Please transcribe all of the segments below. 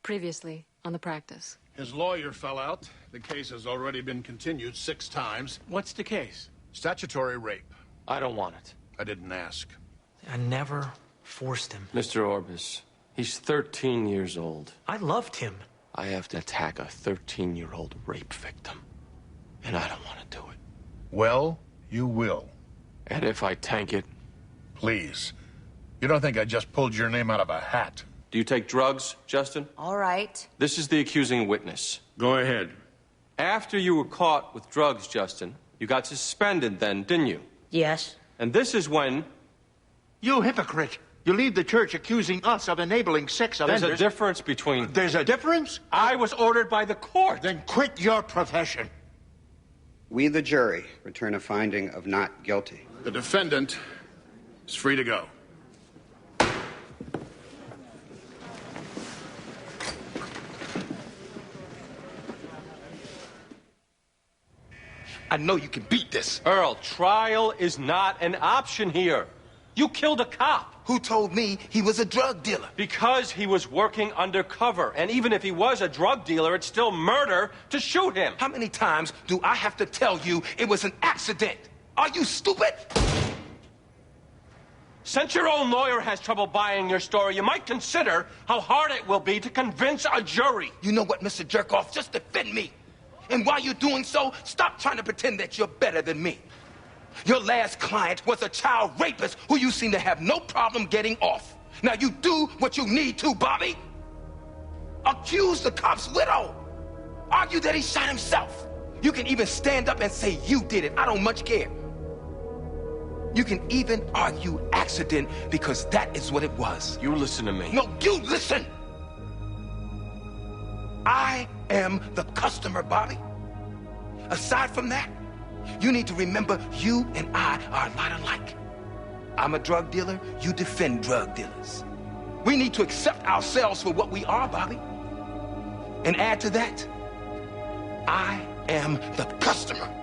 Previously, on the practice. His lawyer fell out. The case has already been continued 6 times. What's the case? Statutory rape. I don't want it. I didn't ask. I never forced him. Mr. Orbis, he's 13 years old. I loved him. I have to attack a 13-year-old rape victim. And I don't want to do it. Well, you will. And if I tank it? Please. You don't think I just pulled your name out of a hat? Do you take drugs, Justin? All right. This is the accusing witness. Go ahead. After you were caught with drugs, Justin, you got suspended then, didn't you? Yes. And this is when... You hypocrite! You leave the church accusing us of enabling sex offenders. There's a difference between... There's a difference? I was ordered by the court. Then quit your profession. We, the jury, return a finding of not guilty. The defendant is free to go. I know you can beat this. Earl, trial is not an option here. You killed a cop. Who told me he was a drug dealer? Because he was working undercover. And even if he was a drug dealer, it's still murder to shoot him. How many times do I have to tell you it was an accident? Are you stupid? Since your own lawyer has trouble buying your story, you might consider how hard it will be to convince a jury. You know what, Mr. Jerkoff? Just defend me. And while you're doing so, stop trying to pretend that you're better than me. Your last client was a child rapist who you seem to have no problem getting off. Now you do what you need to, Bobby. Accuse the cop's widow. Argue that he shot himself. You can even stand up and say you did it. I don't much care. You can even argue accident because that is what it was. You listen to me. No, you listen. I am the customer, Bobby. Aside from that, you need to remember you and I are a lot alike. I'm a drug dealer, you defend drug dealers. We need to accept ourselves for what we are, Bobby. And add to that, I am the customer.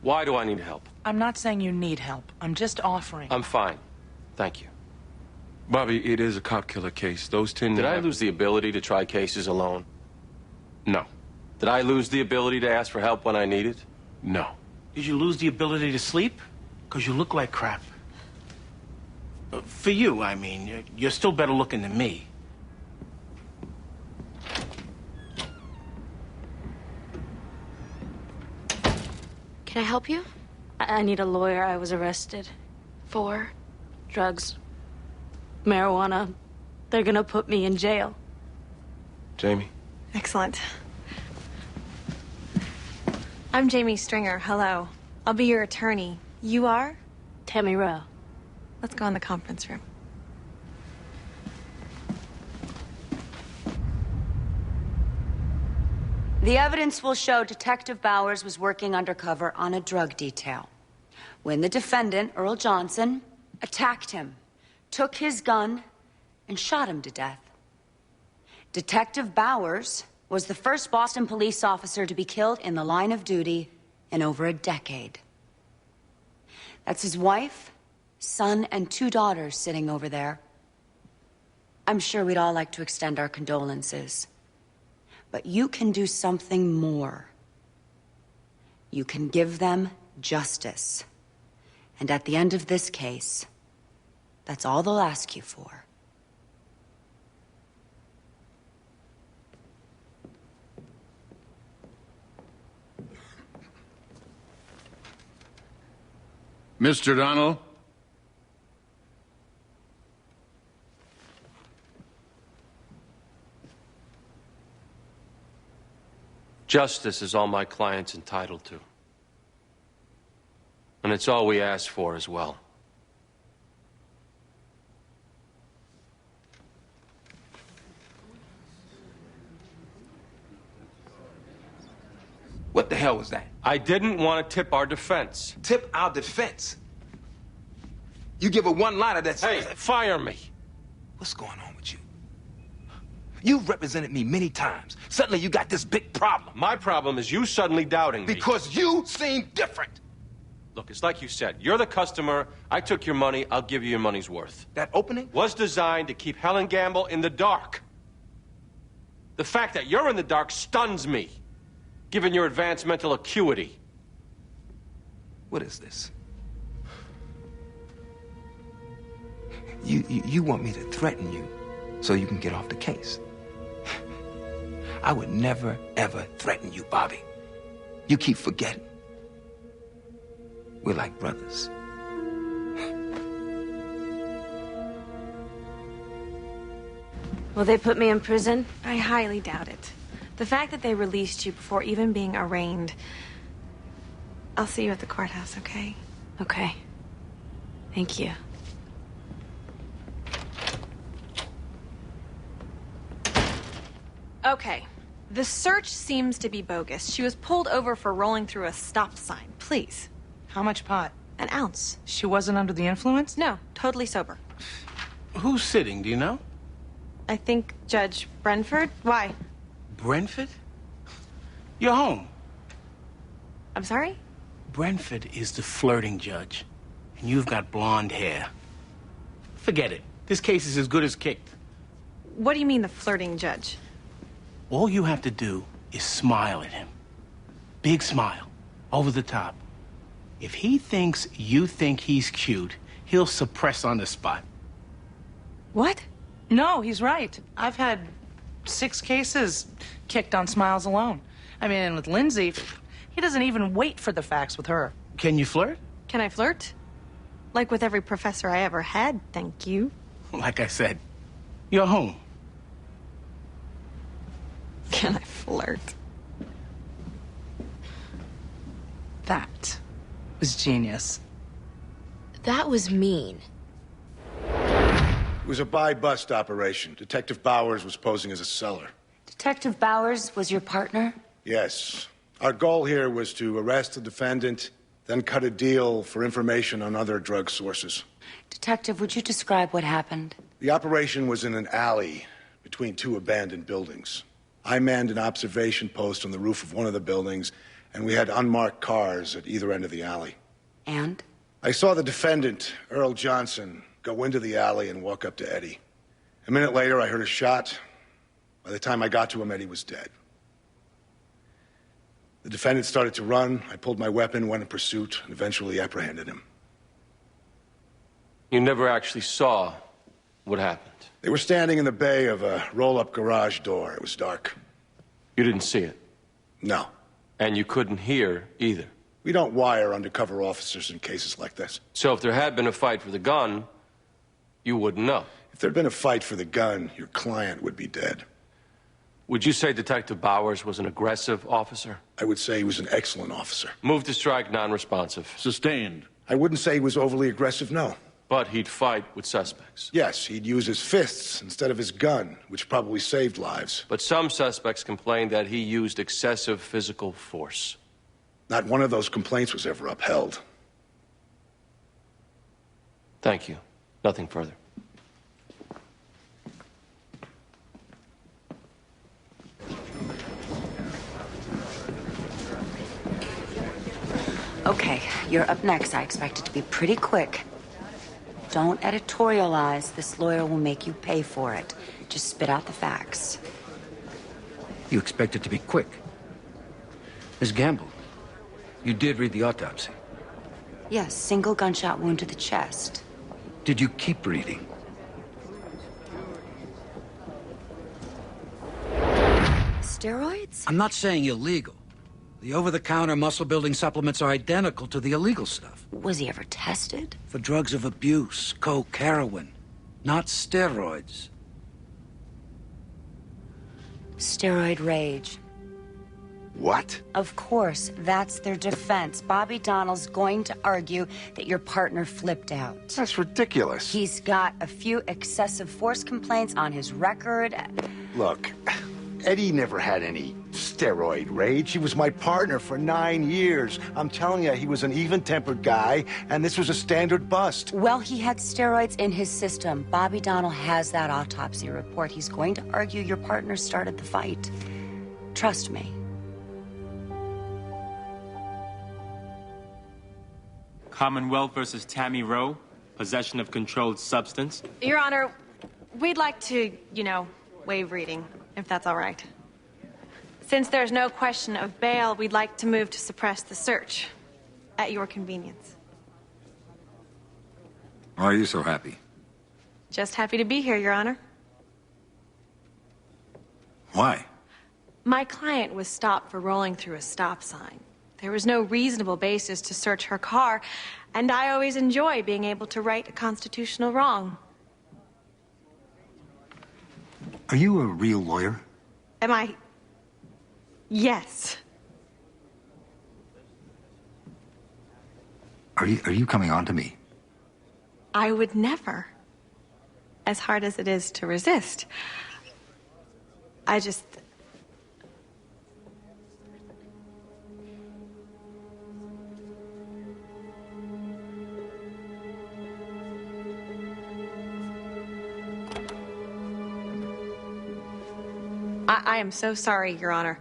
Why do I need help? I'm not saying you need help. I'm just offering. I'm fine. Thank you. Bobby, it is a cop killer case. Those 10... Did I lose the ability to try cases alone? No. Did I lose the ability to ask for help when I need it? No. Did you lose the ability to sleep? Because you look like crap. For you, I mean. You're still better looking than me. Can I help you? I need a lawyer. I was arrested. For? Drugs. Marijuana. They're gonna put me in jail. Jamie. Excellent. I'm Jamie Stringer. Hello. I'll be your attorney. You are? Tammy Rowe. Let's go in the conference room. The evidence will show Detective Bowers was working undercover on a drug detail when the defendant, Earl Johnson, attacked him, took his gun, and shot him to death. Detective Bowers was the first Boston police officer to be killed in the line of duty in over a decade. That's his wife, son, and 2 daughters sitting over there. I'm sure we'd all like to extend our condolences. But you can do something more. You can give them justice. And at the end of this case, that's all they'll ask you for. Mr. Donnell? Justice is all my client's entitled to. And it's all we ask for as well. What the hell was that? I didn't want to tip our defense. Tip our defense? You give a one-liner that's... Hey, fire me. What's going on with you? You've represented me many times. Suddenly you got this big problem. My problem is you suddenly doubting me. Because you seem different. Look, it's like you said. You're the customer. I took your money. I'll give you your money's worth. That opening? Was designed to keep Helen Gamble in the dark. The fact that you're in the dark stuns me, given your advanced mental acuity. What is this? You want me to threaten you so you can get off the case. I would never, ever threaten you, Bobby. You keep forgetting. We're like brothers. Will they put me in prison? I highly doubt it. The fact that they released you before even being arraigned... I'll see you at the courthouse, okay? Okay. Thank you. Okay. The search seems to be bogus. She was pulled over for rolling through a stop sign. Please. How much pot? An ounce. She wasn't under the influence? No, totally sober. Who's sitting, do you know? I think Judge Brentford. Why? Brentford? You're home. I'm sorry? Brentford is the flirting judge, and you've got blonde hair. Forget it. This case is as good as kicked. What do you mean, the flirting judge? All you have to do is smile at him. Big smile. Over the top. If he thinks you think he's cute, he'll suppress on the spot. What? No, he's right. I've had 6 cases kicked on smiles alone. I mean, with Lindsay, he doesn't even wait for the facts with her. Can you flirt? Can I flirt? Like with every professor I ever had, thank you. Like I said, you're home. Can I flirt? That was genius. That was mean. It was a buy-bust operation. Detective Bowers was posing as a seller. Detective Bowers was your partner? Yes. Our goal here was to arrest the defendant, then cut a deal for information on other drug sources. Detective, would you describe what happened? The operation was in an alley between 2 abandoned buildings. I manned an observation post on the roof of one of the buildings, and we had unmarked cars at either end of the alley. And? I saw the defendant, Earl Johnson, go into the alley and walk up to Eddie. A minute later, I heard a shot. By the time I got to him, Eddie was dead. The defendant started to run. I pulled my weapon, went in pursuit, and eventually apprehended him. You never actually saw what happened. They were standing in the bay of a roll-up garage door. It was dark. You didn't see it? No. And you couldn't hear either? We don't wire undercover officers in cases like this. So if there had been a fight for the gun, you wouldn't know? If there'd been a fight for the gun, your client would be dead. Would you say Detective Bowers was an aggressive officer? I would say he was an excellent officer. Move to strike, non-responsive. Sustained. I wouldn't say he was overly aggressive, no. But he'd fight with suspects. Yes, he'd use his fists instead of his gun, which probably saved lives. But some suspects complained that he used excessive physical force. Not one of those complaints was ever upheld. Thank you. Nothing further. Okay, you're up next. I expect it to be pretty quick. Don't editorialize. This lawyer will make you pay for it. Just spit out the facts. You expect it to be quick. Ms. Gamble, you did read the autopsy. Yes, single gunshot wound to the chest. Did you keep reading? Steroids? I'm not saying illegal. The over-the-counter muscle-building supplements are identical to the illegal stuff. Was he ever tested? For drugs of abuse, coke, heroin, not steroids. Steroid rage. What? Of course, that's their defense. Bobby Donnell's going to argue that your partner flipped out. That's ridiculous. He's got a few excessive force complaints on his record. Look, Eddie never had any steroid rage. He was my partner for 9 years. I'm telling you, he was an even-tempered guy, and this was a standard bust. Well, he had steroids in his system. Bobby Donnell has that autopsy report. He's going to argue your partner started the fight. Trust me. Commonwealth versus Tammy Rowe, possession of controlled substance. Your Honor, we'd like to, waive reading, if that's all right. Since there's no question of bail, we'd like to move to suppress the search at your convenience. Why are you so happy? Just happy to be here, Your Honor. Why? My client was stopped for rolling through a stop sign. There was no reasonable basis to search her car, and I always enjoy being able to right a constitutional wrong. Are you a real lawyer? Am I? Yes. Are you coming on to me? I would never. As hard as it is to resist. I just... I am so sorry, Your Honor.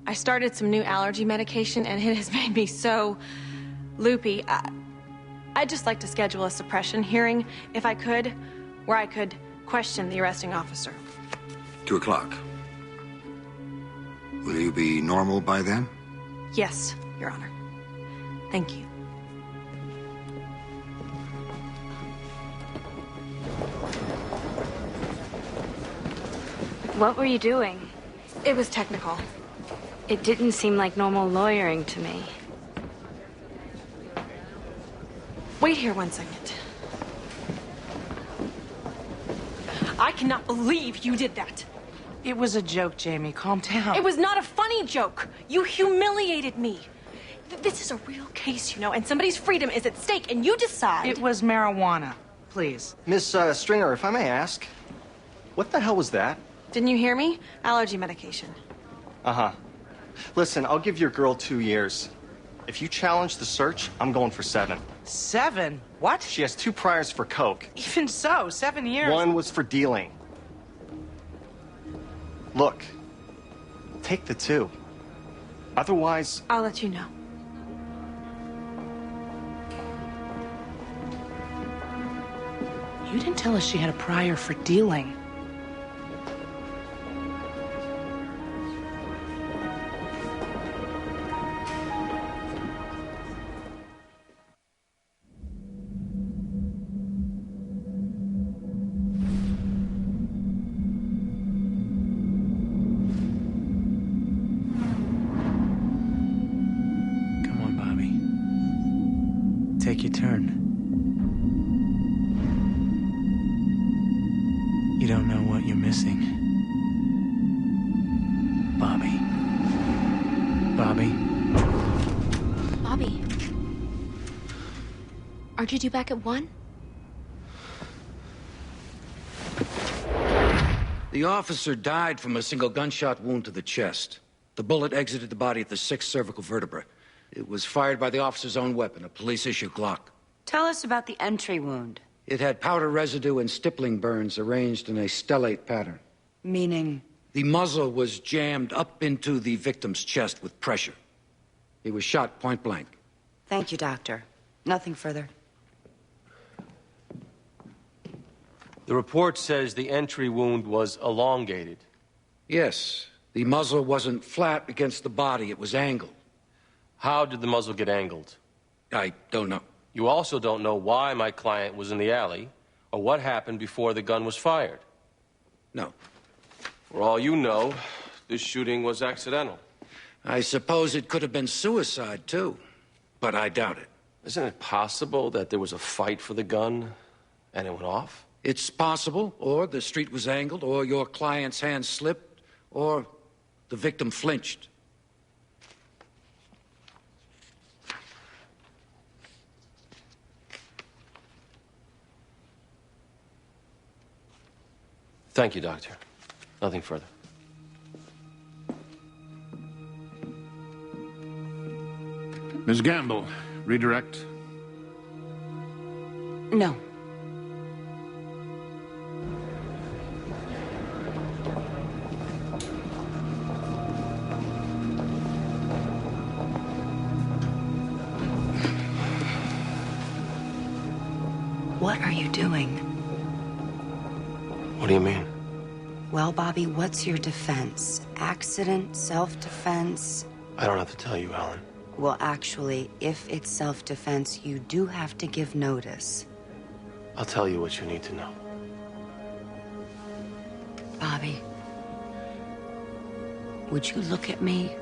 I started some new allergy medication, and it has made me so loopy. I'd just like to schedule a suppression hearing, if I could, where I could question the arresting officer. 2 o'clock. Will you be normal by then? Yes, Your Honor. Thank you. What were you doing? It was technical. It didn't seem like normal lawyering to me. Wait here 1 second. I cannot believe you did that. It was a joke, Jamie. Calm down. It was not a funny joke. You humiliated me. This is a real case, and somebody's freedom is at stake, and you decide... It was marijuana. Please. Miss Stringer, if I may ask, what the hell was that? Didn't you hear me? Allergy medication. Uh-huh. Listen, I'll give your girl 2 years. If you challenge the search, I'm going for 7. 7? What? She has 2 priors for coke. Even so, 7 years. 1 was for dealing. Look, take the 2. Otherwise... I'll let you know. You didn't tell us she had a prior for dealing. Take your turn. You don't know what you're missing. Bobby. Bobby. Bobby. Aren't you due back at 1? The officer died from a single gunshot wound to the chest. The bullet exited the body at the 6th cervical vertebra. It was fired by the officer's own weapon, a police-issue Glock. Tell us about the entry wound. It had powder residue and stippling burns arranged in a stellate pattern. Meaning? The muzzle was jammed up into the victim's chest with pressure. He was shot point blank. Thank you, Doctor. Nothing further. The report says the entry wound was elongated. Yes. The muzzle wasn't flat against the body, it was angled. How did the muzzle get angled? I don't know. You also don't know why my client was in the alley, or what happened before the gun was fired? No. For all you know, this shooting was accidental. I suppose it could have been suicide, too. But I doubt it. Isn't it possible that there was a fight for the gun and it went off? It's possible, or the street was angled, or your client's hand slipped, or the victim flinched. Thank you, Doctor. Nothing further. Ms. Gamble, redirect. No. What are you doing? What do you mean? Well, Bobby, what's your defense? Accident, self-defense? I don't have to tell you, Ellen. Well, actually, if it's self-defense, you do have to give notice. I'll tell you what you need to know. Bobby, would you look at me?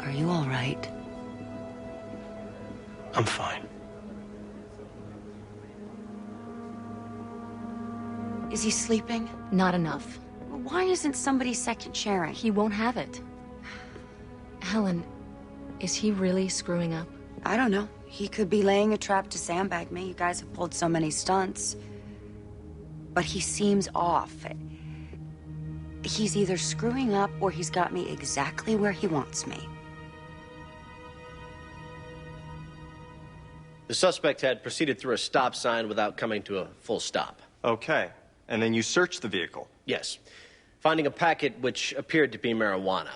Are you all right? I'm fine. Is he sleeping? Not enough. Why isn't somebody second sharing? He won't have it. Helen, is he really screwing up? I don't know. He could be laying a trap to sandbag me. You guys have pulled so many stunts. But he seems off. He's either screwing up or he's got me exactly where he wants me. The suspect had proceeded through a stop sign without coming to a full stop. Okay. And then you searched the vehicle? Yes. Finding a packet which appeared to be marijuana.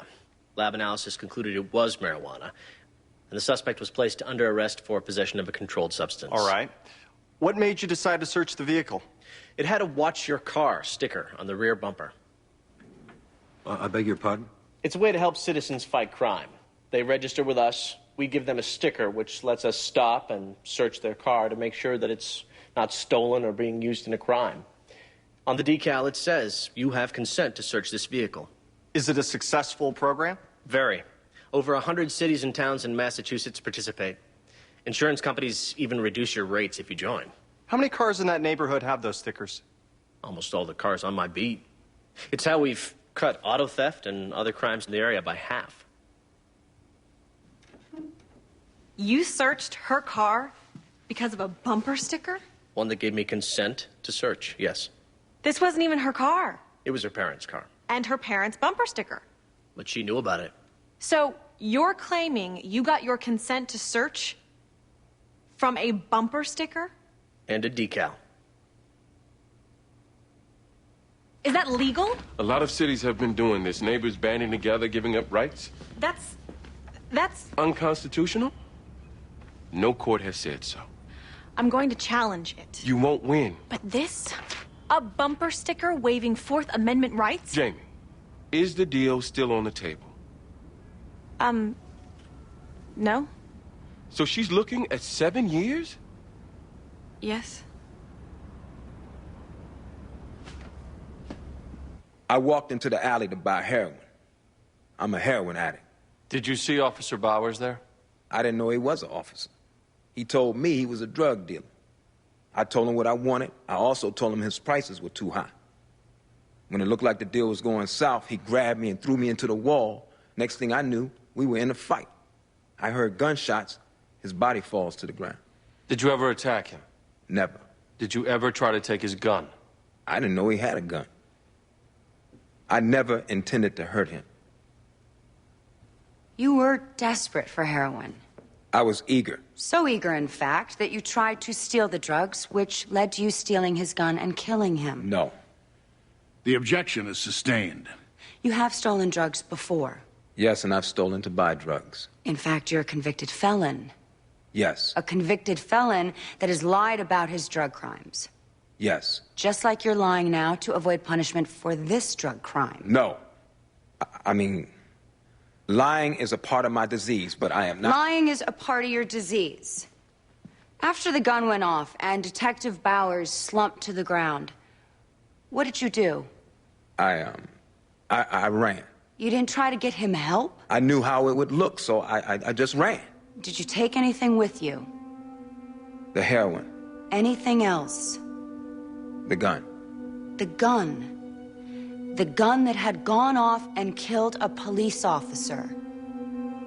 Lab analysis concluded it was marijuana. And the suspect was placed under arrest for possession of a controlled substance. All right. What made you decide to search the vehicle? It had a "Watch Your Car" sticker on the rear bumper. I beg your pardon? It's a way to help citizens fight crime. They register with us. We give them a sticker which lets us stop and search their car to make sure that it's not stolen or being used in a crime. On the decal, it says, "You have consent to search this vehicle." Is it a successful program? Very. Over 100 cities and towns in Massachusetts participate. Insurance companies even reduce your rates if you join. How many cars in that neighborhood have those stickers? Almost all the cars on my beat. It's how we've cut auto theft and other crimes in the area by half. You searched her car because of a bumper sticker? One that gave me consent to search, yes. This wasn't even her car. It was her parents' car. And her parents' bumper sticker. But she knew about it. So you're claiming you got your consent to search from a bumper sticker? And a decal. Is that legal? A lot of cities have been doing this. Neighbors banding together, giving up rights. That's... Unconstitutional? No court has said so. I'm going to challenge it. You won't win. But this? A bumper sticker waiving Fourth Amendment rights? Jamie, is the deal still on the table? No. So she's looking at 7 years? Yes. I walked into the alley to buy heroin. I'm a heroin addict. Did you see Officer Bowers there? I didn't know he was an officer. He told me he was a drug dealer. I told him what I wanted. I also told him his prices were too high. When it looked like the deal was going south, he grabbed me and threw me into the wall. Next thing I knew, we were in a fight. I heard gunshots. His body falls to the ground. Did you ever attack him? Never. Did you ever try to take his gun? I didn't know he had a gun. I never intended to hurt him. You were desperate for heroin. I was eager. So eager, in fact, that you tried to steal the drugs, which led to you stealing his gun and killing him. No. The objection is sustained. You have stolen drugs before. Yes, and I've stolen to buy drugs. In fact, you're a convicted felon. Yes. A convicted felon that has lied about his drug crimes. Yes. Just like you're lying now to avoid punishment for this drug crime. No. I mean, lying is a part of my disease, but I am not... Lying is a part of your disease. After the gun went off and Detective Bowers slumped to the ground, what did you do? I ran. You didn't try to get him help? I knew how it would look, so I just ran. Did you take anything with you? The heroin, Anything else? the gun. The gun. The gun that had gone off and killed a police officer.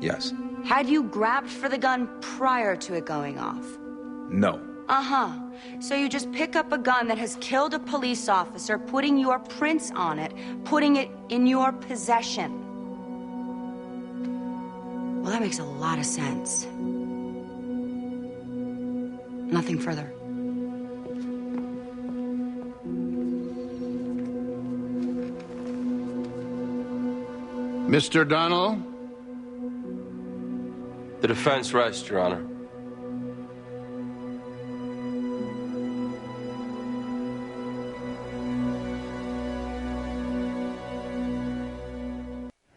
Yes. Had you grabbed for the gun prior to it going off? No. Uh-huh. So you just pick up a gun that has killed a police officer, putting your prints on it, putting it in your possession. Well, that makes a lot of sense. Nothing further. Mr. Donnell? The defense rests, Your Honor.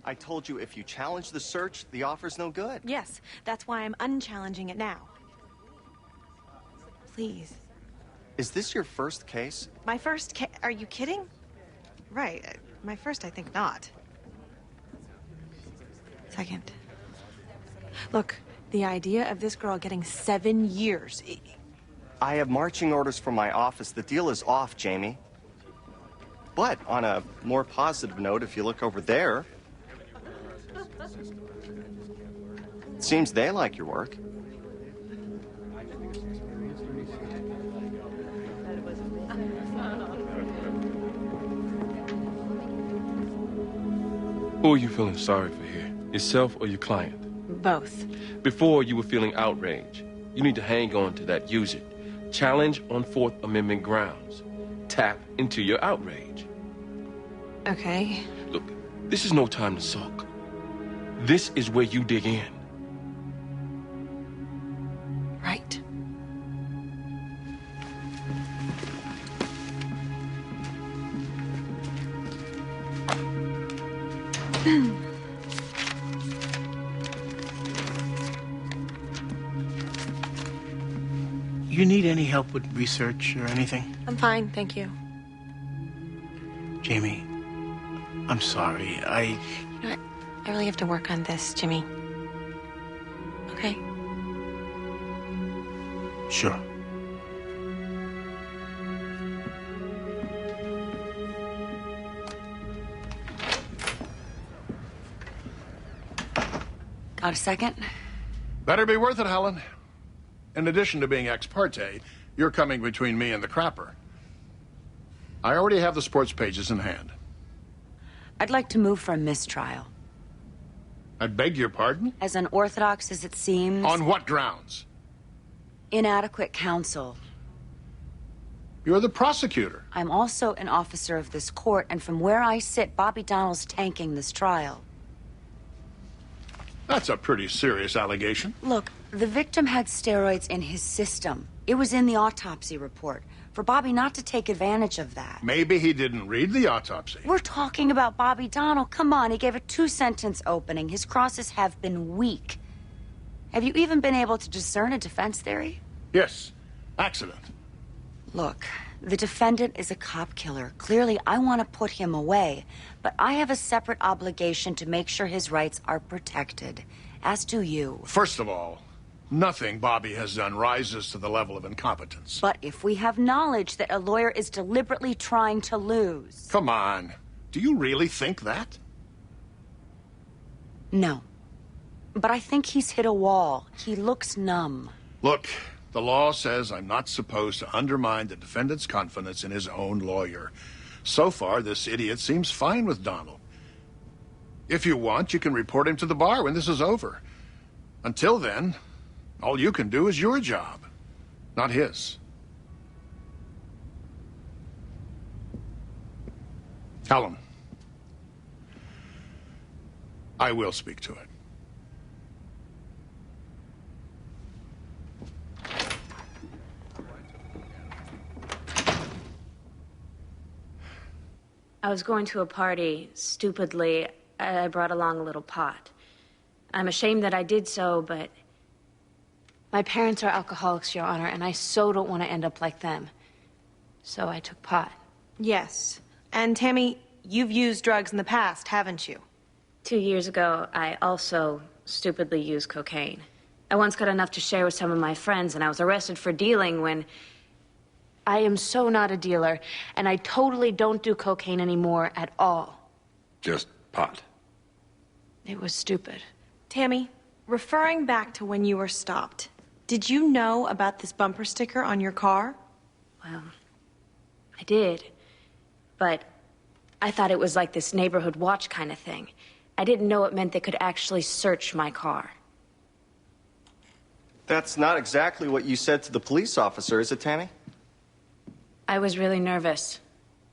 I told you if you challenge the search, the offer's no good. Yes, that's why I'm unchallenging it now. Please. Is this your first case? My first Are you kidding? Right. My first, I think not. Second. Look, the idea of this girl getting 7 years... I have marching orders from my office. The deal is off, Jamie. But on a more positive note, if you look over there, it seems they like your work. Who are you feeling sorry for here? Yourself or your client? Both. Before, you were feeling outrage. You need to hang on to that. Use it. Challenge on Fourth Amendment grounds. Tap into your outrage. Okay. Look, this is no time to sulk. This is where you dig in. Right. You need any help with research or anything? I'm fine, thank you. Jamie, I'm sorry. You know what? I really have to work on this, Jimmy. Okay? Sure. Got a second? Better be worth it, Helen. In addition to being ex parte, you're coming between me and the crapper. I already have the sports pages in hand. I'd like to move for a mistrial. I beg your pardon? As unorthodox as it seems... On what grounds? Inadequate counsel. You're the prosecutor. I'm also an officer of this court, and from where I sit, Bobby Donnell's tanking this trial. That's a pretty serious allegation. Look, the victim had steroids in his system. It was in the autopsy report. For Bobby not to take advantage of that. Maybe he didn't read the autopsy. We're talking about Bobby Donnell. Come on, he gave a 2-sentence opening. His crosses have been weak. Have you even been able to discern a defense theory? Yes. Accident. Look, the defendant is a cop killer. Clearly, I want to put him away. But I have a separate obligation to make sure his rights are protected. As do you. First of all, nothing Bobby has done rises to the level of incompetence. But if we have knowledge that a lawyer is deliberately trying to lose... Come on. Do you really think that? No. But I think he's hit a wall. He looks numb. Look, the law says I'm not supposed to undermine the defendant's confidence in his own lawyer. So far, this idiot seems fine with Donald. If you want, you can report him to the bar when this is over. Until then, all you can do is your job, not his. Helen, I will speak to it. I was going to a party. Stupidly, I brought along a little pot. I'm ashamed that I did so, but... My parents are alcoholics, Your Honor, and I so don't want to end up like them. So I took pot. Yes. And Tammy, you've used drugs in the past, haven't you? 2 years ago, I also stupidly used cocaine. I once got enough to share with some of my friends, and I was arrested for dealing when... I am so not a dealer, and I totally don't do cocaine anymore at all. Just pot. It was stupid. Tammy, referring back to when you were stopped, did you know about this bumper sticker on your car? Well, I did. But I thought it was like this neighborhood watch kind of thing. I didn't know it meant they could actually search my car. That's not exactly what you said to the police officer, is it, Tammy? I was really nervous.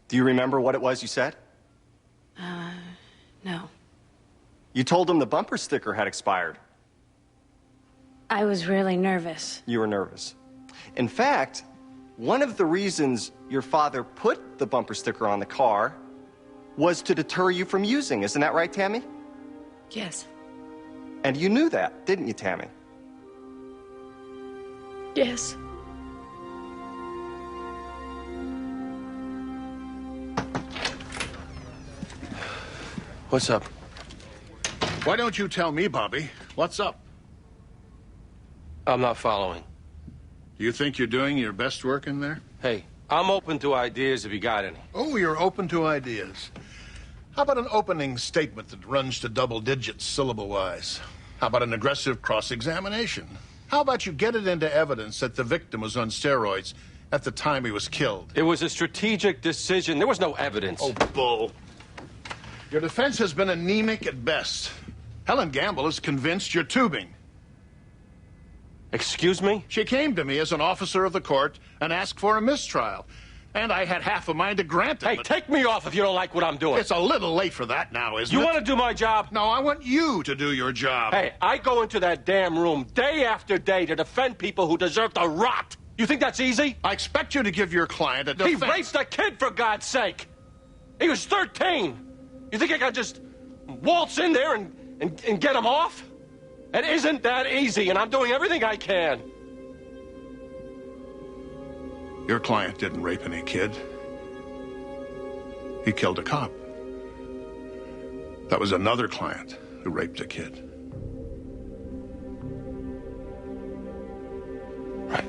Do you remember what it was you said? No. You told him the bumper sticker had expired. I was really nervous. You were nervous. In fact, one of the reasons your father put the bumper sticker on the car was to deter you from using. Isn't that right, Tammy? Yes. And you knew that, didn't you, Tammy? Yes. What's up? Why don't you tell me, Bobby? What's up? I'm not following. You think you're doing your best work in there? Hey, I'm open to ideas if you got any. Oh, you're open to ideas. How about an opening statement that runs to double digits syllable-wise? How about an aggressive cross-examination? How about you get it into evidence that the victim was on steroids at the time he was killed? It was a strategic decision. There was no evidence. Oh, bull. Your defense has been anemic at best. Helen Gamble is convinced you're tubing. Excuse me? She came to me as an officer of the court and asked for a mistrial. And I had half a mind to grant it. Hey, take me off if you don't like what I'm doing. It's a little late for that now, isn't it? You want to do my job? No, I want you to do your job. Hey, I go into that damn room day after day to defend people who deserve to rot. You think that's easy? I expect you to give your client a defense. He raped a kid, for God's sake. He was 13. You think I can just waltz in there and get him off? It isn't that easy, and I'm doing everything I can. Your client didn't rape any kid. He killed a cop. That was another client who raped a kid. Right.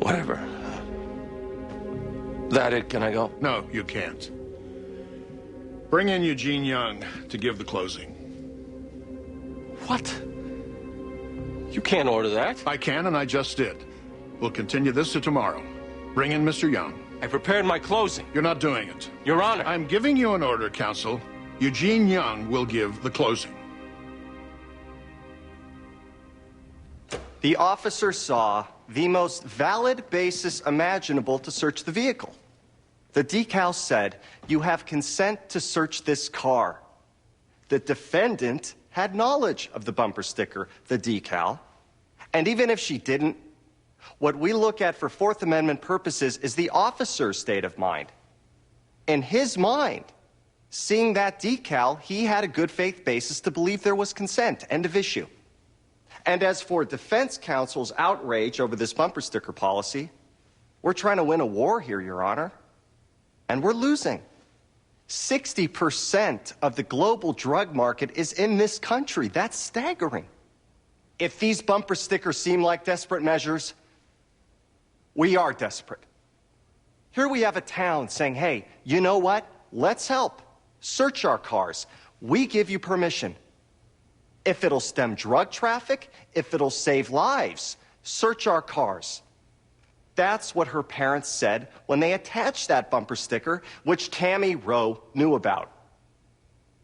Whatever. That it? Can I go? No, you can't. Bring in Eugene Young to give the closing. What? You can't order that. I can, and I just did. We'll continue this to tomorrow. Bring in Mr. Young. I prepared my closing. You're not doing it. Your Honor. I'm giving you an order, counsel. Eugene Young will give the closing. The officer saw the most valid basis imaginable to search the vehicle. The decal said, you have consent to search this car. The defendant had knowledge of the bumper sticker, the decal. And even if she didn't, what we look at for Fourth Amendment purposes is the officer's state of mind. In his mind, seeing that decal, he had a good faith basis to believe there was consent. End of issue. And as for defense counsel's outrage over this bumper sticker policy, we're trying to win a war here, Your Honor. And we're losing. 60% of the global drug market is in this country. That's staggering. If these bumper stickers seem like desperate measures, we are desperate. Here we have a town saying, hey, you know what? Let's help. Search our cars. We give you permission. If it'll stem drug traffic, if it'll save lives, search our cars. That's what her parents said when they attached that bumper sticker, which Tammy Rowe knew about.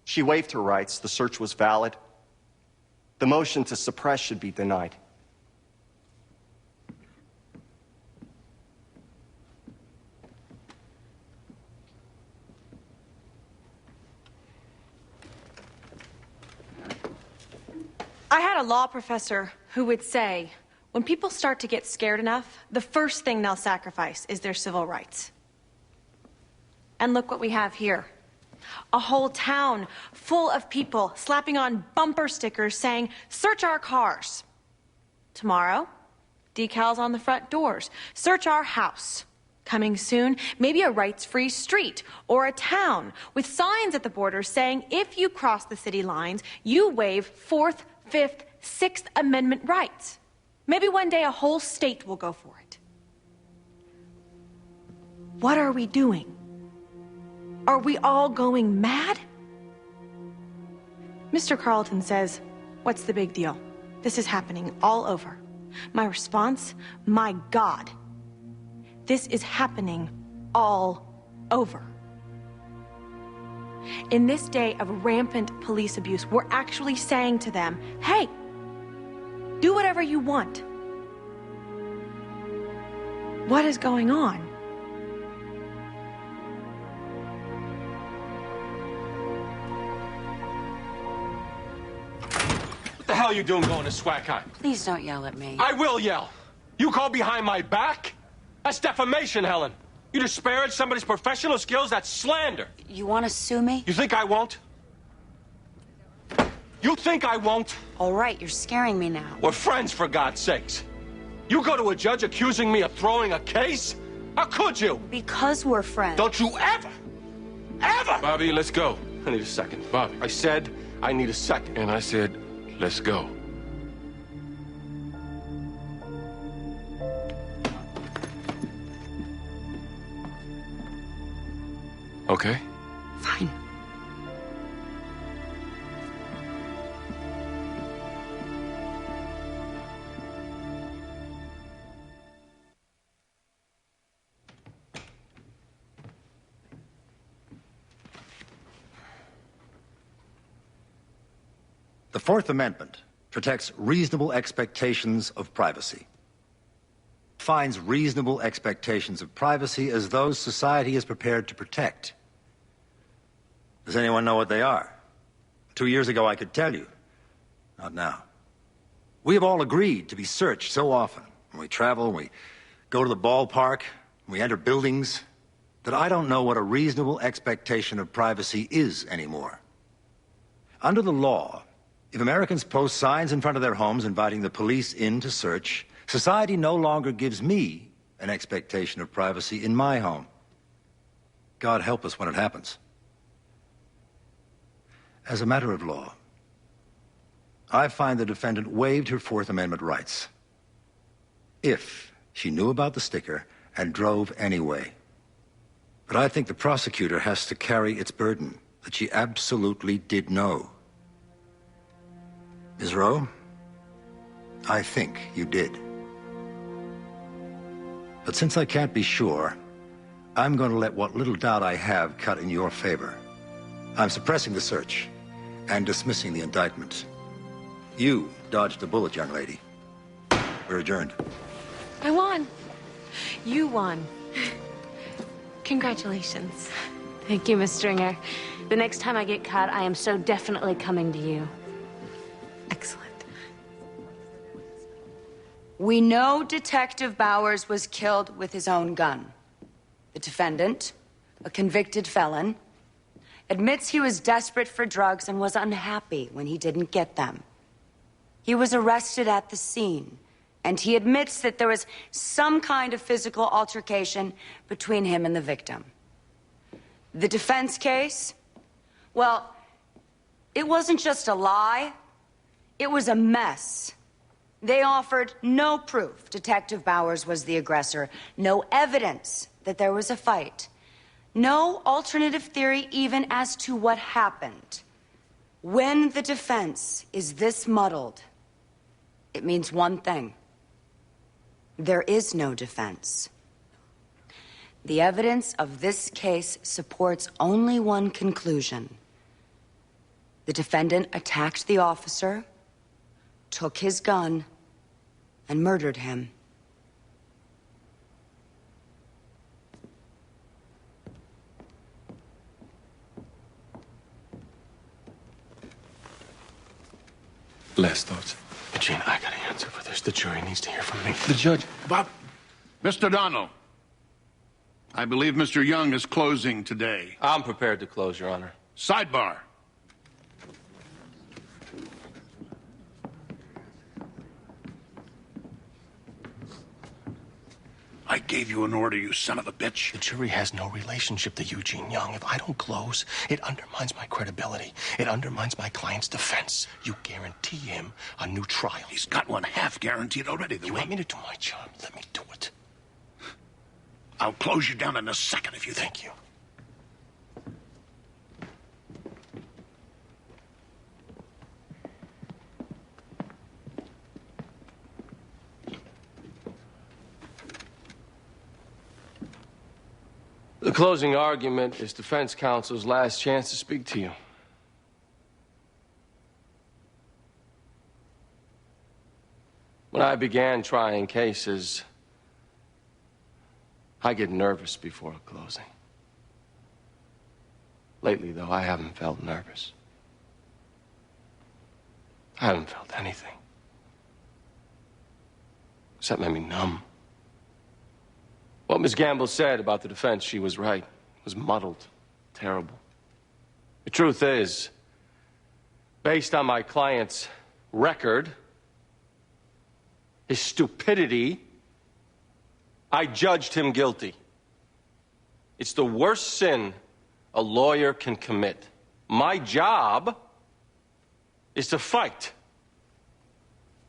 She waived her rights. The search was valid. The motion to suppress should be denied. I had a law professor who would say, when people start to get scared enough, the first thing they'll sacrifice is their civil rights. And look what we have here. A whole town full of people slapping on bumper stickers saying, search our cars. Tomorrow, decals on the front doors, search our house. coming soon. Maybe a rights-free street or a town with signs at the border saying if you cross the city lines, you waive 4th, 5th, 6th Amendment rights. Maybe one day a whole state will go for it. What are we doing? Are we all going mad? Mr. Carlton says, what's the big deal? This is happening all over. My response, my God. This is happening all over. In this day of rampant police abuse, we're actually saying to them, hey, do whatever you want. What is going on? What the hell are you doing going to SWAT Con? Please don't yell at me. I will yell. You call behind my back? That's defamation, Helen. You disparage somebody's professional skills, that's slander. You want to sue me? You think I won't? You think I won't? All right, you're scaring me now. We're friends, for God's sakes. You go to a judge accusing me of throwing a case? How could you? Because we're friends. Don't you ever, ever! Bobby, let's go. I need a second. Bobby, I said I need a second. And I said, let's go. Okay? Fine. The Fourth Amendment protects reasonable expectations of privacy. Defines reasonable expectations of privacy as those society is prepared to protect. Does anyone know what they are? 2 years ago, I could tell you. Not now. We have all agreed to be searched so often when we travel, when we go to the ballpark, when we enter buildings, that I don't know what a reasonable expectation of privacy is anymore. Under the law, if Americans post signs in front of their homes inviting the police in to search, society no longer gives me an expectation of privacy in my home. God help us when it happens. As a matter of law, I find the defendant waived her Fourth Amendment rights if she knew about the sticker and drove anyway. But I think the prosecutor has to carry its burden that she absolutely did know. Ms. Rowe, I think you did. But since I can't be sure, I'm going to let what little doubt I have cut in your favor. I'm suppressing the search and dismissing the indictment. You dodged a bullet, young lady. We're adjourned. I won. You won. Congratulations. Thank you, Miss Stringer. The next time I get caught, I am so definitely coming to you. Excellent. We know Detective Bowers was killed with his own gun. The defendant, a convicted felon, admits he was desperate for drugs and was unhappy when he didn't get them. He was arrested at the scene, and he admits that there was some kind of physical altercation between him and the victim. The defense case, well, it wasn't just a lie, it was a mess. They offered no proof Detective Bowers was the aggressor, no evidence that there was a fight, no alternative theory even as to what happened. When the defense is this muddled, it means one thing. There is no defense. The evidence of this case supports only one conclusion. The defendant attacked the officer, took his gun, and murdered him. Last thoughts. Eugene, I got an answer for this. The jury needs to hear from me. The judge, Bob. Mr. Donnell, I believe Mr. Young is closing today. I'm prepared to close, Your Honor. Sidebar. I gave you an order, you son of a bitch. The jury has no relationship to Eugene Young. If I don't close, it undermines my credibility. It undermines my client's defense. You guarantee him a new trial. He's got one half guaranteed already. You want me to do my job? Let me do it. I'll close you down in a second if you Thank you. The closing argument is defense counsel's last chance to speak to you. When I began trying cases, I get nervous before a closing. Lately, though, I haven't felt nervous. I haven't felt anything. Except maybe numb. What Ms. Gamble said about the defense, she was right. It was muddled, terrible. The truth is, based on my client's record, his stupidity, I judged him guilty. It's the worst sin a lawyer can commit. My job is to fight.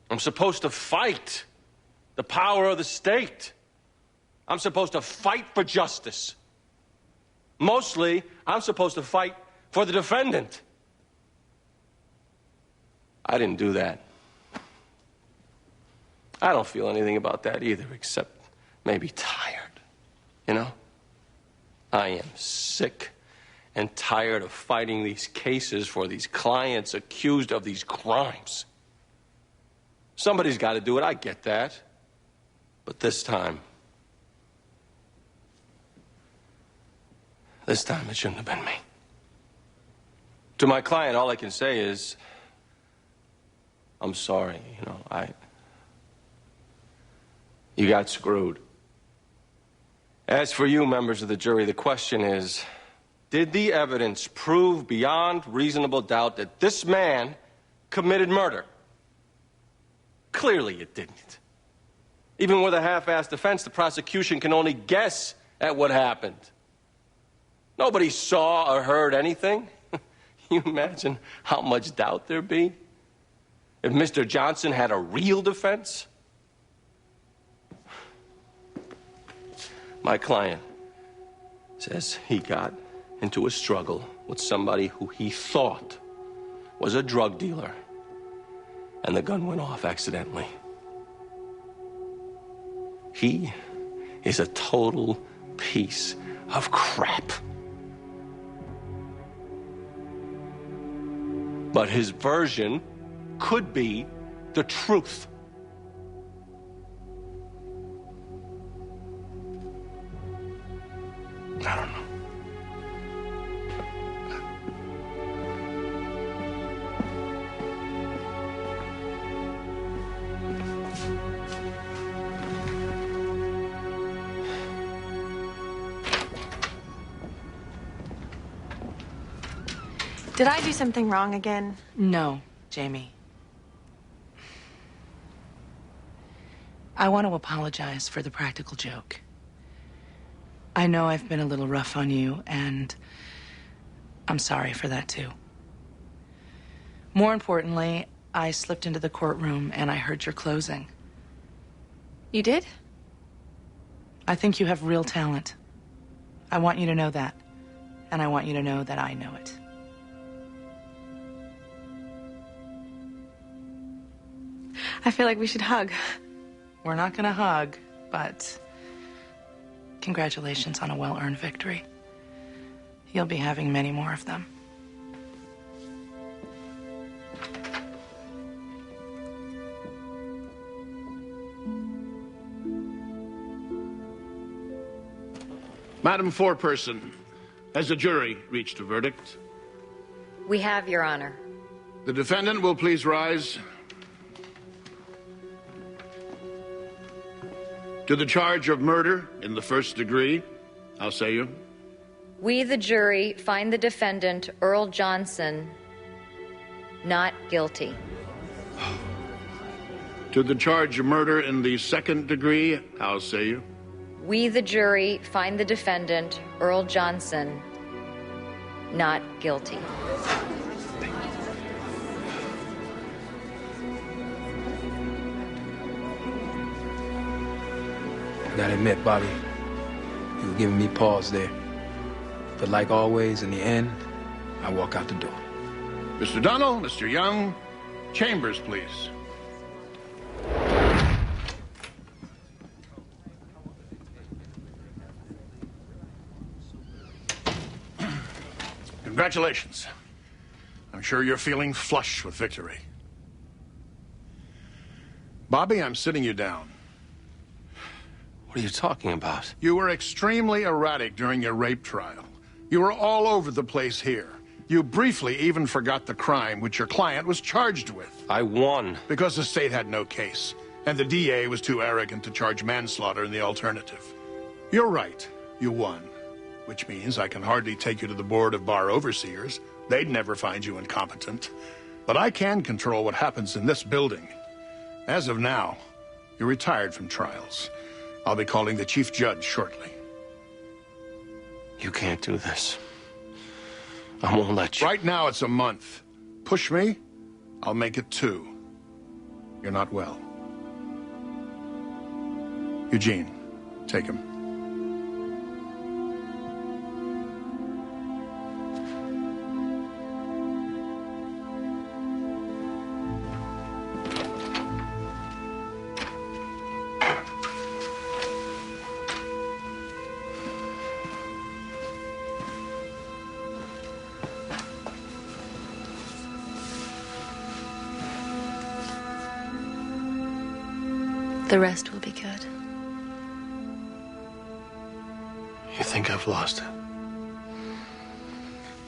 I'm supposed to fight the power of the state. I'm supposed to fight for justice. Mostly, I'm supposed to fight for the defendant. I didn't do that. I don't feel anything about that either, except maybe tired. You know? I am sick and tired of fighting these cases for these clients accused of these crimes. Somebody's got to do it, I get that. But this time it shouldn't have been me. To my client, all I can say is, I'm sorry, you got screwed. As for you, members of the jury, the question is, did the evidence prove beyond reasonable doubt that this man committed murder? Clearly it didn't. Even with a half-assed defense, the prosecution can only guess at what happened. Nobody saw or heard anything. Can you imagine how much doubt there'd be if Mr. Johnson had a real defense? My client says he got into a struggle with somebody who he thought was a drug dealer, and the gun went off accidentally. He is a total piece of crap. But his version could be the truth. I don't know. Did I do something wrong again? No, Jamie. I want to apologize for the practical joke. I know I've been a little rough on you, and I'm sorry for that, too. More importantly, I slipped into the courtroom and I heard your closing. You did? I think you have real talent. I want you to know that, and I want you to know that I know it. I feel like we should hug. We're not gonna hug, but congratulations on a well-earned victory. You'll be having many more of them. Madam Foreperson, has the jury reached a verdict? We have, Your Honor. The defendant will please rise. To the charge of murder in the first degree, how say you? We, the jury, find the defendant, Earl Johnson, not guilty. To the charge of murder in the second degree, how say you? We, the jury, find the defendant, Earl Johnson, not guilty. I gotta admit, Bobby, you were giving me pause there. But like always, in the end, I walk out the door. Mr. Donnell, Mr. Young, chambers, please. Congratulations. I'm sure you're feeling flush with victory. Bobby, I'm sitting you down. What are you talking about? You were extremely erratic during your rape trial. You were all over the place here. You briefly even forgot the crime which your client was charged with. I won. Because the state had no case, and the DA was too arrogant to charge manslaughter in the alternative. You're right. You won. Which means I can hardly take you to the Board of Bar Overseers. They'd never find you incompetent. But I can control what happens in this building. As of now, you're retired from trials. I'll be calling the chief judge shortly. You can't do this. I won't let you. Right now, it's a month. Push me, I'll make it 2. You're not well. Eugene, take him. The rest will be good. You think I've lost it?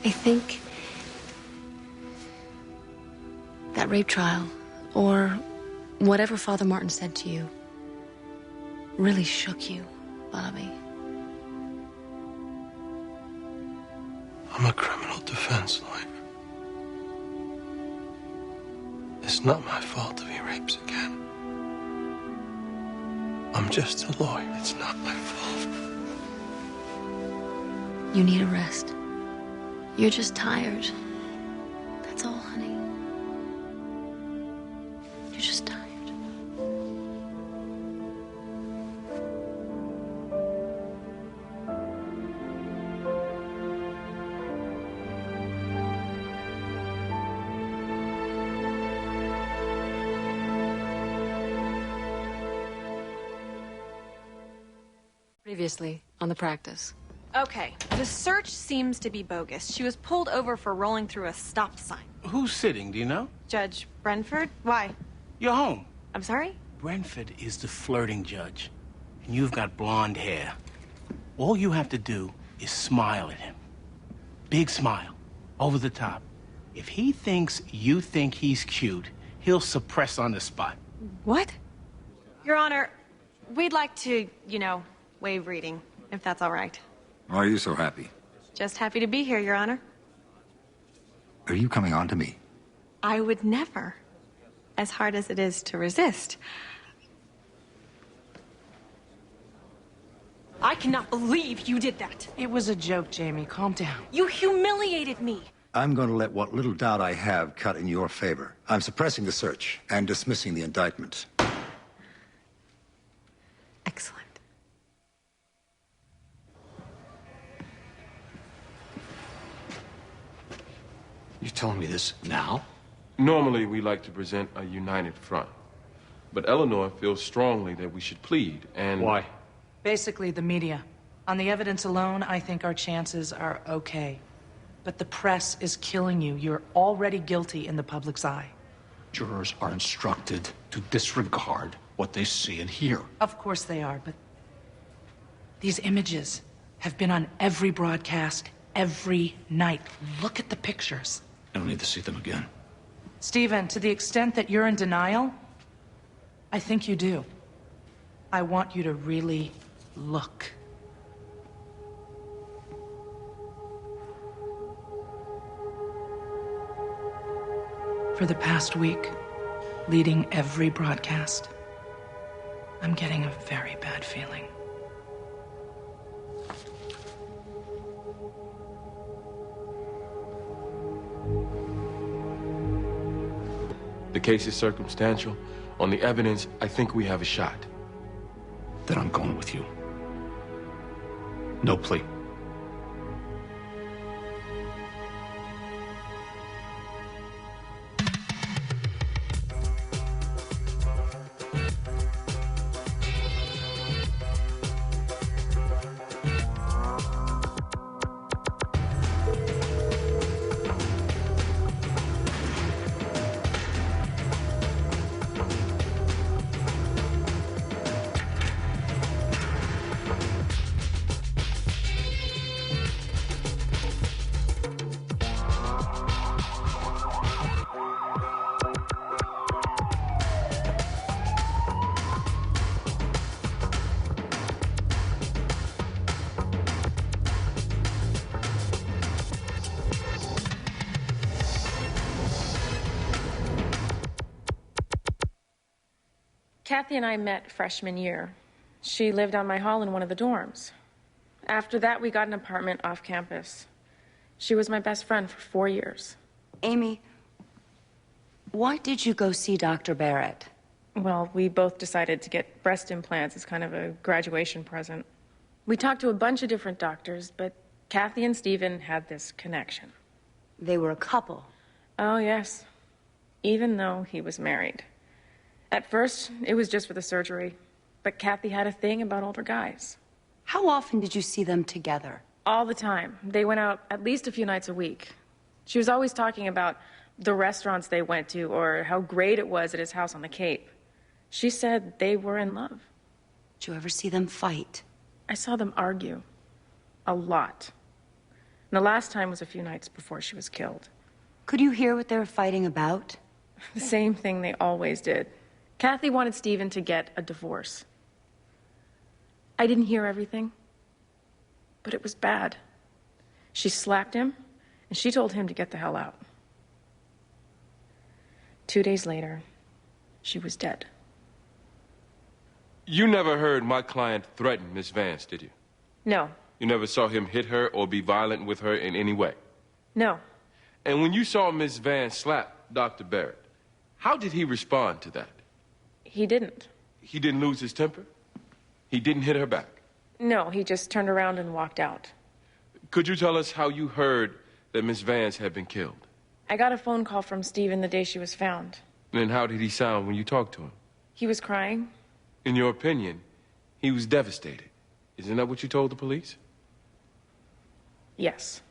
I think that rape trial, or whatever Father Martin said to you, really shook you, Bobby. I'm a criminal defense lawyer. It's not my fault if he rapes again. I'm just a lawyer. It's not my fault. You need a rest. You're just tired. That's all, honey. You're just tired. Previously on the practice. Okay, the search seems to be bogus. She was pulled over for rolling through a stop sign. Who's sitting, do you know? Judge Brentford? Why? You're home. I'm sorry? Brentford is the flirting judge, and you've got blonde hair. All you have to do is smile at him. Big smile, over the top. If he thinks you think he's cute, he'll suppress on the spot. What? Your Honor, we'd like to, waive reading, if that's all right. Why are you so happy? Just happy to be here, Your Honor. Are you coming on to me? I would never, as hard as it is to resist. I cannot believe you did that. It was a joke, Jamie. Calm down. You humiliated me. I'm going to let what little doubt I have cut in your favor. I'm suppressing the search and dismissing the indictment. Excellent. You telling me this now? Normally, we like to present a united front. But Eleanor feels strongly that we should plead, and... Why? Basically, the media. On the evidence alone, I think our chances are okay. But the press is killing you. You're already guilty in the public's eye. Jurors are instructed to disregard what they see and hear. Of course they are, but these images have been on every broadcast, every night. Look at the pictures. I don't need to see them again. Stephen, to the extent that you're in denial, I think you do. I want you to really look. For the past week, leading every broadcast, I'm getting a very bad feeling. The case is circumstantial. On the evidence, I think we have a shot. Then I'm going with you. No plea. Kathy and I met freshman year. She lived on my hall in one of the dorms. After that, we got an apartment off campus. She was my best friend for 4 years. Amy, why did you go see Dr. Barrett? Well, we both decided to get breast implants as kind of a graduation present. We talked to a bunch of different doctors, but Kathy and Stephen had this connection. They were a couple. Oh, yes. Even though he was married. At first, it was just for the surgery, but Kathy had a thing about older guys. How often did you see them together? All the time. They went out at least a few nights a week. She was always talking about the restaurants they went to or how great it was at his house on the Cape. She said they were in love. Did you ever see them fight? I saw them argue. A lot. And the last time was a few nights before she was killed. Could you hear what they were fighting about? The same thing they always did. Kathy wanted Stephen to get a divorce. I didn't hear everything, but it was bad. She slapped him, and she told him to get the hell out. 2 days later, she was dead. You never heard my client threaten Miss Vance, did you? No. You never saw him hit her or be violent with her in any way? No. And when you saw Miss Vance slap Dr. Barrett, how did he respond to that? He didn't. He didn't lose his temper? He didn't hit her back? No, he just turned around and walked out. Could you tell us how you heard that Miss Vance had been killed? I got a phone call from Stephen the day she was found. And how did he sound when you talked to him? He was crying. In your opinion, he was devastated. Isn't that what you told the police? Yes.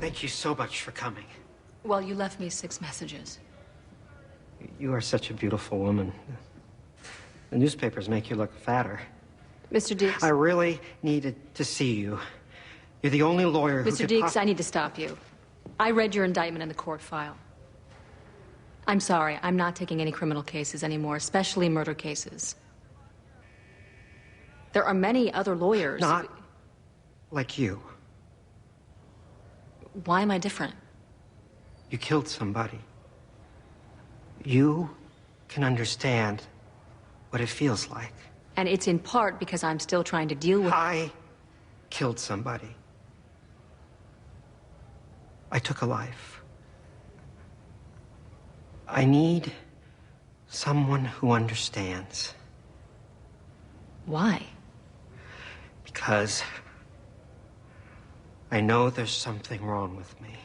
Thank you so much for coming. Well, you left me 6 messages. You are such a beautiful woman. The newspapers make you look fatter. Mr. Deeks. I really needed to see you. You're the only lawyer who Mr. could Deeks, I need to stop you. I read your indictment in the court file. I'm sorry, I'm not taking any criminal cases anymore, especially murder cases. There are many other lawyers. Not like you. Why am I different? You killed somebody. You can understand what it feels like. And it's in part because I'm still trying to deal with... I killed somebody. I took a life. I need someone who understands. Why? Because I know there's something wrong with me.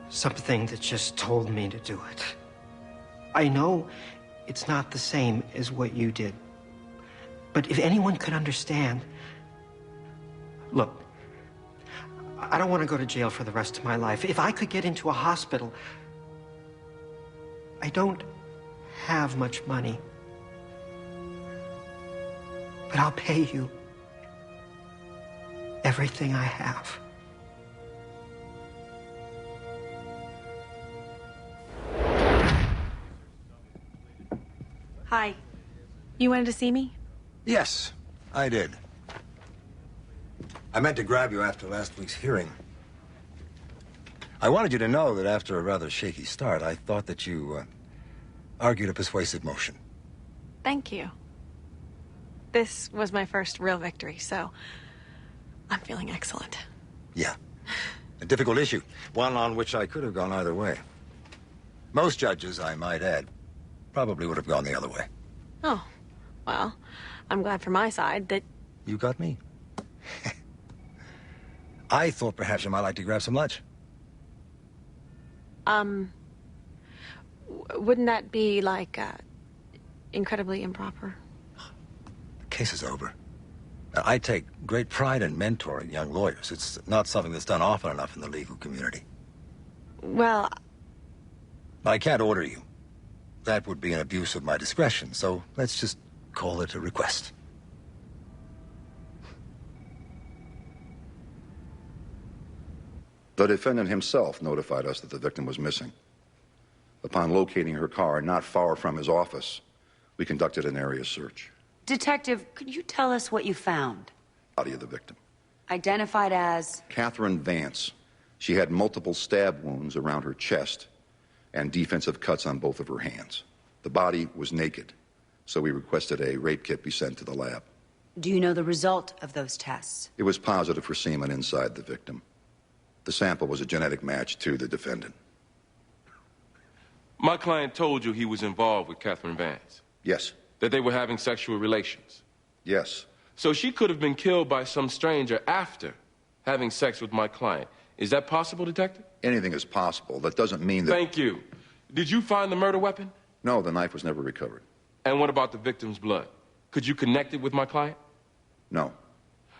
Something that just told me to do it. I know it's not the same as what you did. But if anyone could understand... Look, I don't want to go to jail for the rest of my life. If I could get into a hospital... I don't have much money. But I'll pay you everything I have. Hi. You wanted to see me? Yes, I did. I meant to grab you after last week's hearing. I wanted you to know that after a rather shaky start, I thought that you argued a persuasive motion. Thank you. This was my first real victory, so I'm feeling excellent. Yeah. A difficult issue, one on which I could have gone either way. Most judges, I might add, probably would have gone the other way. Oh, well, I'm glad for my side that... You got me. I thought perhaps you might like to grab some lunch. Wouldn't that be, like, incredibly improper? The case is over. Now, I take great pride in mentoring young lawyers. It's not something that's done often enough in the legal community. Well... I can't order you. That would be an abuse of my discretion, so let's just call it a request. The defendant himself notified us that the victim was missing. Upon locating her car not far from his office, we conducted an area search. Detective, could you tell us what you found? Body of the victim. Identified as? Catherine Vance. She had multiple stab wounds around her chest and defensive cuts on both of her hands. The body was naked, so we requested a rape kit be sent to the lab. Do you know the result of those tests? It was positive for semen inside the victim. The sample was a genetic match to the defendant. My client told you he was involved with Catherine Vance? Yes. That they were having sexual relations? Yes. So she could have been killed by some stranger after having sex with my client. Is that possible, Detective? Anything is possible. That doesn't mean that... Thank you. Did you find the murder weapon? No, the knife was never recovered. And what about the victim's blood? Could you connect it with my client? No.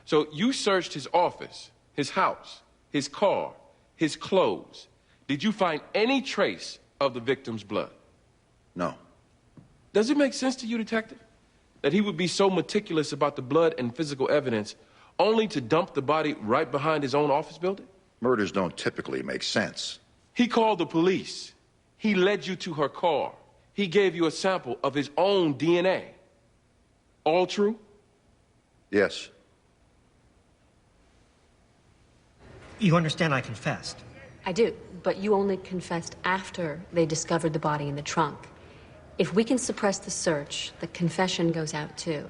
So you searched his office, his house, his car, his clothes. Did you find any trace of the victim's blood? No. Does it make sense to you, Detective, that he would be so meticulous about the blood and physical evidence only to dump the body right behind his own office building? Murders don't typically make sense. He called the police. He led you to her car. He gave you a sample of his own DNA. All true? Yes. You understand I confessed? I do, but you only confessed after they discovered the body in the trunk. If we can suppress the search, the confession goes out too.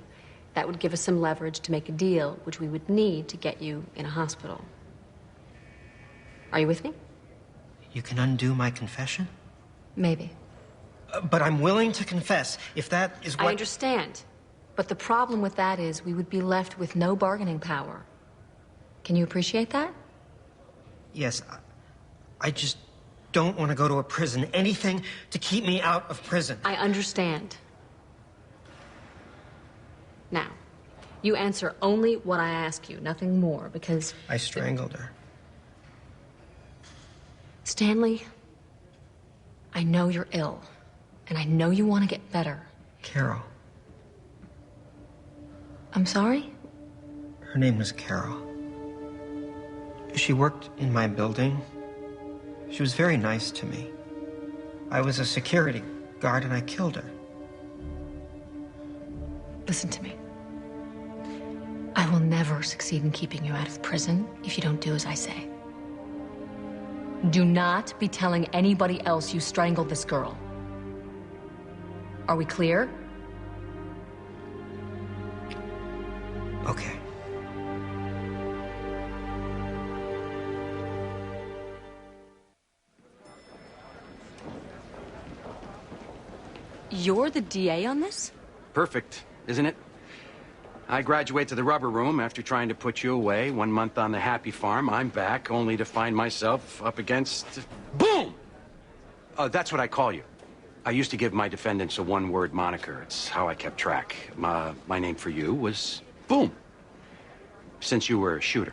That would give us some leverage to make a deal, which we would need to get you in a hospital. Are you with me? You can undo my confession? Maybe. But I'm willing to confess, if that is what... I understand. But the problem with that is we would be left with no bargaining power. Can you appreciate that? Yes, I just don't want to go to a prison. Anything to keep me out of prison. I understand. Now, you answer only what I ask you, nothing more, because... I strangled her. Stanley, I know you're ill, and I know you want to get better. Carol. I'm sorry? Her name was Carol. She worked in my building. She was very nice to me. I was a security guard and I killed her. Listen to me. I will never succeed in keeping you out of prison if you don't do as I say. Do not be telling anybody else you strangled this girl. Are we clear? Okay. You're the DA on this? Perfect, isn't it? I graduate to the rubber room after trying to put you away. 1 month on the happy farm, I'm back, only to find myself up against... Boom! That's what I call you. I used to give my defendants a one-word moniker. It's how I kept track. My name for you was Boom. Since you were a shooter.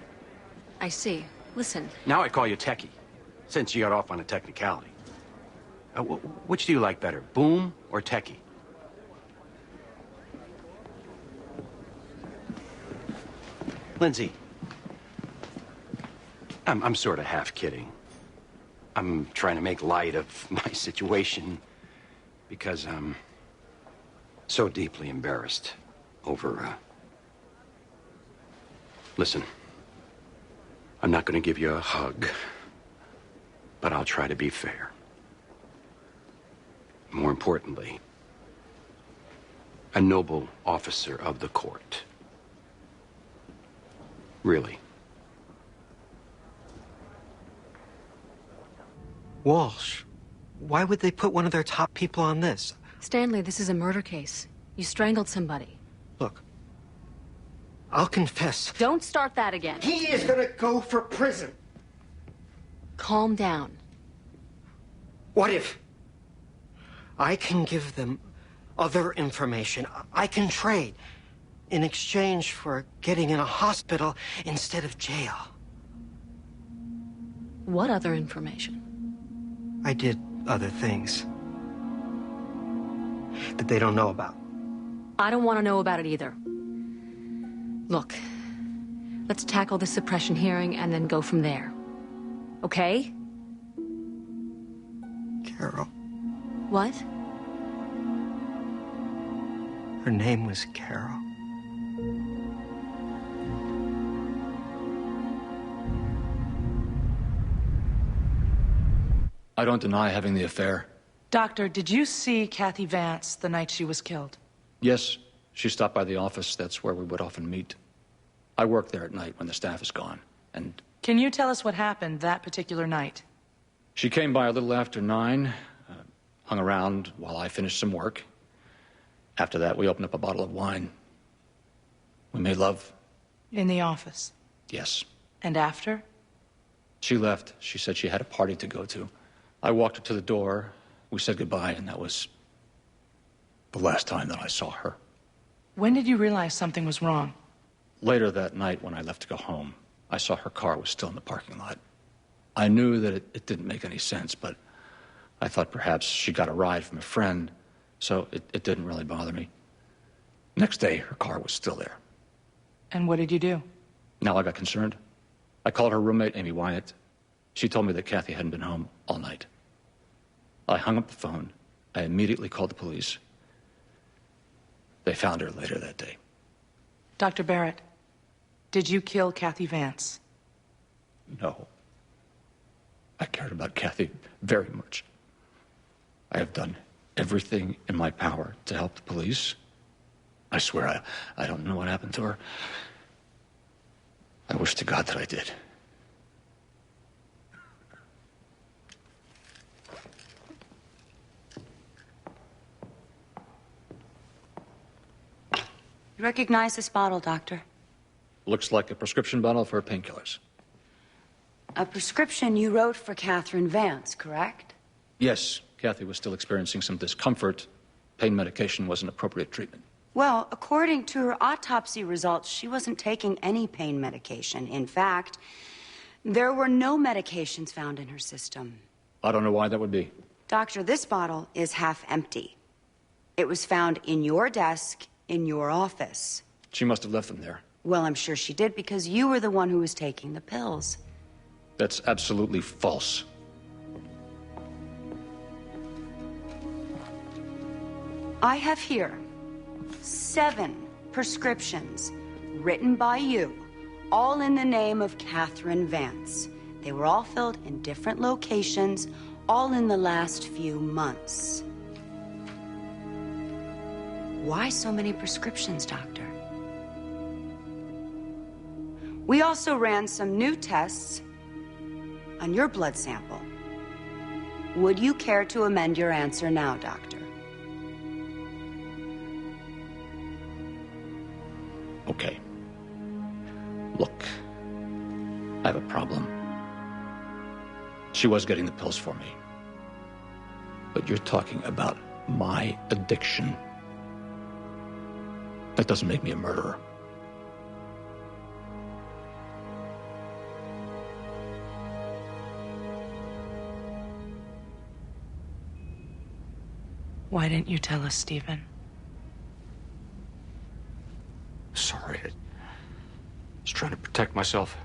I see. Listen. Now I call you Techie, since you got off on a technicality. Which do you like better, Boom or Techie? Lindsay, I'm sort of half kidding. I'm trying to make light of my situation because I'm so deeply embarrassed over, Listen, I'm not going to give you a hug, but I'll try to be fair. More importantly, a noble officer of the court. Really. Walsh, why would they put one of their top people on this? Stanley, this is a murder case. You strangled somebody. Look, I'll confess. Don't start that again. He is gonna go for prison. Calm down. What if I can give them other information? I can trade in exchange for getting in a hospital instead of jail. What other information? I did other things that they don't know about. I don't want to know about it either. Look, let's tackle the suppression hearing and then go from there. Okay? Carol. What? Her name was Carol. I don't deny having the affair. Doctor, did you see Kathy Vance the night she was killed? Yes, she stopped by the office. That's where we would often meet. I work there at night when the staff is gone, and... Can you tell us what happened that particular night? She came by a little after 9, hung around while I finished some work. After that, we opened up a bottle of wine. We made love. In the office? Yes. And after? She left. She said she had a party to go to. I walked her to the door. We said goodbye, and that was the last time that I saw her. When did you realize something was wrong? Later that night, when I left to go home, I saw her car was still in the parking lot. I knew that it didn't make any sense, but I thought perhaps she got a ride from a friend, so it didn't really bother me. Next day, her car was still there. And what did you do? Now I got concerned. I called her roommate, Amy Wyatt. She told me that Kathy hadn't been home all night. I hung up the phone. I immediately called the police. They found her later that day. Dr. Barrett, did you kill Kathy Vance? No. I cared about Kathy very much. I have done everything in my power to help the police. I swear I don't know what happened to her. I wish to God that I did. You recognize this bottle, Doctor? Looks like a prescription bottle for painkillers. A prescription you wrote for Catherine Vance, correct? Yes, Kathy was still experiencing some discomfort. Pain medication was an appropriate treatment. Well, according to her autopsy results, she wasn't taking any pain medication. In fact, there were no medications found in her system. I don't know why that would be. Doctor, this bottle is half empty. It was found in your desk in your office. She must have left them there. Well, I'm sure she did because you were the one who was taking the pills. That's absolutely false. I have here 7 prescriptions written by you, all in the name of Catherine Vance. They were all filled in different locations, all in the last few months. Why so many prescriptions, Doctor? We also ran some new tests on your blood sample. Would you care to amend your answer now, Doctor? Okay. Look, I have a problem. She was getting the pills for me. But you're talking about my addiction. That doesn't make me a murderer. Why didn't you tell us, Stephen? Sorry. I was trying to protect myself.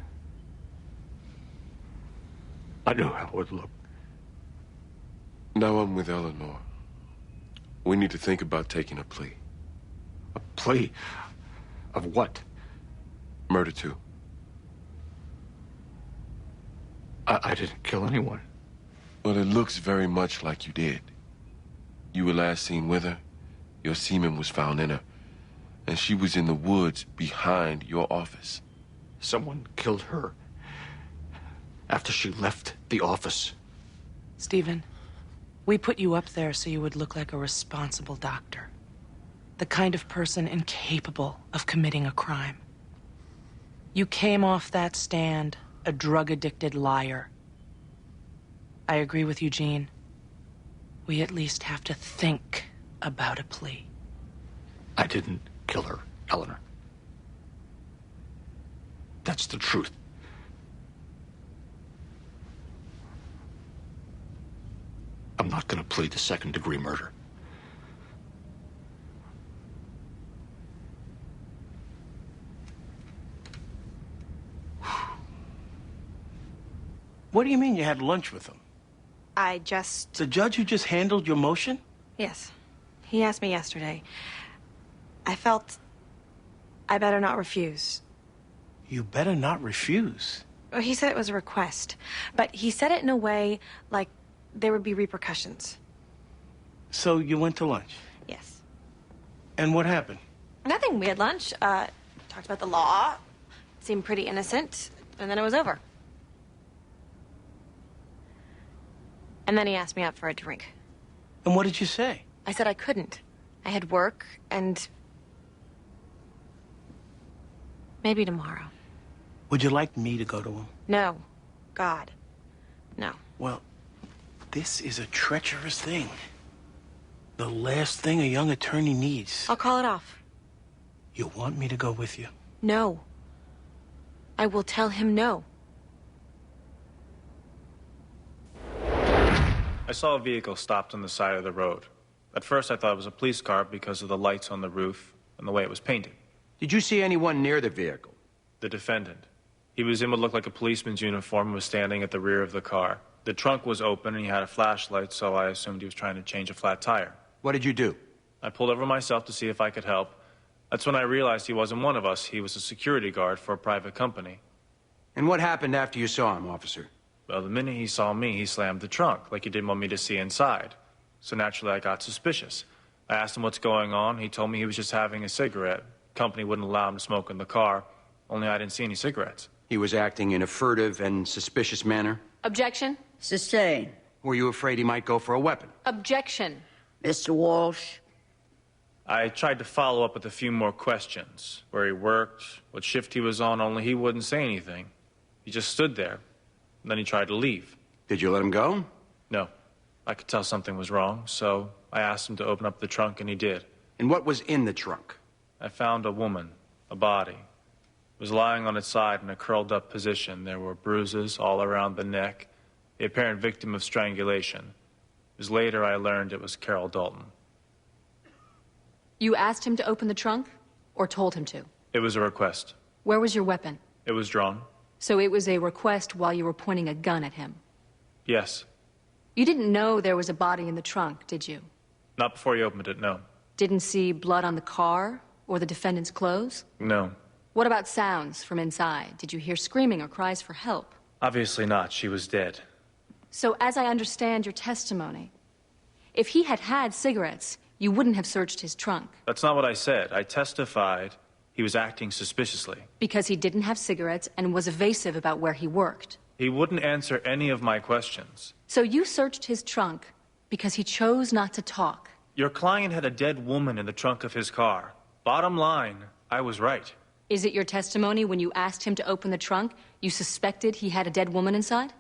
I knew how it would look. Now I'm with Eleanor. We need to think about taking a plea. A plea? Of what? Murder 2. I didn't kill anyone. Well, it looks very much like you did. You were last seen with her. Your semen was found in her. And she was in the woods behind your office. Someone killed her after she left the office. Stephen, we put you up there so you would look like a responsible doctor. The kind of person incapable of committing a crime. You came off that stand a drug-addicted liar. I agree with Eugene. We at least have to think about a plea. I didn't kill her, Eleanor. That's the truth. I'm not gonna plead to second-degree murder. What do you mean you had lunch with him? The judge who just handled your motion? Yes. He asked me yesterday. I felt I better not refuse. You better not refuse. Well, he said it was a request, but he said it in a way like there would be repercussions. So you went to lunch? Yes. And what happened? Nothing. We had lunch, talked about the law, seemed pretty innocent, and then it was over. And then he asked me out for a drink. And what did you say? I said I couldn't. I had work, and maybe tomorrow. Would you like me to go to him? No. God. No. Well, this is a treacherous thing. The last thing a young attorney needs. I'll call it off. You want me to go with you? No. I will tell him no. I saw a vehicle stopped on the side of the road. At first, I thought it was a police car because of the lights on the roof and the way it was painted. Did you see anyone near the vehicle? The defendant. He was in what looked like a policeman's uniform and was standing at the rear of the car. The trunk was open and he had a flashlight, so I assumed he was trying to change a flat tire. What did you do? I pulled over myself to see if I could help. That's when I realized he wasn't one of us. He was a security guard for a private company. And what happened after you saw him, officer? Well, the minute he saw me, he slammed the trunk, like he didn't want me to see inside. So naturally, I got suspicious. I asked him what's going on. He told me he was just having a cigarette. Company wouldn't allow him to smoke in the car, only I didn't see any cigarettes. He was acting in a furtive and suspicious manner? Objection. Sustain. Were you afraid he might go for a weapon? Objection. Mr. Walsh. I tried to follow up with a few more questions. Where he worked, what shift he was on, only he wouldn't say anything. He just stood there. And then he tried to leave. Did you let him go? No. I could tell something was wrong, so I asked him to open up the trunk, and he did. And what was in the trunk? I found a woman, a body. It was lying on its side in a curled-up position. There were bruises all around the neck, the apparent victim of strangulation. It was later I learned it was Carol Dalton. You asked him to open the trunk, or told him to? It was a request. Where was your weapon? It was drawn. So it was a request while you were pointing a gun at him? Yes. You didn't know there was a body in the trunk, did you? Not before you opened it, no. Didn't see blood on the car or the defendant's clothes? No. What about sounds from inside? Did you hear screaming or cries for help? Obviously not. She was dead. So as I understand your testimony, if he had had cigarettes, you wouldn't have searched his trunk. That's not what I said. I testified he was acting suspiciously. Because he didn't have cigarettes and was evasive about where he worked. He wouldn't answer any of my questions. So you searched his trunk because he chose not to talk. Your client had a dead woman in the trunk of his car. Bottom line, I was right. Is it your testimony when you asked him to open the trunk, you suspected he had a dead woman inside?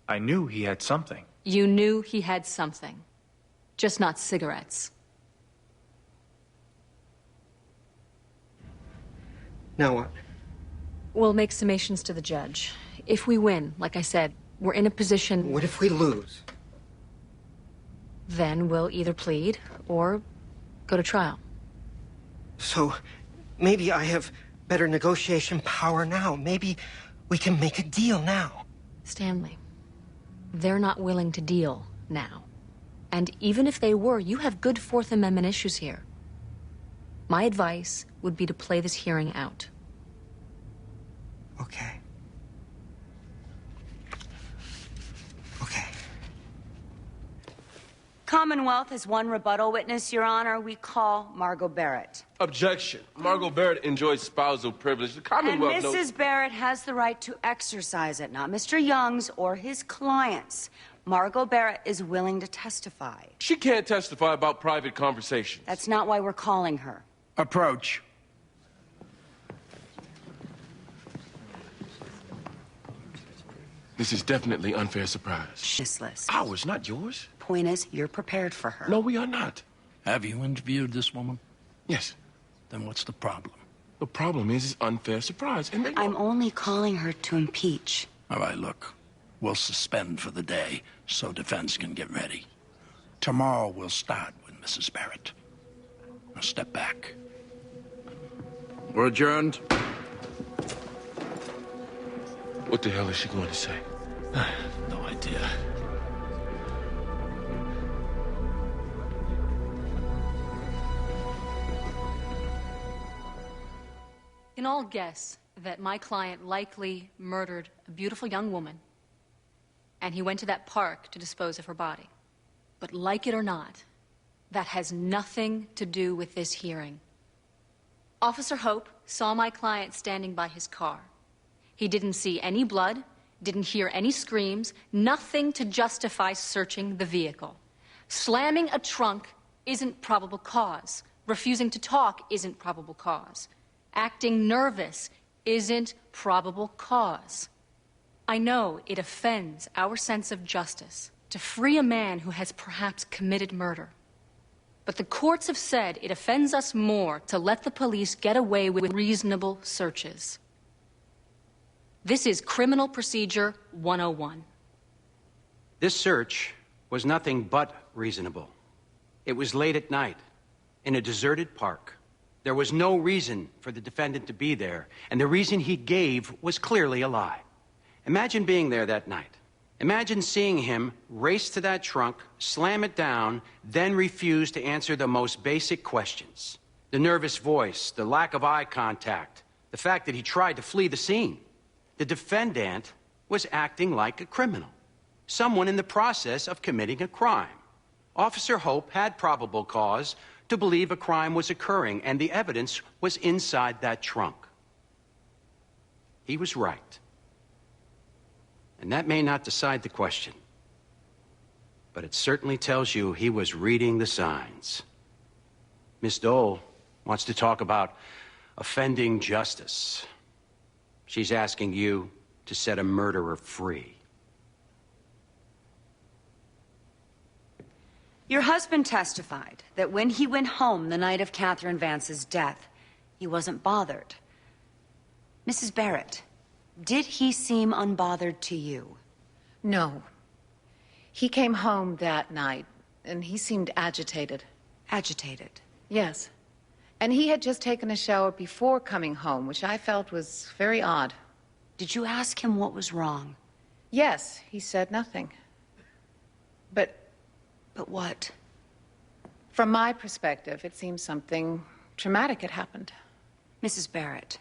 I knew he had something. You knew he had something. Just not cigarettes. Now what? We'll make summations to the judge. If we win, like I said, we're in a position... What if we lose? Then we'll either plead or go to trial. So maybe I have better negotiation power now. Maybe we can make a deal now. Stanley, they're not willing to deal now. And even if they were, you have good Fourth Amendment issues here. My advice would be to play this hearing out. Okay. Commonwealth has one rebuttal witness, Your Honor. We call Margot Barrett. Objection. Margot Barrett enjoys spousal privilege. The Commonwealth And Mrs. Barrett has the right to exercise it, not Mr. Young's or his clients. Margot Barrett is willing to testify. She can't testify about private conversations. That's not why we're calling her. Approach. This is definitely unfair surprise. Shisless. Ours, not yours. Point is, you're prepared for her. No, we are not. Have you interviewed this woman? Yes. Then what's the problem? The problem is it's unfair surprise. And I'm only calling her to impeach. All right, look. We'll suspend for the day so defense can get ready. Tomorrow we'll start with Mrs. Barrett. Now step back. We're adjourned. What the hell is she going to say? No idea. We can all guess that my client likely murdered a beautiful young woman, and he went to that park to dispose of her body. But like it or not, that has nothing to do with this hearing. Officer Hope saw my client standing by his car. He didn't see any blood, didn't hear any screams, nothing to justify searching the vehicle. Slamming a trunk isn't probable cause. Refusing to talk isn't probable cause. Acting nervous isn't probable cause. I know it offends our sense of justice to free a man who has perhaps committed murder. But the courts have said it offends us more to let the police get away with reasonable searches. This is Criminal Procedure 101. This search was nothing but reasonable. It was late at night, in a deserted park. There was no reason for the defendant to be there, and the reason he gave was clearly a lie. Imagine being there that night. Imagine seeing him race to that trunk, slam it down, then refuse to answer the most basic questions. The nervous voice, the lack of eye contact, the fact that he tried to flee the scene. The defendant was acting like a criminal, someone in the process of committing a crime. Officer Hope had probable cause to believe a crime was occurring, and the evidence was inside that trunk. He was right. And that may not decide the question, but it certainly tells you he was reading the signs. Miss Dole wants to talk about offending justice. She's asking you to set a murderer free. Your husband testified that when he went home the night of Catherine Vance's death, he wasn't bothered. Mrs. Barrett, did he seem unbothered to you? No. He came home that night, and he seemed agitated. Agitated? Yes. And he had just taken a shower before coming home, which I felt was very odd. Did you ask him what was wrong? Yes, he said nothing. But what? From my perspective, it seems something traumatic had happened. Mrs. Barrett,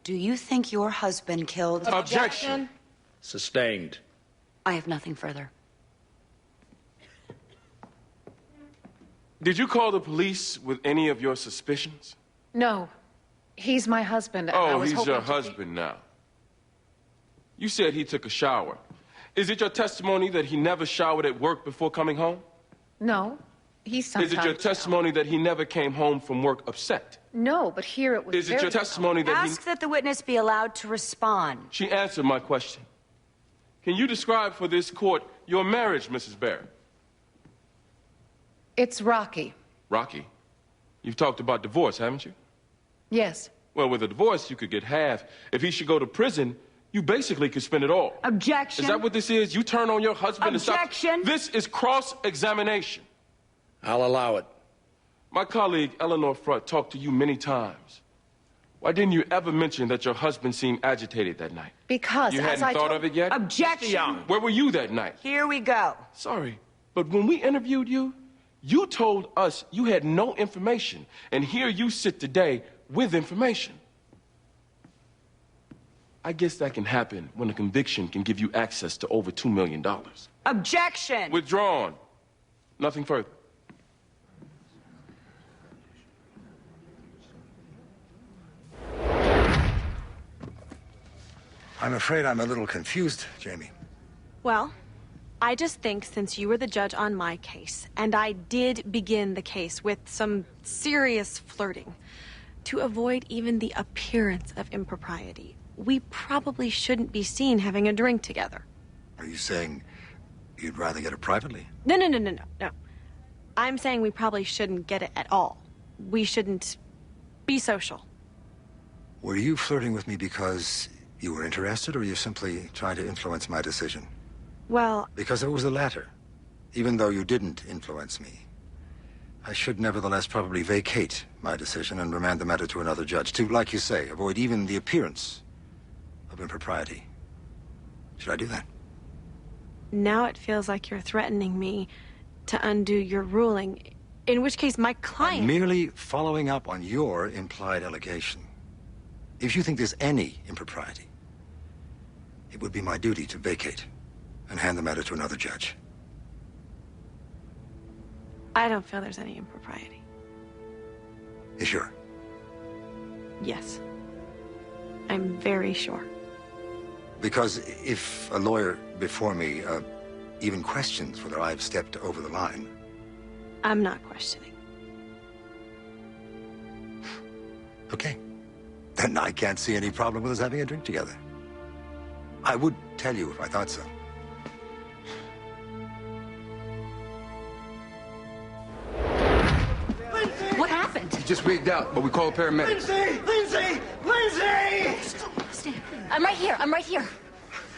do you think your husband killed... Objection. Sustained. I have nothing further. Did you call the police with any of your suspicions? No. He's my husband. I Oh, was he's hoping your to husband now. You said he took a shower. Is it your testimony that he never showered at work before coming home? No. He sometimes... Is it your testimony that he never came home from work upset? No, but here it was Is it your testimony that Ask that the witness be allowed to respond. She answered my question. Can you describe for this court your marriage, Mrs. Barrett? It's rocky. Rocky? You've talked about divorce, haven't you? Yes. Well, with a divorce, you could get half. If he should go to prison, you basically could spend it all. Objection. Is that what this is? You turn on your husband Objection. and stop? This is cross-examination. I'll allow it. My colleague, Eleanor Frutt, talked to you many times. Why didn't you ever mention that your husband seemed agitated that night? Because, You as hadn't I thought told... of it yet? Objection. Where were you that night? Here we go. Sorry, but when we interviewed you, you told us you had no information, and here you sit today with information. I guess that can happen when a conviction can give you access to over $2 million. Objection. Withdrawn. Nothing further. I'm afraid I'm a little confused, Jamie. Well, I just think since you were the judge on my case, and I did begin the case with some serious flirting, to avoid even the appearance of impropriety, we probably shouldn't be seen having a drink together. Are you saying you'd rather get it privately? No. I'm saying we probably shouldn't get it at all. We shouldn't be social. Were you flirting with me because you were interested, or you simply trying to influence my decision? Well... Because it was the latter. Even though you didn't influence me, I should nevertheless probably vacate my decision and remand the matter to another judge to, like you say, avoid even the appearance of impropriety. Should I do that? Now it feels like you're threatening me to undo your ruling, in which case my client... I'm merely following up on your implied allegation. If you think there's any impropriety, it would be my duty to vacate and hand the matter to another judge. I don't feel there's any impropriety. You sure? Yes. I'm very sure. Because if a lawyer before me even questions whether I've stepped over the line... I'm not questioning. Okay. Then I can't see any problem with us having a drink together. I would tell you if I thought so. What happened? He just wigged out, but we called paramedics. Lindsay! Stand. I'm right here.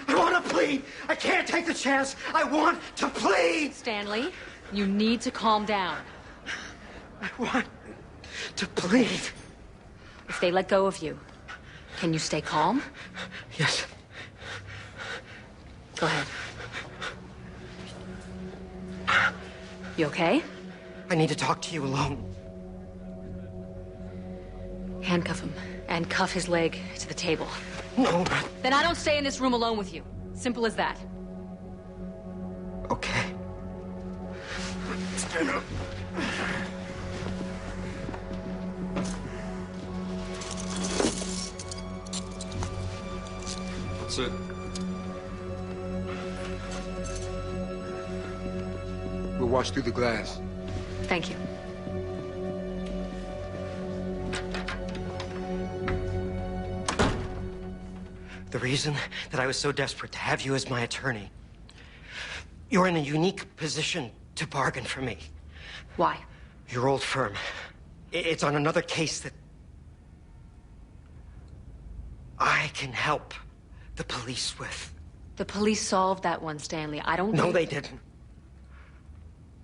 I want to plead. I can't take the chance. I want to plead. Stanley, you need to calm down. I want to plead. If they let go of you, can you stay calm? Yes. Go ahead. You okay? I need to talk to you alone. Handcuff him and cuff his leg to the table. No. Then I don't stay in this room alone with you. Simple as that. Okay. Stand up. That's it. We'll watch through the glass. Thank you. The reason that I was so desperate to have you as my attorney, you're in a unique position to bargain for me. Why? Your old firm. It's on another case that I can help the police with. The police solved that one, Stanley. I don't... No, they didn't.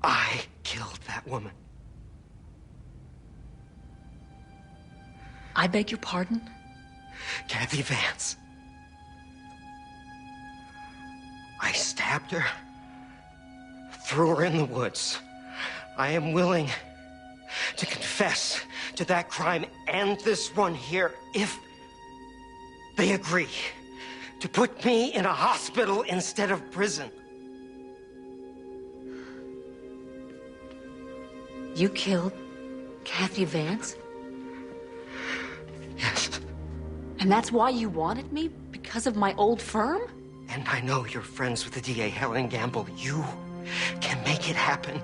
I killed that woman. I beg your pardon? Kathy Vance. I stabbed her, threw her in the woods. I am willing to confess to that crime and this one here if they agree to put me in a hospital instead of prison. You killed Kathy Vance? Yes. And that's why you wanted me? Because of my old firm? And I know you're friends with the DA, Helen Gamble. You can make it happen.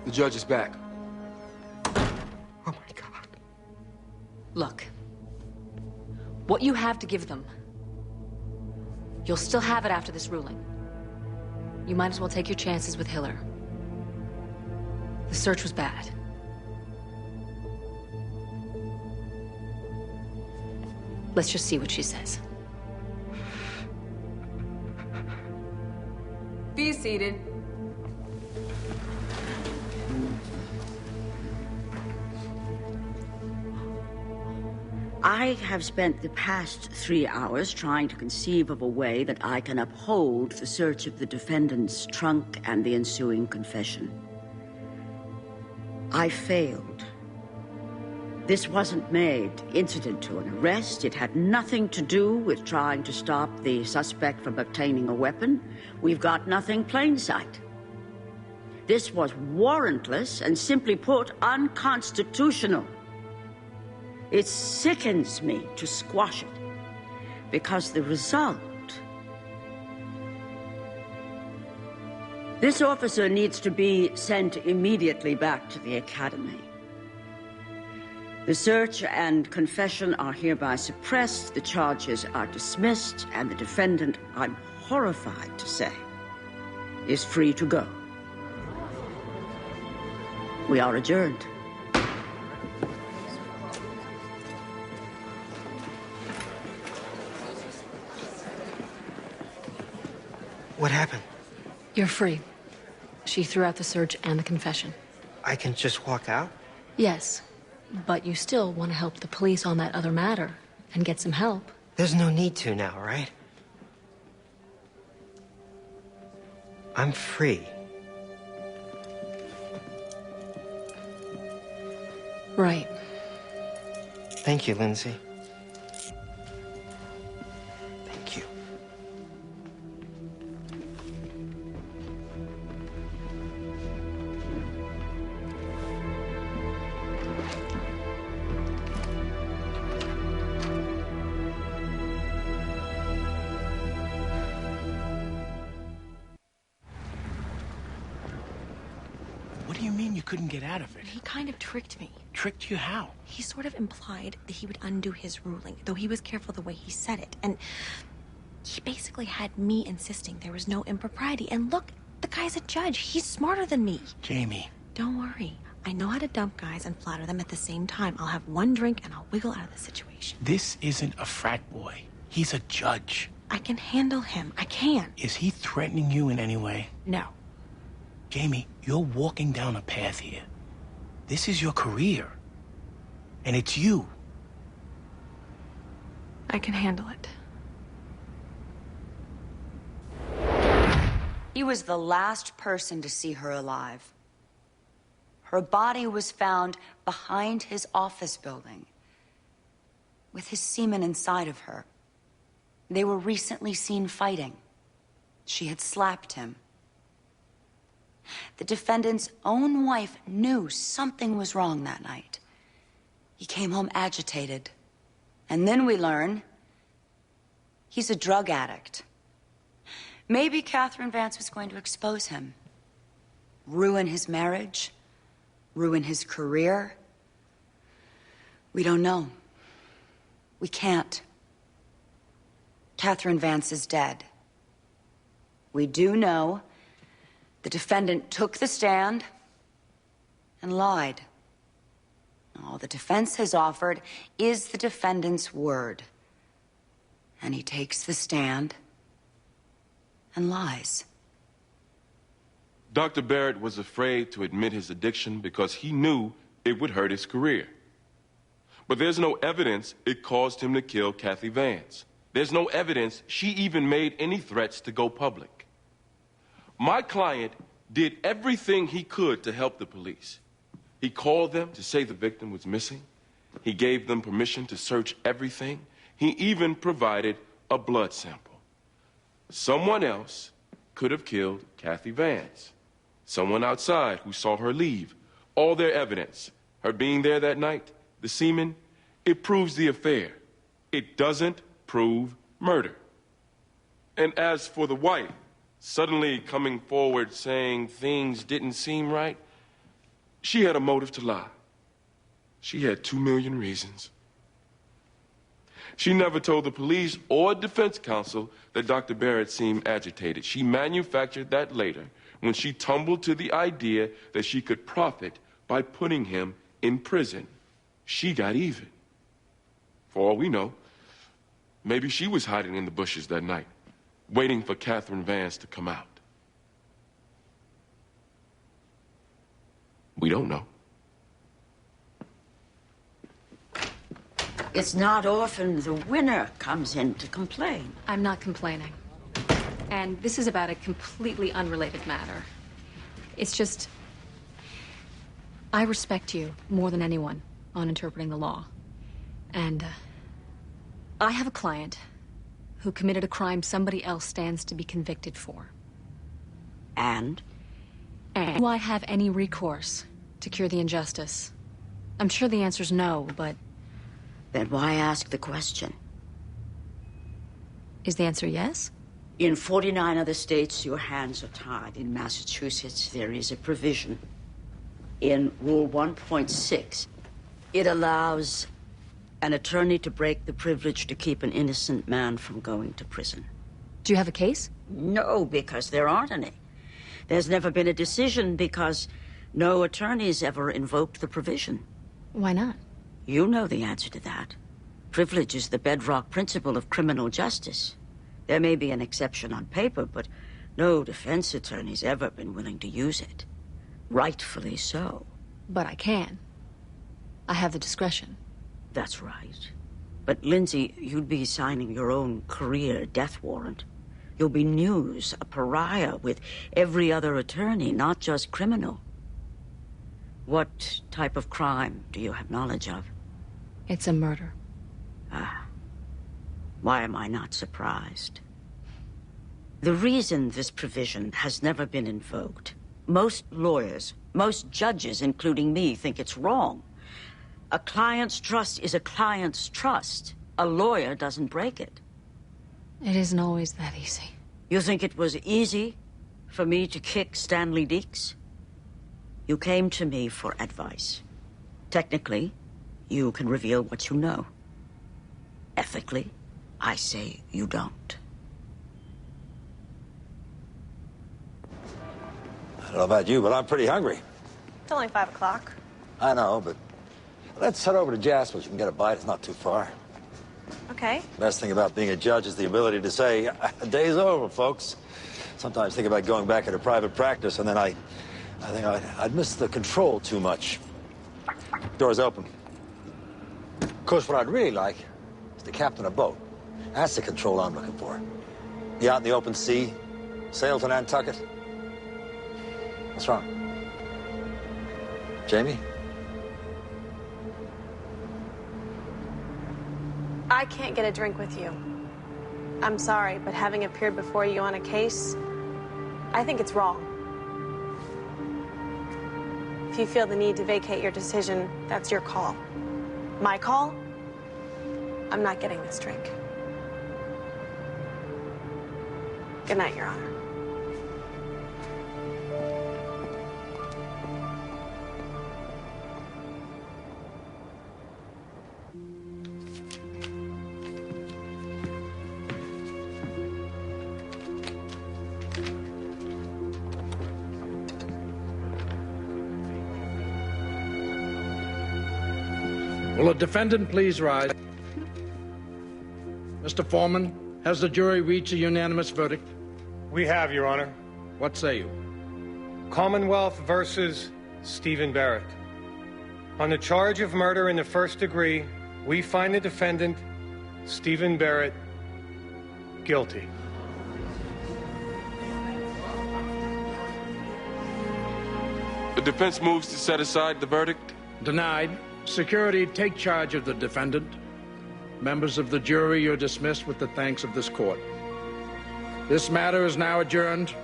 The judge is back. Oh my God. Look. What you have to give them, you'll still have it after this ruling. You might as well take your chances with Hiller. The search was bad. Let's just see what she says. Be seated. I have spent the past 3 hours trying to conceive of a way that I can uphold the search of the defendant's trunk and the ensuing confession. I failed. This wasn't made incident to an arrest. It had nothing to do with trying to stop the suspect from obtaining a weapon. We've got nothing plain sight. This was warrantless and, simply put, unconstitutional. It sickens me to squash it, because the result... This officer needs to be sent immediately back to the academy. The search and confession are hereby suppressed, the charges are dismissed, and the defendant, I'm horrified to say, is free to go. We are adjourned. What happened? You're free. She threw out the search and the confession. I can just walk out? Yes, but you still want to help the police on that other matter and get some help. There's no need to now, right? I'm free. Right. Thank you, Lindsay. Thank you. What do you mean you couldn't get out of it? He kind of tricked me. Tricked you how? He sort of implied that he would undo his ruling, though he was careful the way he said it. And he basically had me insisting there was no impropriety. And look, the guy's a judge. He's smarter than me. Jamie. Don't worry. I know how to dump guys and flatter them at the same time. I'll have one drink and I'll wiggle out of the situation. This isn't a frat boy. He's a judge. I can handle him. I can. Is he threatening you in any way? No. Jamie, you're walking down a path here. This is your career. And it's you. I can handle it. He was the last person to see her alive. Her body was found behind his office building, with his semen inside of her. They were recently seen fighting. She had slapped him. The defendant's own wife knew something was wrong that night. He came home agitated. And then we learn he's a drug addict. Maybe Catherine Vance was going to expose him, ruin his marriage, ruin his career. We don't know. We can't. Catherine Vance is dead. We do know the defendant took the stand and lied. All the defense has offered is the defendant's word. And he takes the stand and lies. Dr. Barrett was afraid to admit his addiction because he knew it would hurt his career. But there's no evidence it caused him to kill Kathy Vance. There's no evidence she even made any threats to go public. My client did everything he could to help the police. He called them to say the victim was missing. He gave them permission to search everything. He even provided a blood sample. Someone else could have killed Kathy Vance. Someone outside who saw her leave. All their evidence, her being there that night, the semen, it proves the affair. It doesn't prove murder. And as for the wife, suddenly coming forward saying things didn't seem right, she had a motive to lie. She had 2 million reasons. She never told the police or defense counsel that Dr. Barrett seemed agitated. She manufactured that later when she tumbled to the idea that she could profit by putting him in prison. She got even. For all we know, maybe she was hiding in the bushes that night, waiting for Catherine Vance to come out. We don't know. It's not often the winner comes in to complain. I'm not complaining. And this is about a completely unrelated matter. It's just, I respect you more than anyone on interpreting the law. And I have a client who committed a crime somebody else stands to be convicted for. And Do I have any recourse to cure the injustice? I'm sure the answer's no, but... Then why ask the question? Is the answer yes? In 49 other states, your hands are tied. In Massachusetts, there is a provision. In Rule 1.6, it allows an attorney to break the privilege to keep an innocent man from going to prison. Do you have a case? No, because there aren't any. There's never been a decision because no attorneys ever invoked the provision. Why not? You know the answer to that. Privilege is the bedrock principle of criminal justice. There may be an exception on paper, but no defense attorney's ever been willing to use it. Rightfully so. But I can. I have the discretion. That's right. But, Lindsay, you'd be signing your own career death warrant. You'll be news, a pariah with every other attorney, not just criminal. What type of crime do you have knowledge of? It's a murder. Ah. Why am I not surprised? The reason this provision has never been invoked, most lawyers, most judges, including me, think it's wrong. A client's trust is a client's trust. A lawyer doesn't break it. It isn't always that easy. You think it was easy for me to kick Stanley Deeks? You came to me for advice. Technically, you can reveal what you know. Ethically, I say you don't. I don't know about you, but I'm pretty hungry. It's only 5 o'clock. I know, but let's head over to Jasper's. You can get a bite. It's not too far. Okay. Best thing about being a judge is the ability to say, day's over, folks. Sometimes think about going back into private practice, and then I think I'd miss the control too much. Door's open. Of course, what I'd really like is to captain a boat. That's the control I'm looking for. Be out in the open sea, sail to Nantucket. What's wrong? Jamie? I can't get a drink with you. I'm sorry, but having appeared before you on a case, I think it's wrong. If you feel the need to vacate your decision, that's your call. My call? I'm not getting this drink. Good night, Your Honor. Will the defendant please rise? Mr. Foreman, has the jury reached a unanimous verdict? We have, Your Honor. What say you? Commonwealth versus Stephen Barrett. On the charge of murder in the first degree, we find the defendant, Stephen Barrett, guilty. The defense moves to set aside the verdict. Denied. Security, take charge of the defendant. Members of the jury, you're dismissed with the thanks of this court. This matter is now adjourned.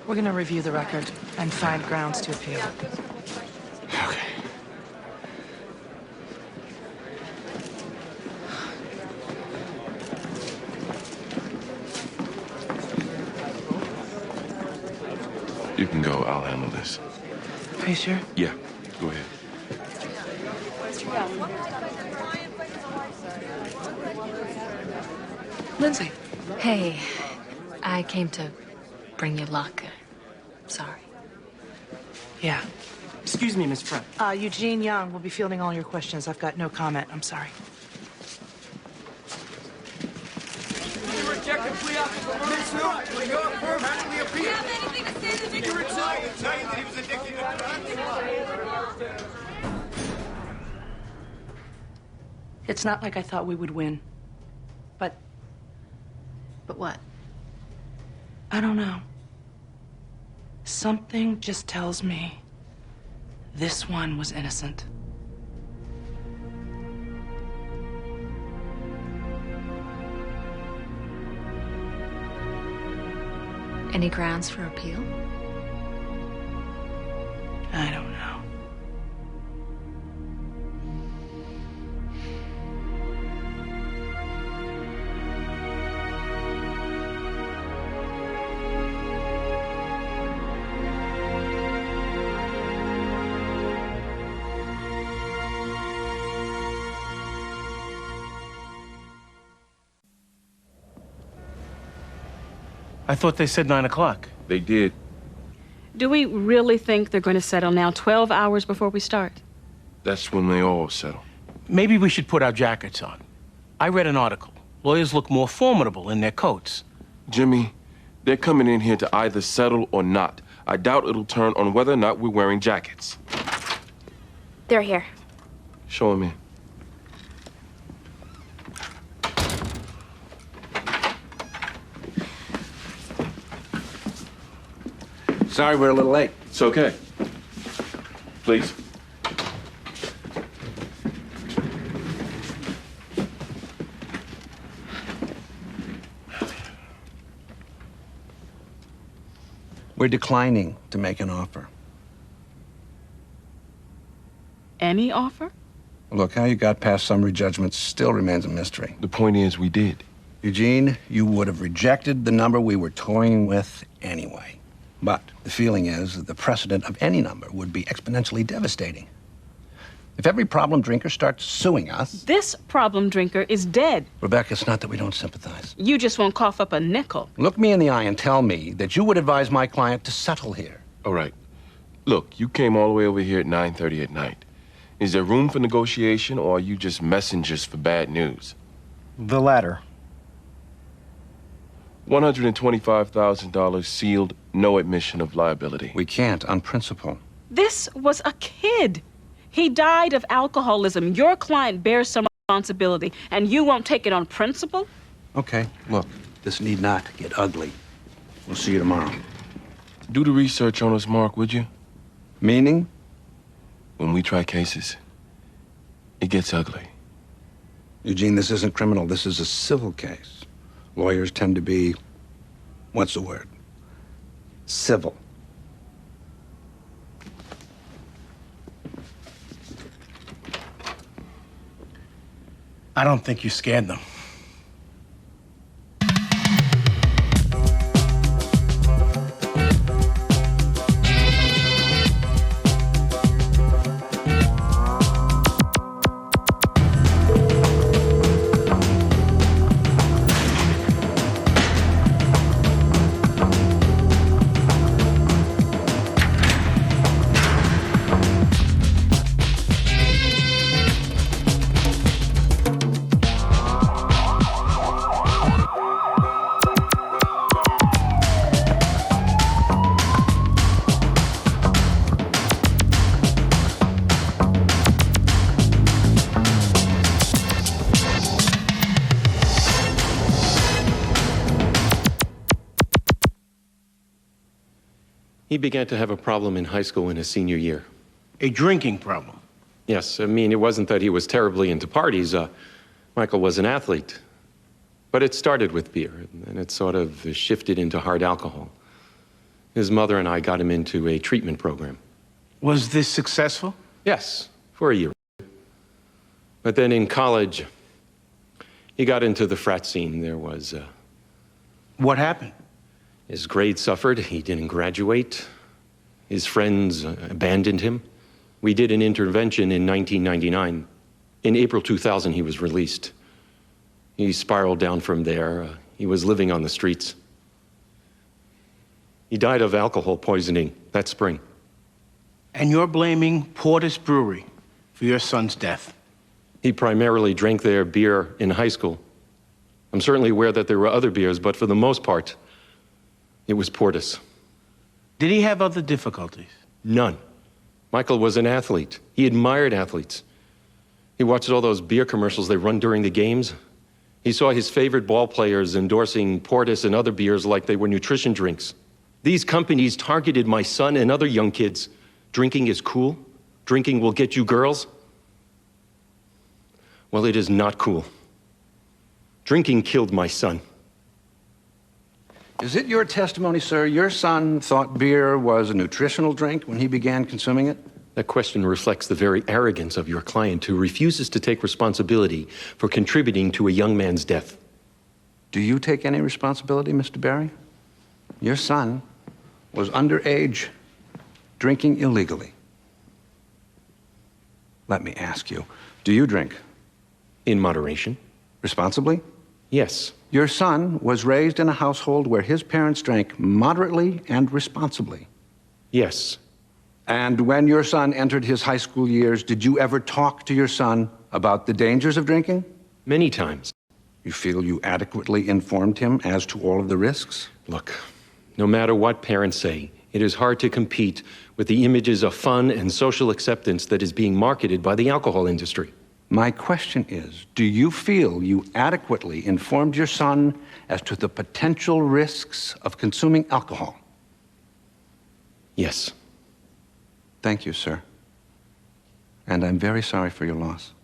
We're going to review the record and find grounds to appeal. Okay. You can go. I'll handle this. Are you sure? Yeah, go ahead. Lindsay. Hey, I came to bring you luck. Sorry. Yeah. Excuse me, Miss Friend. Eugene Young will be fielding all your questions. I've got no comment. I'm sorry. It's not like I thought we would win. But what? I don't know. Something just tells me this one was innocent. Any grounds for appeal? I don't know. I thought they said 9 o'clock. They did. Do we really think they're going to settle now 12 hours before we start? That's when they all settle. Maybe we should put our jackets on. I read an article. Lawyers look more formidable in their coats. Jimmy, they're coming in here to either settle or not. I doubt it'll turn on whether or not we're wearing jackets. They're here. Show them in. Sorry we're a little late. It's okay. Please. We're declining to make an offer. Any offer? Look, how you got past summary judgment still remains a mystery. The point is, we did. Eugene, you would have rejected the number we were toying with anyway. But the feeling is that the precedent of any number would be exponentially devastating. If every problem drinker starts suing us... This problem drinker is dead. Rebecca, it's not that we don't sympathize. You just won't cough up a nickel. Look me in the eye and tell me that you would advise my client to settle here. All right. Look, you came all the way over here at 9:30 at night. Is there room for negotiation, or are you just messengers for bad news? The latter. $125,000 sealed, no admission of liability. We can't, on principle. This was a kid. He died of alcoholism. Your client bears some responsibility, and you won't take it on principle? Okay, look, this need not get ugly. We'll see you tomorrow. Do the research on us, Mark, would you? Meaning? When we try cases, it gets ugly. Eugene, this isn't criminal. This is a civil case. Lawyers tend to be, what's the word? Civil. I don't think you scared them. He began to have a problem in high school in his senior year. A drinking problem? Yes, I mean, it wasn't that he was terribly into parties. Michael was an athlete. But it started with beer, and it sort of shifted into hard alcohol. His mother and I got him into a treatment program. Was this successful? Yes, for a year. But then in college, he got into the frat scene. There was... What happened? His grades suffered. He didn't graduate. His friends abandoned him. We did an intervention in 1999. In April 2000, he was released. He spiraled down from there. He was living on the streets. He died of alcohol poisoning that spring. And you're blaming Porter's Brewery for your son's death? He primarily drank their beer in high school. I'm certainly aware that there were other beers, but for the most part, it was Portis. Did he have other difficulties? None. Michael was an athlete. He admired athletes. He watched all those beer commercials they run during the games. He saw his favorite ball players endorsing Portis and other beers like they were nutrition drinks. These companies targeted my son and other young kids. Drinking is cool. Drinking will get you girls. Well, it is not cool. Drinking killed my son. Is it your testimony, sir, your son thought beer was a nutritional drink when he began consuming it? That question reflects the very arrogance of your client who refuses to take responsibility for contributing to a young man's death. Do you take any responsibility, Mr. Barry? Your son was underage, drinking illegally. Let me ask you, do you drink? In moderation. Responsibly? Yes. Your son was raised in a household where his parents drank moderately and responsibly. Yes. And when your son entered his high school years, did you ever talk to your son about the dangers of drinking? Many times. You feel you adequately informed him as to all of the risks? Look, no matter what parents say, it is hard to compete with the images of fun and social acceptance that is being marketed by the alcohol industry. My question is, do you feel you adequately informed your son as to the potential risks of consuming alcohol? Yes. Thank you, sir. And I'm very sorry for your loss.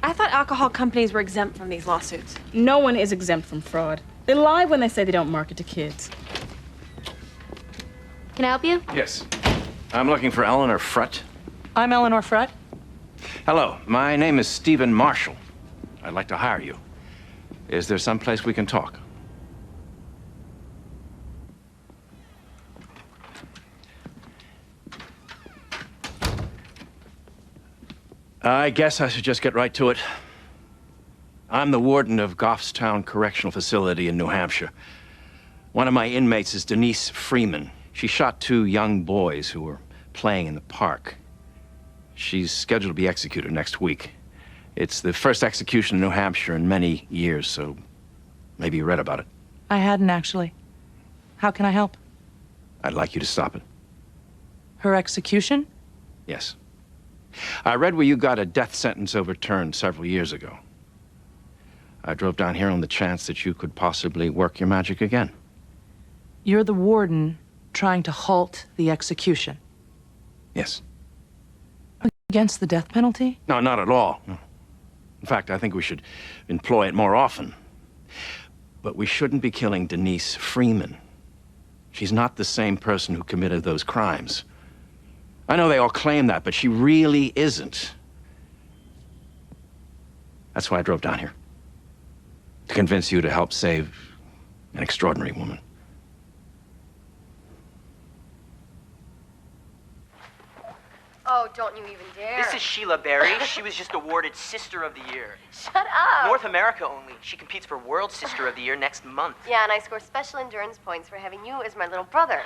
I thought alcohol companies were exempt from these lawsuits. No one is exempt from fraud. They lie when they say they don't market to kids. Can I help you? Yes. I'm looking for Eleanor Frutt. I'm Eleanor Frutt. Hello, my name is Stephen Marshall. I'd like to hire you. Is there some place we can talk? I guess I should just get right to it. I'm the warden of Goffstown Correctional Facility in New Hampshire. One of my inmates is Denise Freeman. She shot 2 young boys who were playing in the park. She's scheduled to be executed next week. It's the first execution in New Hampshire in many years, so maybe you read about it. I hadn't, actually. How can I help? I'd like you to stop it. Her execution? Yes. I read where you got a death sentence overturned several years ago. I drove down here on the chance that you could possibly work your magic again. You're the warden trying to halt the execution. Yes. Against the death penalty? No, not at all. No. In fact, I think we should employ it more often. But we shouldn't be killing Denise Freeman. She's not the same person who committed those crimes. I know they all claim that, but she really isn't. That's why I drove down here. To convince you to help save an extraordinary woman. Oh, don't you even dare. This is Sheila Berry. She was just awarded Sister of the Year. Shut up. North America only. She competes for World Sister of the Year next month. Yeah, and I score special endurance points for having you as my little brother.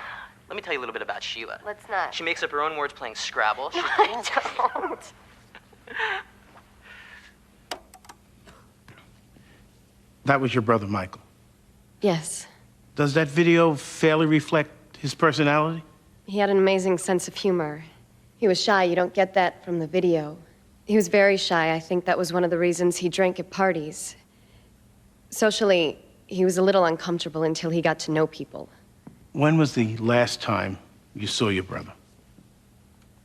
Let me tell you a little bit about Sheila. Let's not. She makes up her own words playing Scrabble. No, I don't. That was your brother, Michael. Yes. Does that video fairly reflect his personality? He had an amazing sense of humor. He was shy. You don't get that from the video. He was very shy. I think that was one of the reasons he drank at parties. Socially, he was a little uncomfortable until he got to know people. When was the last time you saw your brother?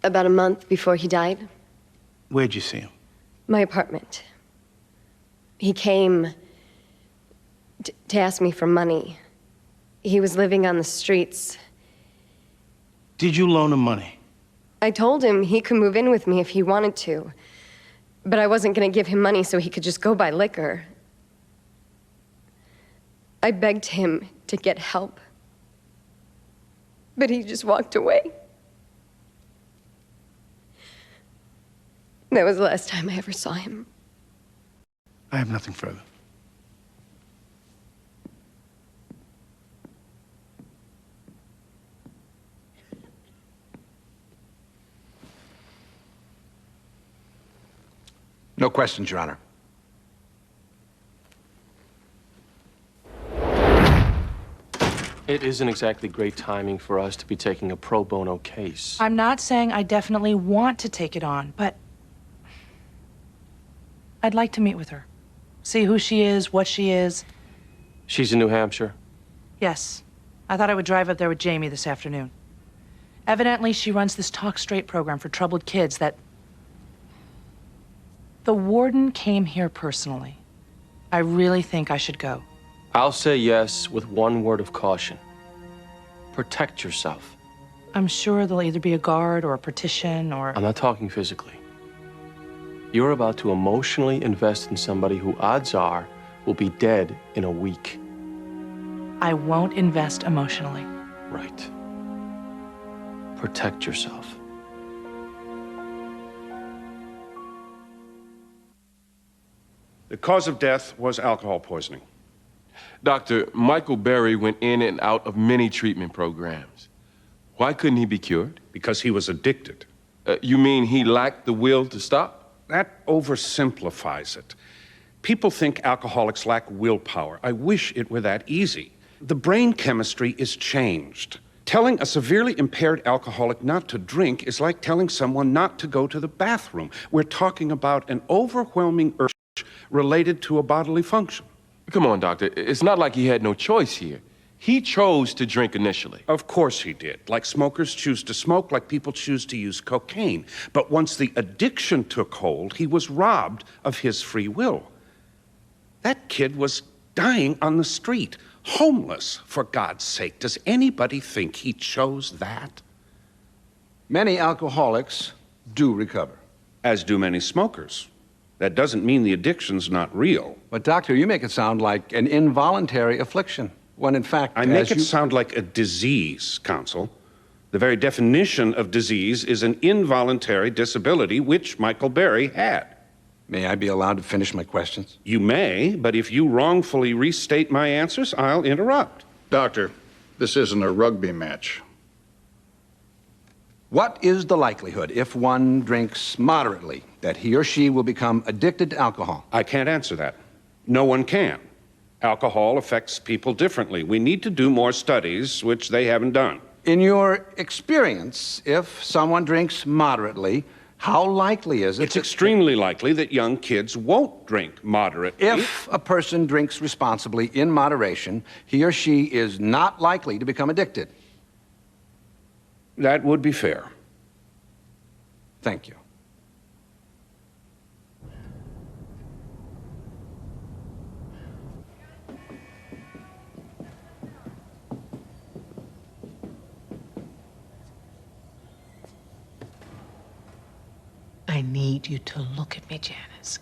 About a month before he died. Where'd you see him? My apartment. He came to ask me for money. He was living on the streets. Did you loan him money? I told him he could move in with me if he wanted to. But I wasn't going to give him money so he could just go buy liquor. I begged him to get help. But he just walked away. That was the last time I ever saw him. I have nothing further. No questions, Your Honor. It isn't exactly great timing for us to be taking a pro bono case. I'm not saying I definitely want to take it on, but I'd like to meet with her. See who she is, what she is. She's in New Hampshire? Yes. I thought I would drive up there with Jamie this afternoon. Evidently, she runs this Talk Straight program for troubled kids that... The warden came here personally. I really think I should go. I'll say yes with one word of caution. Protect yourself. I'm sure there'll either be a guard or a partition or... I'm not talking physically. You're about to emotionally invest in somebody who, odds are, will be dead in a week. I won't invest emotionally. Right. Protect yourself. The cause of death was alcohol poisoning. Doctor, Michael Berry went in and out of many treatment programs. Why couldn't he be cured? Because he was addicted. You mean he lacked the will to stop? That oversimplifies it. People think alcoholics lack willpower. I wish it were that easy. The brain chemistry is changed. Telling a severely impaired alcoholic not to drink is like telling someone not to go to the bathroom. We're talking about an overwhelming urge related to a bodily function. Come on, doctor. It's not like he had no choice here. He chose to drink initially. Of course he did. Like smokers choose to smoke, like people choose to use cocaine. But once the addiction took hold, he was robbed of his free will. That kid was dying on the street, homeless, for God's sake. Does anybody think he chose that? Many alcoholics do recover. As do many smokers. That doesn't mean the addiction's not real. But, doctor, you make it sound like an involuntary affliction, when in fact... I make it sound like a disease, counsel. The very definition of disease is an involuntary disability, which Michael Berry had. May I be allowed to finish my questions? You may, but if you wrongfully restate my answers, I'll interrupt. Doctor, this isn't a rugby match. What is the likelihood, if one drinks moderately, that he or she will become addicted to alcohol? I can't answer that. No one can. Alcohol affects people differently. We need to do more studies, which they haven't done. In your experience, if someone drinks moderately, how likely is it? It's extremely likely that young kids won't drink moderately. If a person drinks responsibly in moderation, he or she is not likely to become addicted. That would be fair. Thank you. I need you to look at me, Janice.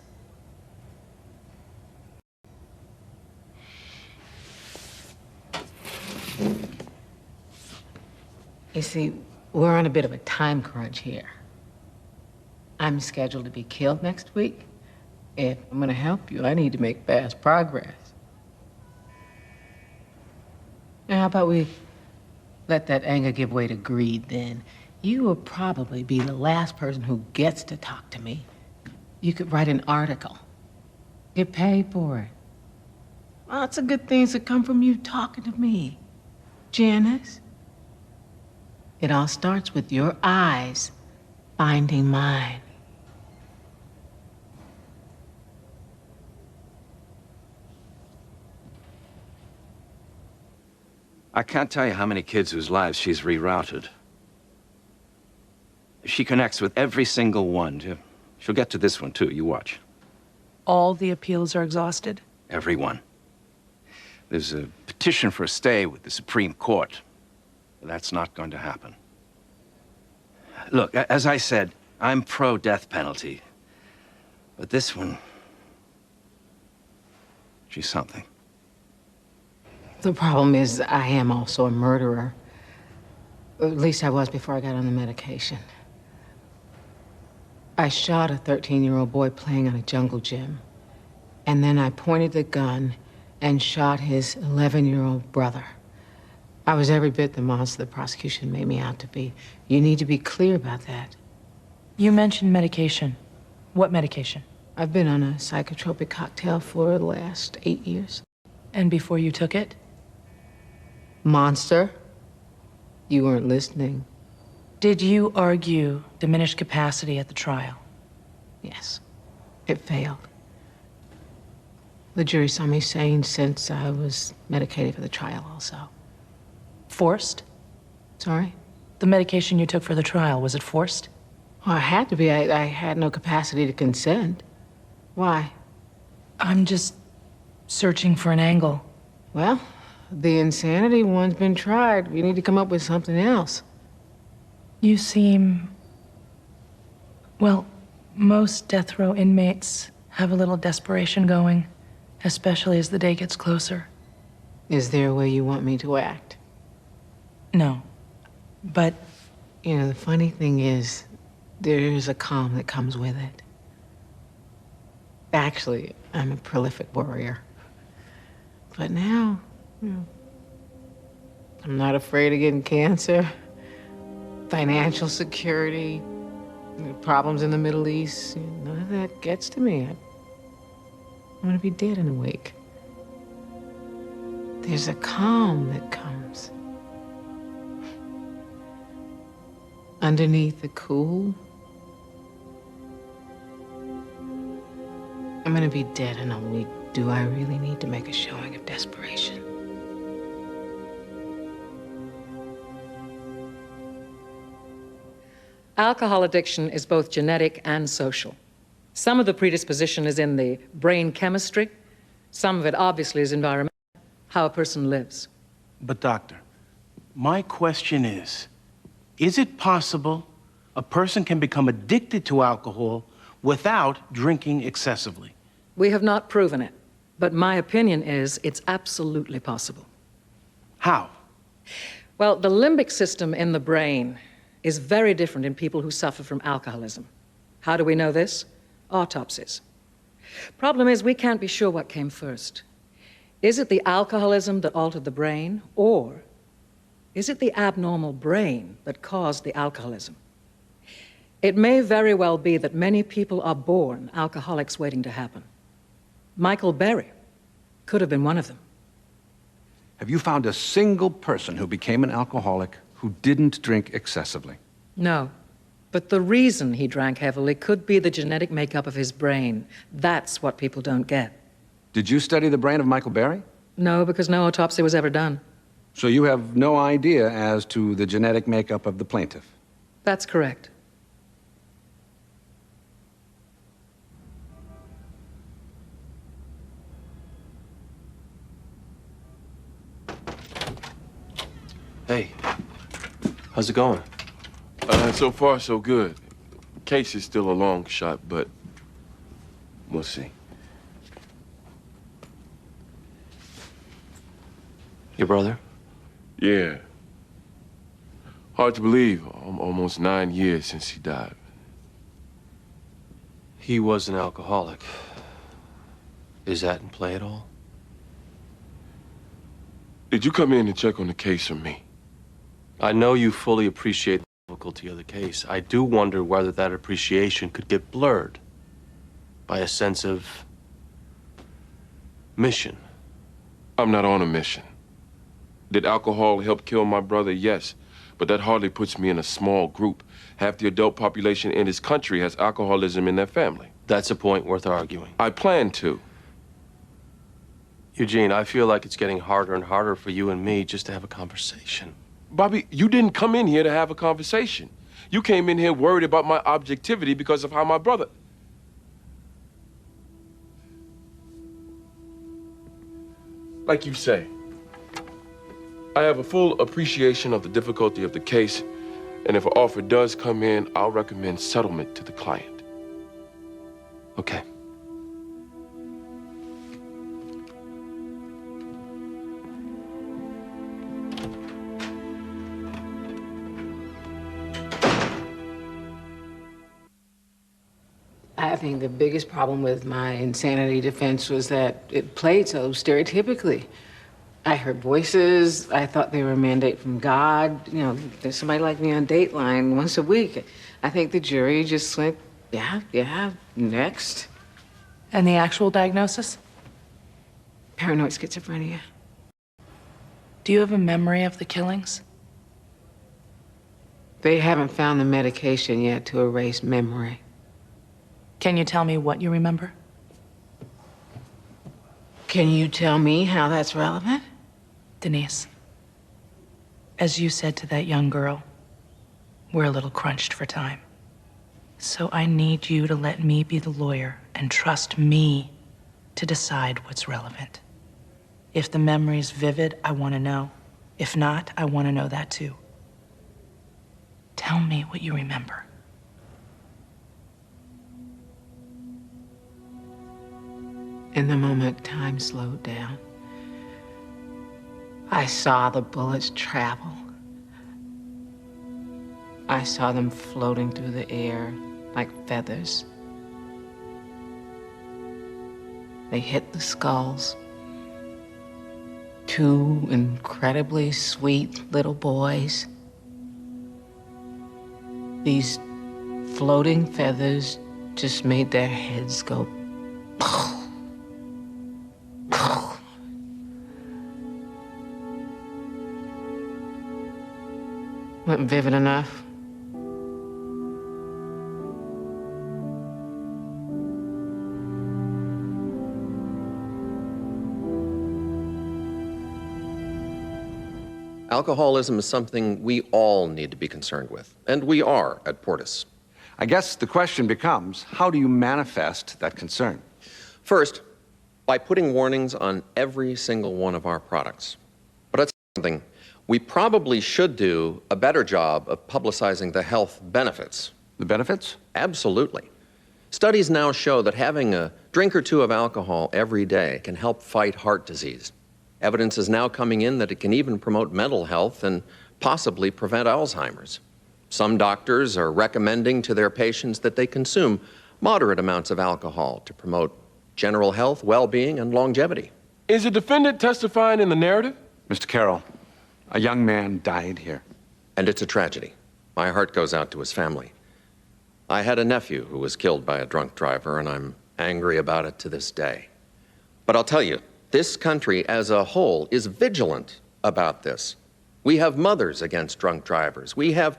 You see, we're on a bit of a time crunch here. I'm scheduled to be killed next week. If I'm gonna help you, I need to make fast progress. Now, how about we let that anger give way to greed, then? You will probably be the last person who gets to talk to me. You could write an article. Get paid for it. Lots of good things that come from you talking to me. Janice, it all starts with your eyes finding mine. I can't tell you how many kids whose lives she's rerouted. She connects with every single one. She'll get to this one, too. You watch. All the appeals are exhausted? Every one. There's a petition for a stay with the Supreme Court. That's not going to happen. Look, as I said, I'm pro-death penalty. But this one, she's something. The problem is I am also a murderer. At least I was before I got on the medication. I shot a 13-year-old boy playing on a jungle gym. And then I pointed the gun and shot his 11-year-old brother. I was every bit the monster the prosecution made me out to be. You need to be clear about that. You mentioned medication. What medication? I've been on a psychotropic cocktail for the last 8 years. And before you took it? Monster, you weren't listening. Did you argue diminished capacity at the trial? Yes, it failed. The jury saw me sane since I was medicated for the trial also. Forced? Sorry? The medication you took for the trial, was it forced? Well, it had to be. I had no capacity to consent. Why? I'm just searching for an angle. Well, the insanity one's been tried. We need to come up with something else. You seem... Well, most death row inmates have a little desperation going, especially as the day gets closer. Is there a way you want me to act? No. But... You know, the funny thing is, there's a calm that comes with it. Actually, I'm a prolific warrior. But now, you know, I'm not afraid of getting cancer, financial security, problems in the Middle East. None of that gets to me. I'm gonna be dead in a week. There's a calm that comes. Underneath the cool, I'm gonna be dead in a week. Do I really need to make a showing of desperation? Alcohol addiction is both genetic and social. Some of the predisposition is in the brain chemistry. Some of it obviously is environmental, how a person lives. But doctor, my question is it possible a person can become addicted to alcohol without drinking excessively? We have not proven it, but my opinion is it's absolutely possible. How? Well, the limbic system in the brain is very different in people who suffer from alcoholism. How do we know this? Autopsies. Problem is, we can't be sure what came first. Is it the alcoholism that altered the brain, or is it the abnormal brain that caused the alcoholism? It may very well be that many people are born alcoholics waiting to happen. Michael Berry could have been one of them. Have you found a single person who became an alcoholic who didn't drink excessively? No. But the reason he drank heavily could be the genetic makeup of his brain. That's what people don't get. Did you study the brain of Michael Berry? No, because no autopsy was ever done. So you have no idea as to the genetic makeup of the plaintiff? That's correct. Hey, how's it going? So far, so good. Case is still a long shot, but we'll see. Your brother? Yeah. Hard to believe. Almost 9 years since he died. He was an alcoholic. Is that in play at all? Did you come in and check on the case for me? I know you fully appreciate the difficulty of the case. I do wonder whether that appreciation could get blurred by a sense of mission. I'm not on a mission. Did alcohol help kill my brother? Yes. But that hardly puts me in a small group. Half the adult population in this country has alcoholism in their family. That's a point worth arguing. I plan to. Eugene, I feel like it's getting harder and harder for you and me just to have a conversation. Bobby, you didn't come in here to have a conversation. You came in here worried about my objectivity because of how my brother... Like you say, I have a full appreciation of the difficulty of the case, and if an offer does come in, I'll recommend settlement to the client. Okay. I think the biggest problem with my insanity defense was that it played so stereotypically. I heard voices. I thought they were a mandate from God. You know, there's somebody like me on Dateline once a week. I think the jury just went, yeah, next. And the actual diagnosis? Paranoid schizophrenia. Do you have a memory of the killings? They haven't found the medication yet to erase memory. Can you tell me what you remember? Can you tell me how that's relevant? Denise, as you said to that young girl, we're a little crunched for time. So I need you to let me be the lawyer and trust me to decide what's relevant. If the memory's vivid, I want to know. If not, I want to know that too. Tell me what you remember. In the moment time slowed down, I saw the bullets travel. I saw them floating through the air like feathers. They hit the skulls. Two incredibly sweet little boys. These floating feathers just made their heads go Wasn't vivid enough? Alcoholism is something we all need to be concerned with, and we are at Portis. I guess the question becomes, how do you manifest that concern? First, by putting warnings on every single one of our products. But that's something we probably should do a better job of publicizing the health benefits. The benefits? Absolutely. Studies now show that having a drink or two of alcohol every day can help fight heart disease. Evidence is now coming in that it can even promote mental health and possibly prevent Alzheimer's. Some doctors are recommending to their patients that they consume moderate amounts of alcohol to promote general health, well-being, and longevity. Is the defendant testifying in the narrative? Mr. Carroll, a young man died here. And it's a tragedy. My heart goes out to his family. I had a nephew who was killed by a drunk driver, and I'm angry about it to this day. But I'll tell you, this country as a whole is vigilant about this. We have mothers against drunk drivers. We have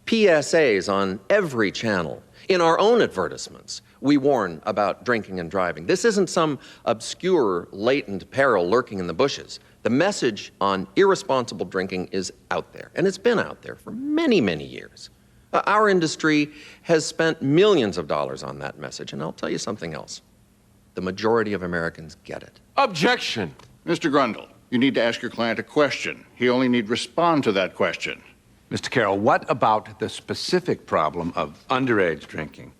PSAs on every channel. In our own advertisements, we warn about drinking and driving. This isn't some obscure, latent peril lurking in the bushes. The message on irresponsible drinking is out there, and it's been out there for many, many years. Our industry has spent millions of dollars on that message, and I'll tell you something else. The majority of Americans get it. Objection! Mr. Grundle, you need to ask your client a question. He only need respond to that question. Mr. Carroll, what about the specific problem of underage drinking?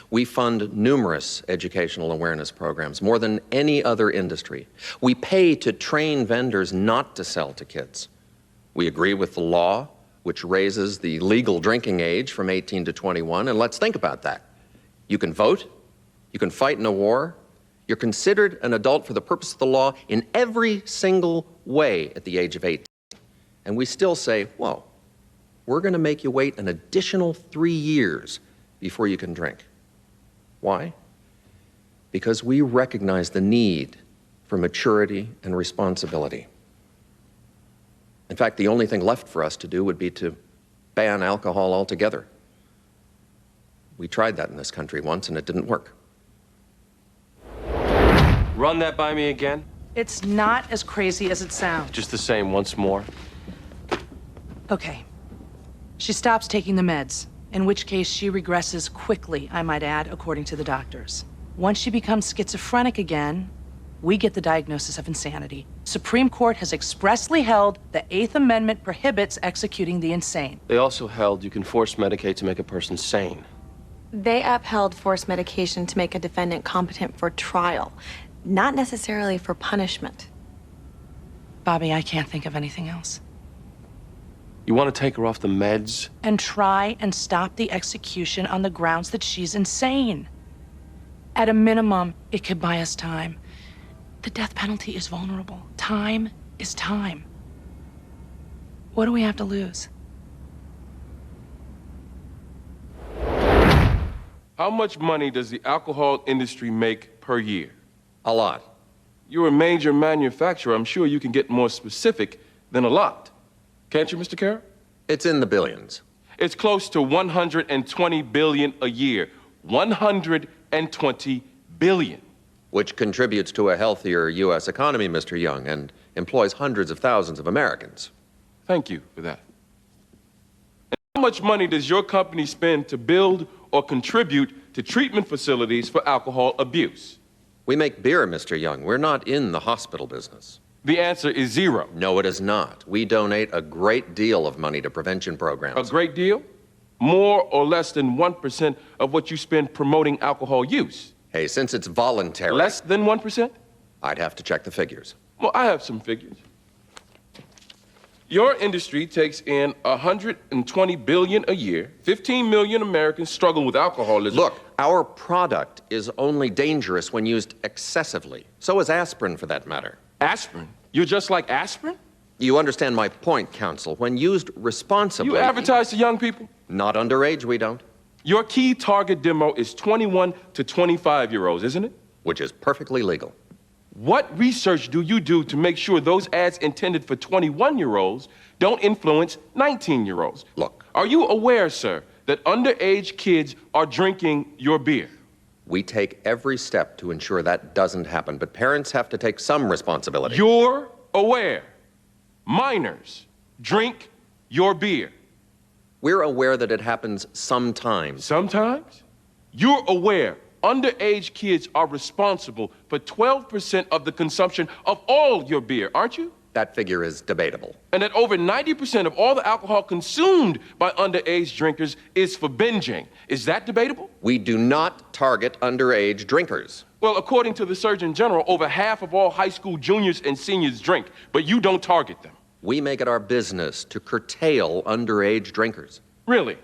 We fund numerous educational awareness programs, more than any other industry. We pay to train vendors not to sell to kids. We agree with the law, which raises the legal drinking age from 18 to 21, and let's think about that. You can vote, you can fight in a war, you're considered an adult for the purpose of the law in every single way at the age of 18. And we still say, whoa, we're going to make you wait an additional 3 years before you can drink. Why? Because we recognize the need for maturity and responsibility. In fact, the only thing left for us to do would be to ban alcohol altogether. We tried that in this country once and it didn't work. Run that by me again? It's not as crazy as it sounds. Just the same once more. Okay. She stops taking the meds, in which case she regresses quickly, I might add, according to the doctors. Once she becomes schizophrenic again, we get the diagnosis of insanity. Supreme Court has expressly held the 8th Amendment prohibits executing the insane. They also held you can force medicate to make a person sane. They upheld forced medication to make a defendant competent for trial, not necessarily for punishment. Bobby, I can't think of anything else. You want to take her off the meds? And try and stop the execution on the grounds that she's insane. At a minimum, it could buy us time. The death penalty is vulnerable. Time is time. What do we have to lose? How much money does the alcohol industry make per year? A lot. You're a major manufacturer. I'm sure you can get more specific than a lot. Can't you, Mr. Carroll? It's in the billions. It's close to 120 billion a year. 120 billion. Which contributes to a healthier U.S. economy, Mr. Young, and employs hundreds of thousands of Americans. Thank you for that. How much money does your company spend to build or contribute to treatment facilities for alcohol abuse? We make beer, Mr. Young. We're not in the hospital business. The answer is zero. No, it is not. We donate a great deal of money to prevention programs. A great deal? More or less than 1% of what you spend promoting alcohol use? Hey, since it's voluntary... Less than 1%? I'd have to check the figures. Well, I have some figures. Your industry takes in $120 billion a year. 15 million Americans struggle with alcoholism. Look, our product is only dangerous when used excessively. So is aspirin, for that matter. Aspirin? You're just like aspirin? You understand my point, Counsel. When used responsibly... You advertise to young people? Not underage, we don't. Your key target demo is 21 to 25-year-olds, isn't it? Which is perfectly legal. What research do you do to make sure those ads intended for 21-year-olds don't influence 19-year-olds? Look. Are you aware, sir, that underage kids are drinking your beer? We take every step to ensure that doesn't happen, but parents have to take some responsibility. You're aware minors drink your beer. We're aware that it happens sometimes. Sometimes? You're aware underage kids are responsible for 12% of the consumption of all your beer, aren't you? That figure is debatable. And that over 90% of all the alcohol consumed by underage drinkers is for binging. Is that debatable? We do not target underage drinkers. Well, according to the Surgeon General, over half of all high school juniors and seniors drink, but you don't target them. We make it our business to curtail underage drinkers. Really?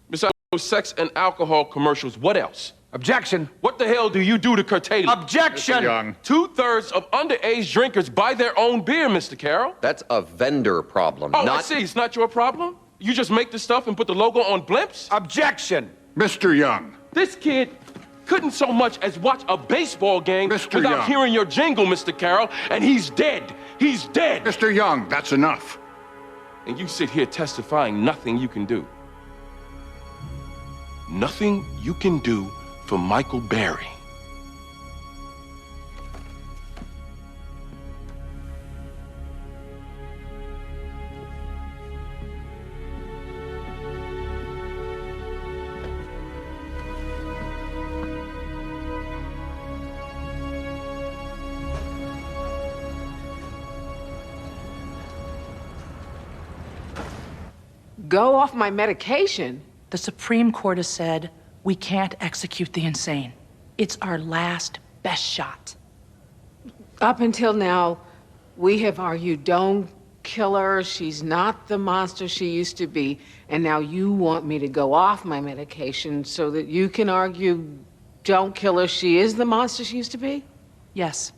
Besides those sex and alcohol commercials, what else? Objection. What the hell do you do to curtail it? Objection. Mr. Young. 2/3 of underage drinkers buy their own beer, Mr. Carroll. That's a vendor problem, Oh, not... I see. It's not your problem? You just make the stuff and put the logo on blimps? Objection. Mr. Young. This kid couldn't so much as watch a baseball game Mr. without Young. hearing your jingle, Mr. Carroll, and he's dead. He's dead. Mr. Young, that's enough. And you sit here testifying nothing you can do. Nothing you can do for Michael Berry. Go off my medication? The Supreme Court has said we can't execute the insane. It's our last best shot. Up until now, we have argued don't kill her, she's not the monster she used to be, and now you want me to go off my medication so that you can argue don't kill her, she is the monster she used to be? Yes.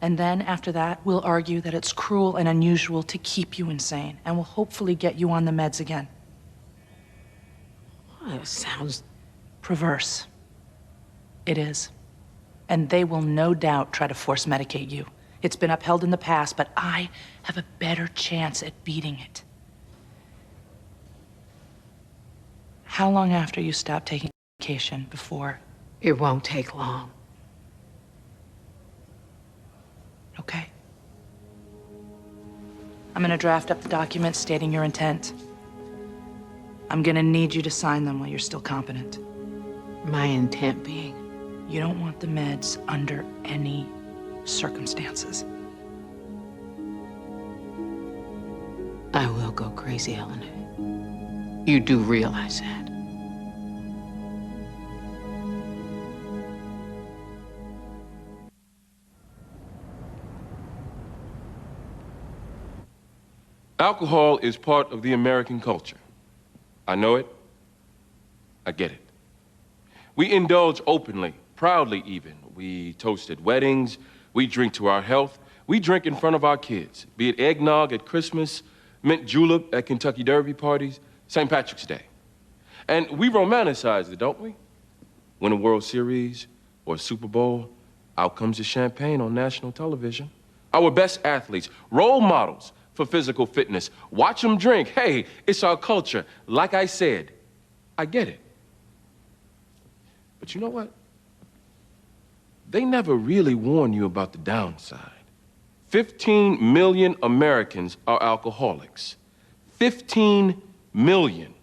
And then after that, we'll argue that it's cruel and unusual to keep you insane, and we'll hopefully get you on the meds again. Oh, it sounds perverse. It is. And they will no doubt try to force medicate you. It's been upheld in the past, but I have a better chance at beating it. How long after you stop taking medication before? It won't take long. Okay. I'm gonna draft up the documents stating your intent. I'm gonna need you to sign them while you're still competent. My intent being? You don't want the meds under any circumstances. I will go crazy, Eleanor. You do realize that. Alcohol is part of the American culture. I know it. I get it. We indulge openly, proudly even. We toast at weddings. We drink to our health. We drink in front of our kids, be it eggnog at Christmas, mint julep at Kentucky Derby parties, St. Patrick's Day. And we romanticize it, don't we? Win a World Series or a Super Bowl, out comes the champagne on national television. Our best athletes, role models for physical fitness. Watch them drink. Hey, it's our culture. Like I said, I get it. But you know what? They never really warn you about the downside. 15 million Americans are alcoholics. 15 million.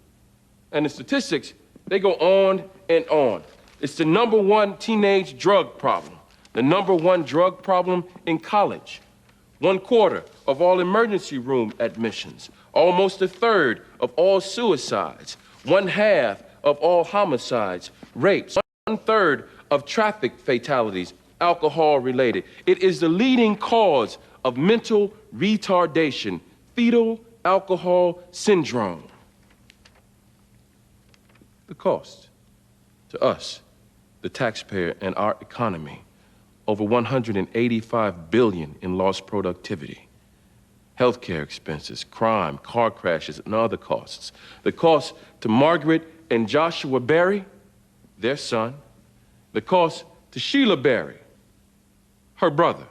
And the statistics, they go on and on. It's the #1 teenage drug problem, the #1 drug problem in college. 1/4 of all emergency room admissions, almost 1/3 of all suicides, 1/2 of all homicides, rapes, 1/3 of traffic fatalities, alcohol related. It is the leading cause of mental retardation, fetal alcohol syndrome. The cost to us, the taxpayer, and our economy, over $185 billion in lost productivity. Healthcare expenses, crime, car crashes, and other costs. The cost to Margaret and Joshua Berry, their son. The cost to Sheila Berry, her brother.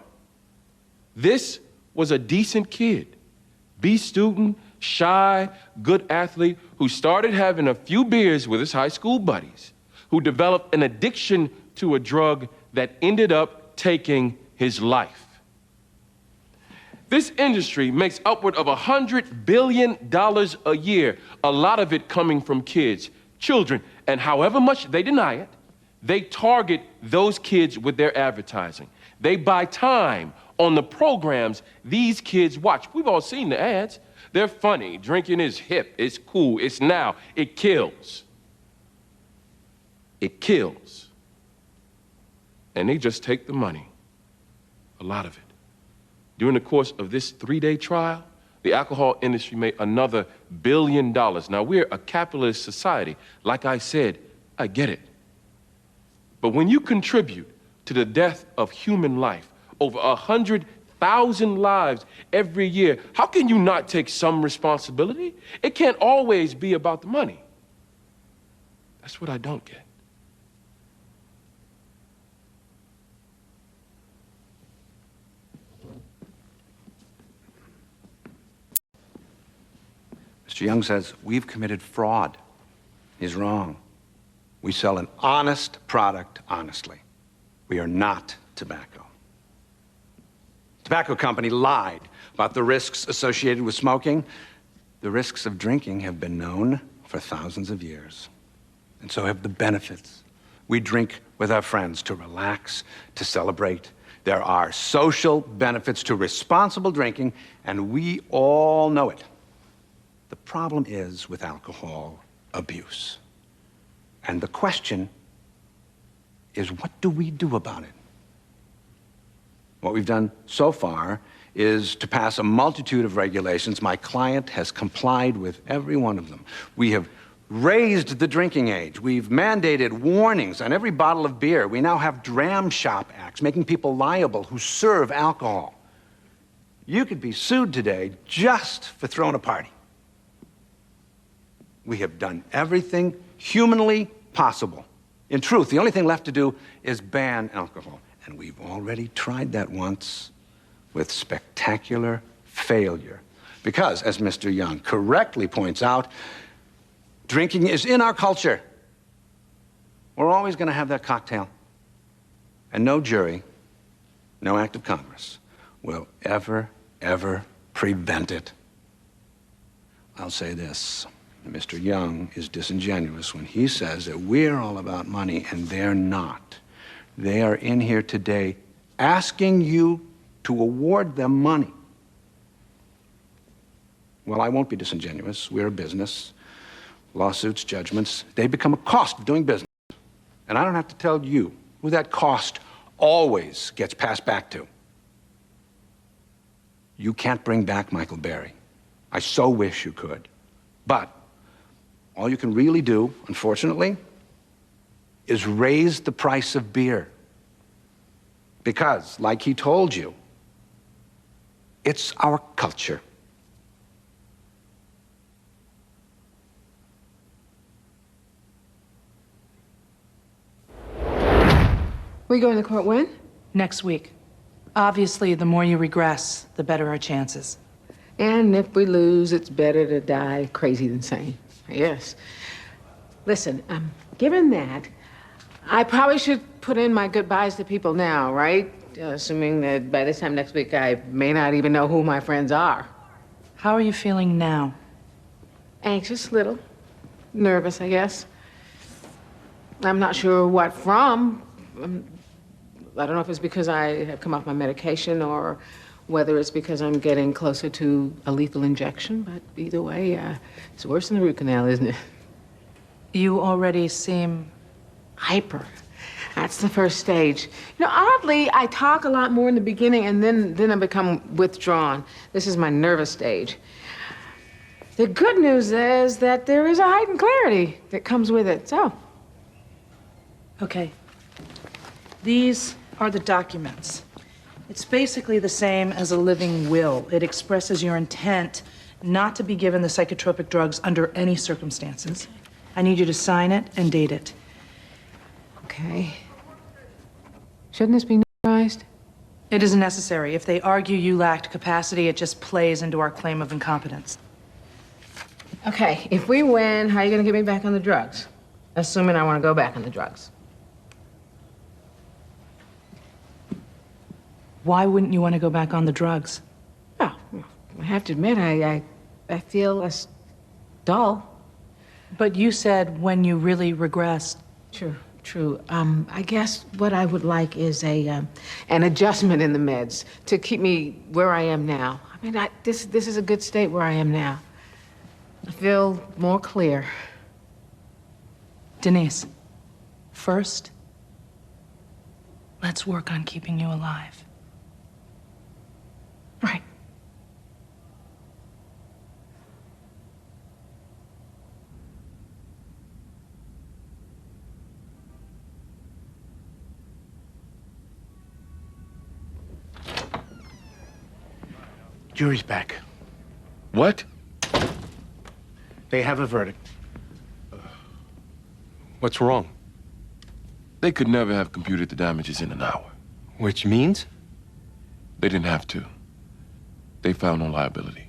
This was a decent kid, B student, shy, good athlete, who started having a few beers with his high school buddies, who developed an addiction to a drug that ended up taking his life. This industry makes upward of $100 billion a year, a lot of it coming from kids, children, and however much they deny it, they target those kids with their advertising. They buy time on the programs these kids watch. We've all seen the ads. They're funny. Drinking is hip. It's cool. It's now. It kills. It kills. And they just take the money, a lot of it. During the course of this 3-day trial, the alcohol industry made another $1 billion. Now, we're a capitalist society. Like I said, I get it. But when you contribute to the death of human life, over 100,000 lives every year, how can you not take some responsibility? It can't always be about the money. That's what I don't get. Mr. Young says we've committed fraud. He's wrong. We sell an honest product honestly. We are not tobacco. Tobacco company lied about the risks associated with smoking. The risks of drinking have been known for thousands of years, and so have the benefits. We drink with our friends to relax, to celebrate. There are social benefits to responsible drinking, and we all know it. The problem is with alcohol abuse. And the question is, what do we do about it? What we've done so far is to pass a multitude of regulations. My client has complied with every one of them. We have raised the drinking age. We've mandated warnings on every bottle of beer. We now have dram shop acts making people liable who serve alcohol. You could be sued today just for throwing a party. We have done everything humanly possible. In truth, the only thing left to do is ban alcohol. And we've already tried that once with spectacular failure. Because, as Mr. Young correctly points out, drinking is in our culture. We're always going to have that cocktail. And no jury, no act of Congress will ever prevent it. I'll say this. Mr. Young is disingenuous when he says that we're all about money, and they're not. They are in here today asking you to award them money. Well, I won't be disingenuous. We're a business. Lawsuits, judgments, they become a cost of doing business. And I don't have to tell you who that cost always gets passed back to. You can't bring back Michael Berry. I so wish you could. But all you can really do, unfortunately, is raise the price of beer. Because, like he told you, it's our culture. We going to court when? Next week. Obviously, the more you regress, the better our chances. And if we lose, it's better to die crazy than sane. Yes. Listen, given that, I probably should put in my goodbyes to people now, right? Assuming that by this time next week, I may not even know who my friends are. How are you feeling now? anxious, little. Nervous, I guess. I'm not sure what from. I don't know if it's because I have come off my medication or whether it's because I'm getting closer to a lethal injection, but either way, it's worse than the root canal, isn't it? You already seem hyper. That's the first stage. You know, oddly, I talk a lot more in the beginning and then I become withdrawn. This is my nervous stage. The good news is that there is a heightened clarity that comes with it, so. Okay. These are the documents. It's basically the same as a living will. It expresses your intent not to be given the psychotropic drugs under any circumstances. I need you to sign it and date it. Okay. Shouldn't this be notarized? It isn't necessary. If they argue you lacked capacity, it just plays into our claim of incompetence. Okay, if we win, how are you gonna get me back on the drugs? Assuming I wanna go back on the drugs. Why wouldn't you want to go back on the drugs? Oh, I have to admit, I feel less dull. But you said when you really regressed. True. I guess what I would like is an adjustment in the meds to keep me where I am now. I mean, this is a good state where I am now. I feel more clear. Denise, first, let's work on keeping you alive. Right. Jury's back. What? They have a verdict. What's wrong? They could never have computed the damages in an hour. Which means? They didn't have to. They found no liability.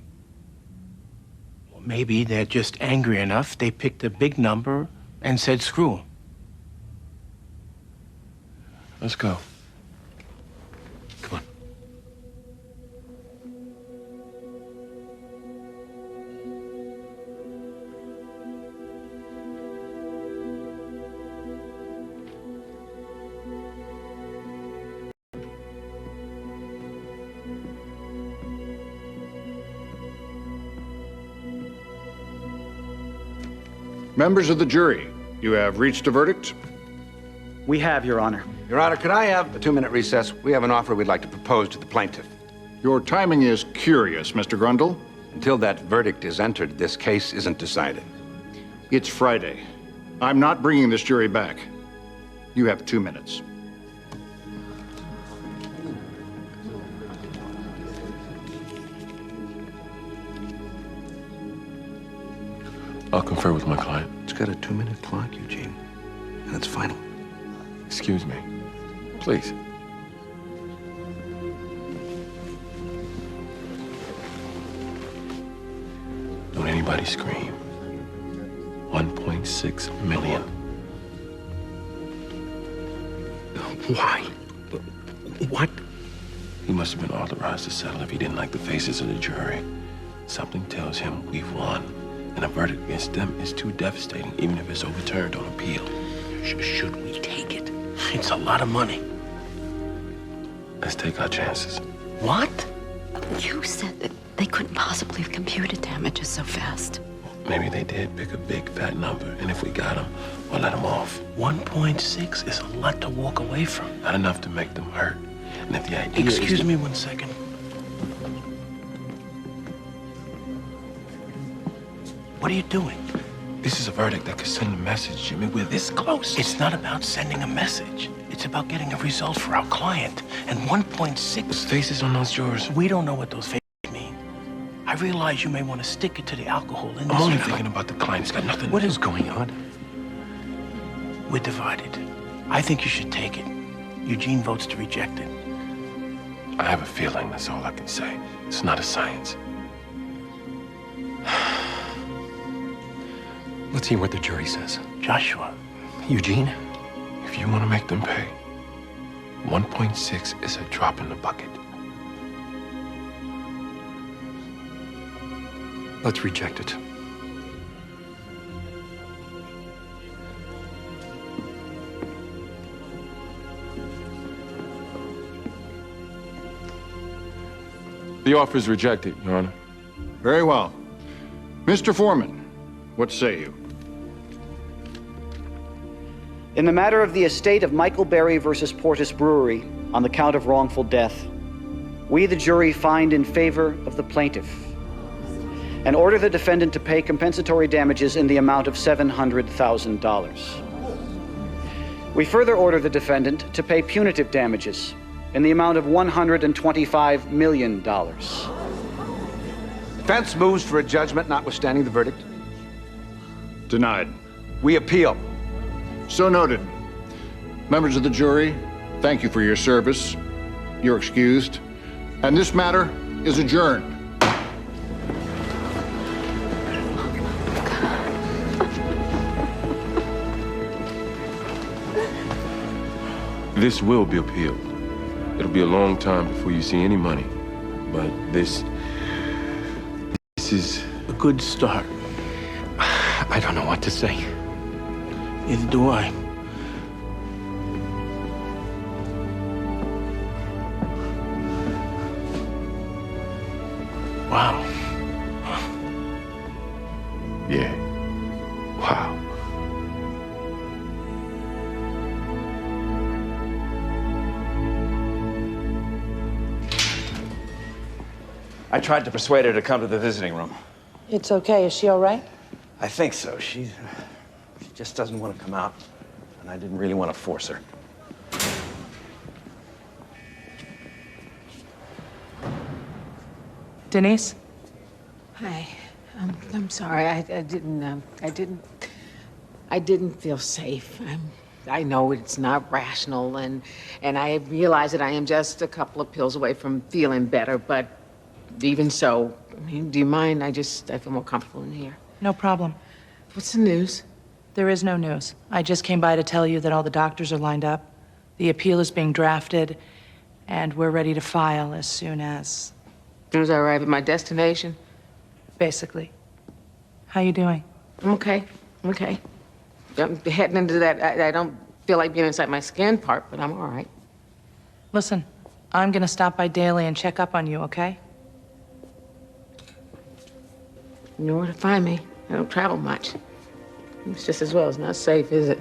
Well, maybe they're just angry enough. They picked a big number and said screw 'em. Let's go. Members of the jury, you have reached a verdict? We have, Your Honor. Your Honor, could I have a 2-minute recess? We have an offer we'd like to propose to the plaintiff. Your timing is curious, Mr. Grundle. Until that verdict is entered, this case isn't decided. It's Friday. I'm not bringing this jury back. You have 2 minutes. I'll confer with my client. It's got a 2-minute clock, Eugene, and it's final. Excuse me. Please. Don't anybody scream. 1.6 million. Why? What? He must have been authorized to settle if he didn't like the faces of the jury. Something tells him we've won. And a verdict against them is too devastating, even if it's overturned on appeal. Should we take it? It's a lot of money. Let's take our chances. What? You said that they couldn't possibly have computed damages so fast. Maybe they did pick a big, fat number, and if we got them, we'll let them off. 1.6 is a lot to walk away from. Not enough to make them hurt. And if the idea Excuse me 1 second. What are you doing? This is a verdict that could send a message, Jimmy. We're this close. It's not about sending a message. It's about getting a result for our client. And 1.6... Those faces on those jurors. We don't know what those faces mean. I realize you may want to stick it to the alcohol industry. I'm only thinking about the client. It's got nothing. What is going on? We're divided. I think you should take it. Eugene votes to reject it. I have a feeling, that's all I can say. It's not a science. Let's hear what the jury says. Joshua. Eugene? If you want to make them pay, 1.6 is a drop in the bucket. Let's reject it. The offer is rejected, Your Honor. Very well. Mr. Foreman, what say you? In the matter of the estate of Michael Berry versus Portis Brewery on the count of wrongful death, we, the jury, find in favor of the plaintiff and order the defendant to pay compensatory damages in the amount of $700,000. We further order the defendant to pay punitive damages in the amount of $125 million. Defense moves for a judgment notwithstanding the verdict. Denied. We appeal. So noted. Members of the jury, thank you for your service. You're excused. And this matter is adjourned. This will be appealed. It'll be a long time before you see any money. But this is a good start. I don't know what to say. Neither do I. Wow. Yeah. Wow. I tried to persuade her to come to the visiting room. It's okay. Is she all right? I think so. She just doesn't want to come out, and I didn't really want to force her. Denise? Hi. I'm sorry. I didn't feel safe. I know it's not rational, and I realize that I am just a couple of pills away from feeling better, but even so, I mean, do you mind? I feel more comfortable in here. No problem. What's the news? There is no news. I just came by to tell you that all the doctors are lined up. The appeal is being drafted, and we're ready to file as soon as... As soon as I arrive at my destination? Basically. How you doing? I'm okay. I'm okay. I'm heading into that. I don't feel like being inside my skin part, but I'm all right. Listen, I'm gonna stop by daily and check up on you, okay? You know where to find me. I don't travel much. It's just as well. It's not safe, is it?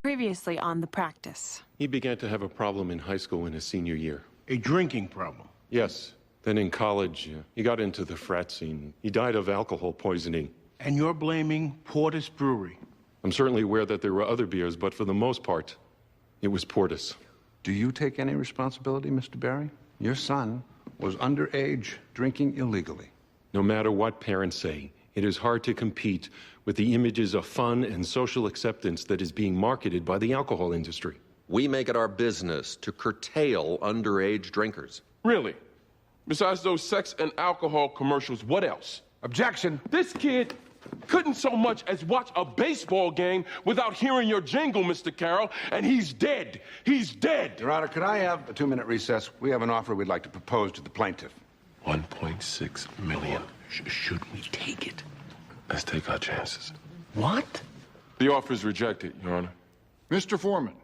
Previously on The Practice. He began to have a problem in high school in his senior year. A drinking problem? Yes. Then in college, he got into the frat scene. He died of alcohol poisoning. And you're blaming Portis Brewery? I'm certainly aware that there were other beers, but for the most part, it was Portis. Do you take any responsibility, Mr. Barry? Your son was underage, drinking illegally. No matter what parents say, it is hard to compete with the images of fun and social acceptance that is being marketed by the alcohol industry. We make it our business to curtail underage drinkers. Really? Besides those sex and alcohol commercials, what else? Objection! This kid couldn't so much as watch a baseball game without hearing your jingle, Mr. Carroll, and he's dead. He's dead. Your Honor, could I have a 2-minute recess? We have an offer we'd like to propose to the plaintiff. 1.6 million. Should we take it? Let's take our chances. What? The offer is rejected, Your Honor. Mr. Foreman,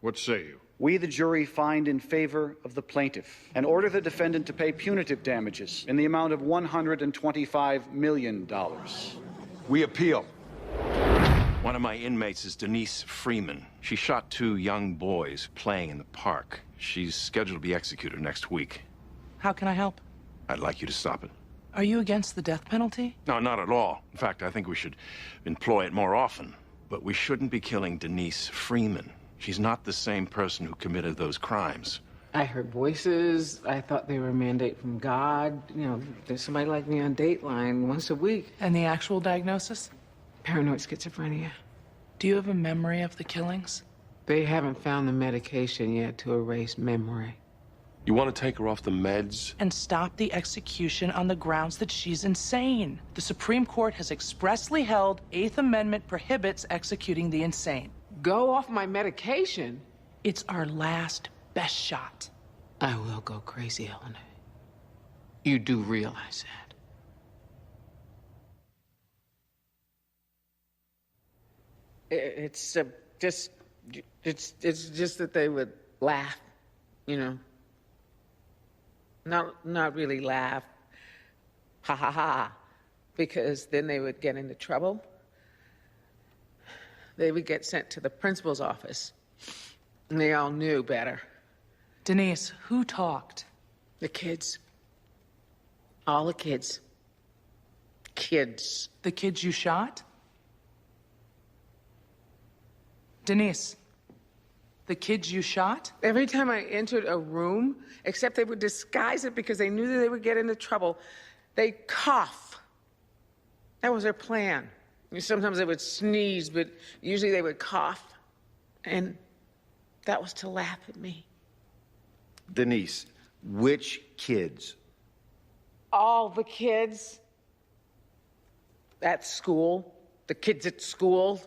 what say you? We, the jury, find in favor of the plaintiff and order the defendant to pay punitive damages in the amount of $125 million. We appeal. One of my inmates is Denise Freeman. She shot 2 young boys playing in the park. She's scheduled to be executed next week. How can I help? I'd like you to stop it. Are you against the death penalty? No, not at all. In fact, I think we should employ it more often. But we shouldn't be killing Denise Freeman. She's not the same person who committed those crimes. I heard voices. I thought they were a mandate from God. You know, there's somebody like me on Dateline once a week. And the actual diagnosis? Paranoid schizophrenia. Do you have a memory of the killings? They haven't found the medication yet to erase memory. You want to take her off the meds? And stop the execution on the grounds that she's insane. The Supreme Court has expressly held 8th Amendment prohibits executing the insane. Go off my medication? It's our last best shot. I will go crazy, Eleanor. You do realize that. It's just that they would laugh, you know. Not really laugh, ha ha ha, because then they would get into trouble. They would get sent to the principal's office, and they all knew better. Denise, who talked? The kids. All the kids. Kids. The kids you shot? Denise, the kids you shot? Every time I entered a room, except they would disguise it because they knew that they would get into trouble, they'd cough. That was their plan. Sometimes they would sneeze, but usually they would cough. And that was to laugh at me. Denise, which kids? All the kids. At school. The kids at school.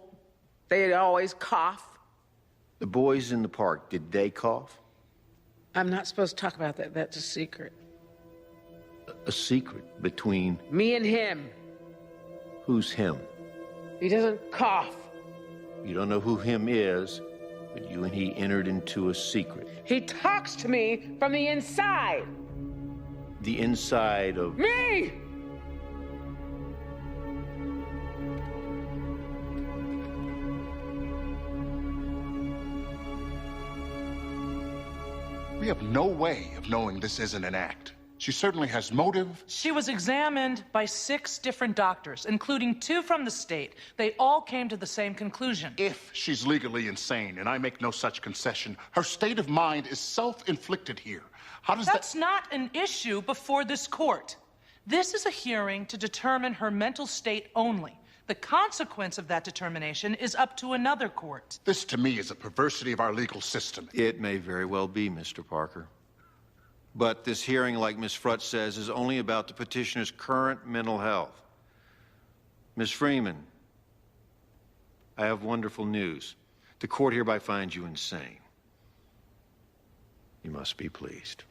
They'd always cough. The boys in the park, did they cough? I'm not supposed to talk about that. That's a secret. A secret between... Me and him. Who's him? He doesn't cough. You don't know who him is, but you and he entered into a secret. He talks to me from the inside. The inside of... Me! We have no way of knowing this isn't an act. She certainly has motive. She was examined by 6 different doctors, including 2 from the state. They all came to the same conclusion. If she's legally insane, and I make no such concession, her state of mind is self-inflicted here. How does That's not an issue before this court. This is a hearing to determine her mental state only. The consequence of that determination is up to another court. This, to me, is a perversity of our legal system. It may very well be, Mr. Parker. But this hearing, like Ms. Frutt says, is only about the petitioner's current mental health. Ms. Freeman, I have wonderful news. The court hereby finds you insane. You must be pleased.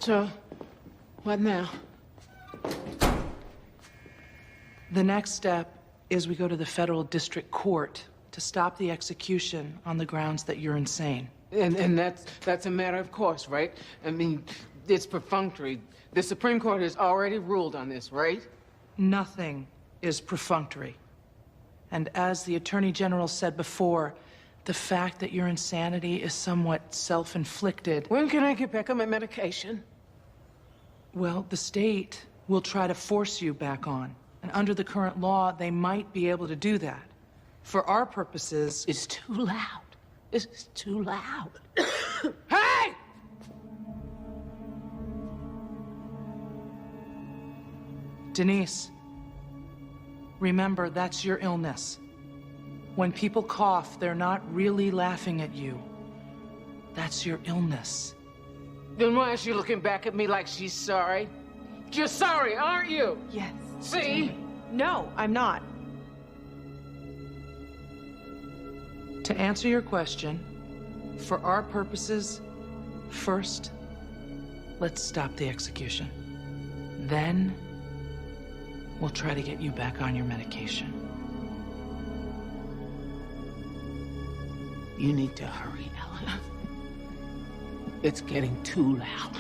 So, what now? The next step is we go to the federal district court to stop the execution on the grounds that you're insane. And that's a matter of course, right? I mean, it's perfunctory. The Supreme Court has already ruled on this, right? Nothing is perfunctory. And as the Attorney General said before, the fact that your insanity is somewhat self-inflicted. When can I get back on my medication? Well, the state will try to force you back on. And under the current law, they might be able to do that. For our purposes... It's too loud. This is too loud. Hey! Denise, remember, that's your illness. When people cough, they're not really laughing at you. That's your illness. Then why is she looking back at me like she's sorry? You're sorry, aren't you? Yes. See? No, I'm not. To answer your question, for our purposes, first, let's stop the execution. Then, we'll try to get you back on your medication. You need to hurry, Ella. It's getting too loud.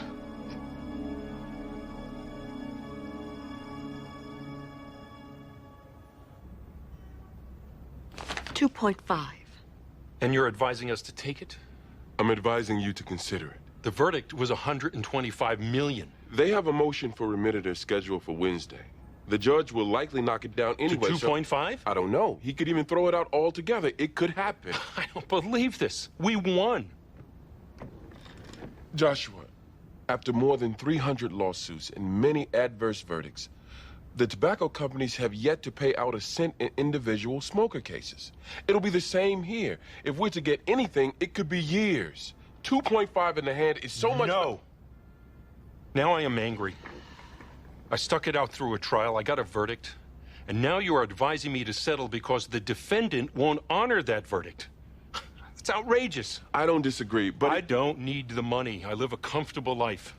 $2.5. And you're advising us to take it? I'm advising you to consider it. The verdict was $125 million. They have a motion for remitter scheduled for Wednesday. The judge will likely knock it down anyway. To 2.5? I don't know. He could even throw it out altogether. It could happen. I don't believe this. We won. Joshua, after more than 300 lawsuits and many adverse verdicts, the tobacco companies have yet to pay out a cent in individual smoker cases. It'll be the same here. If we're to get anything, it could be years. 2.5 in the hand is so much... No. Now I am angry. I stuck it out through a trial, I got a verdict, and now you are advising me to settle because the defendant won't honor that verdict. It's outrageous. I don't disagree, but... I don't need the money. I live a comfortable life.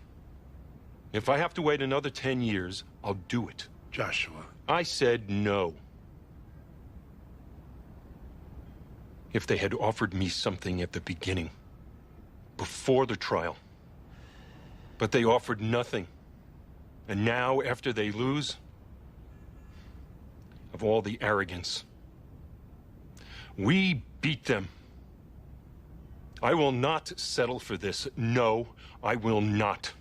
If I have to wait another 10 years, I'll do it. Joshua. I said no. If they had offered me something at the beginning, before the trial, but they offered nothing. And now, after they lose, of all the arrogance, we beat them. I will not settle for this. No, I will not.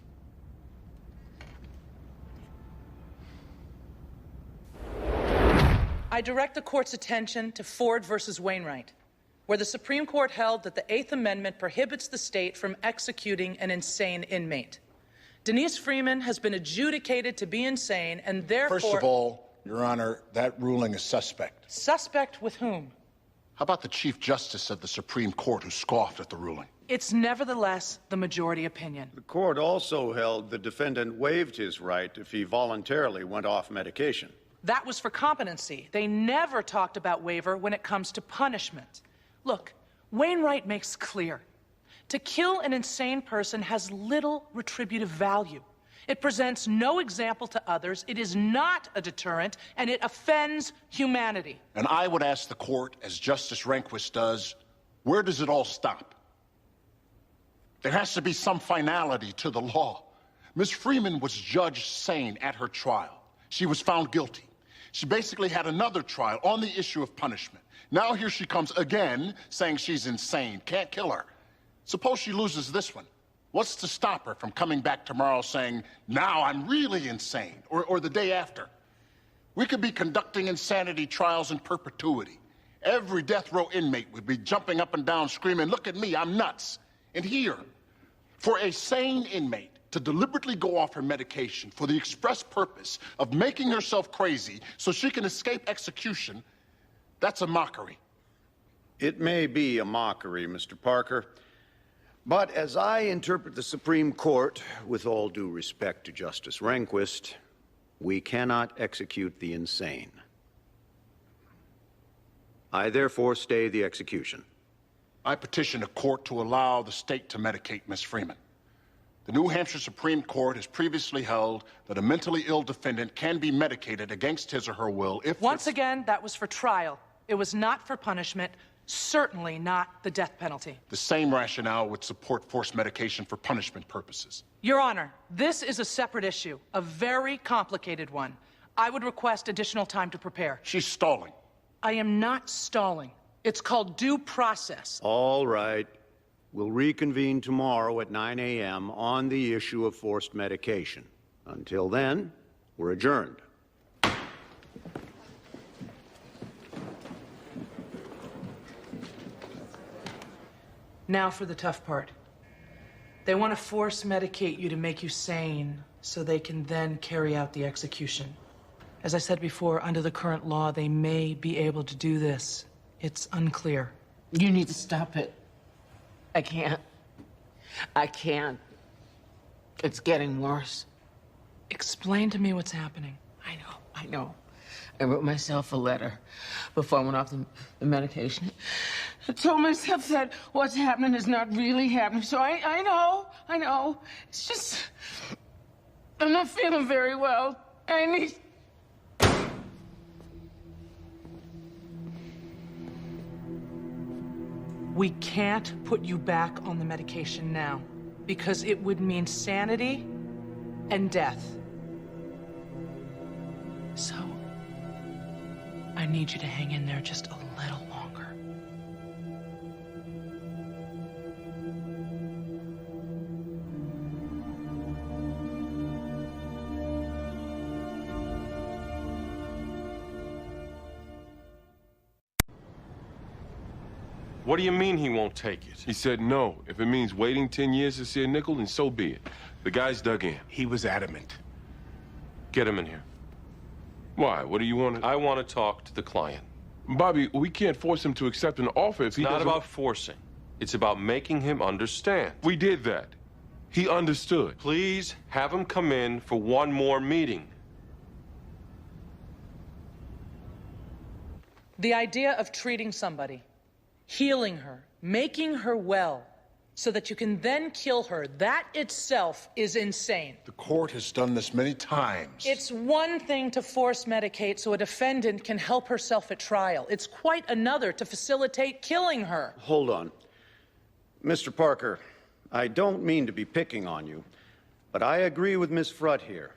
I direct the court's attention to Ford versus Wainwright, where the Supreme Court held that the Eighth Amendment prohibits the state from executing an insane inmate. Denise Freeman has been adjudicated to be insane and therefore... First of all, Your Honor, that ruling is suspect. Suspect with whom? How about the Chief Justice of the Supreme Court who scoffed at the ruling? It's nevertheless the majority opinion. The court also held the defendant waived his right if he voluntarily went off medication. That was for competency. They never talked about waiver when it comes to punishment. Look, Wainwright makes clear, to kill an insane person has little retributive value. It presents no example to others, it is not a deterrent, and it offends humanity. And I would ask the court, as Justice Rehnquist does, where does it all stop? There has to be some finality to the law. Ms. Freeman was judged sane at her trial. She was found guilty. She basically had another trial on the issue of punishment. Now here she comes again, saying she's insane, can't kill her. Suppose she loses this one. What's to stop her from coming back tomorrow saying, now I'm really insane, or the day after? We could be conducting insanity trials in perpetuity. Every death row inmate would be jumping up and down screaming, look at me, I'm nuts. And here, for a sane inmate to deliberately go off her medication for the express purpose of making herself crazy so she can escape execution, that's a mockery. It may be a mockery, Mr. Parker, but as I interpret the Supreme Court, with all due respect to Justice Rehnquist, we cannot execute the insane. I therefore stay the execution. I petition the court to allow the state to medicate Ms. Freeman. The New Hampshire Supreme Court has previously held that a mentally ill defendant can be medicated against his or her will if... Once again, that was for trial. It was not for punishment, certainly not the death penalty. The same rationale would support forced medication for punishment purposes. Your Honor, this is a separate issue, a very complicated one. I would request additional time to prepare. She's stalling. I am not stalling. It's called due process. All right. We'll reconvene tomorrow at 9 a.m. on the issue of forced medication. Until then, we're adjourned. Now for the tough part. They want to force medicate you to make you sane so they can then carry out the execution. As I said before, under the current law, they may be able to do this. It's unclear. You need to stop it. I can't. I can't. It's getting worse. Explain to me what's happening. I know. I wrote myself a letter before I went off the medication. I told myself that what's happening is not really happening. So I know. It's just, I'm not feeling very well. I need... We can't put you back on the medication now because it would mean sanity and death. So, I need you to hang in there just a little longer. What do you mean he won't take it? He said no. If it means waiting 10 years to see a nickel, then so be it. The guy's dug in. He was adamant. Get him in here. Why? What do you want to... I want to talk to the client. Bobby, we can't force him to accept an offer if he doesn't... It's not about forcing. It's about making him understand. We did that. He understood. Please have him come in for one more meeting. The idea of treating somebody, healing her, making her well, so that you can then kill her, that itself is insane. The court has done this many times. It's one thing to force medicate so a defendant can help herself at trial. It's quite another to facilitate killing her. Hold on. Mr. Parker, I don't mean to be picking on you, but I agree with Ms. Frutt here.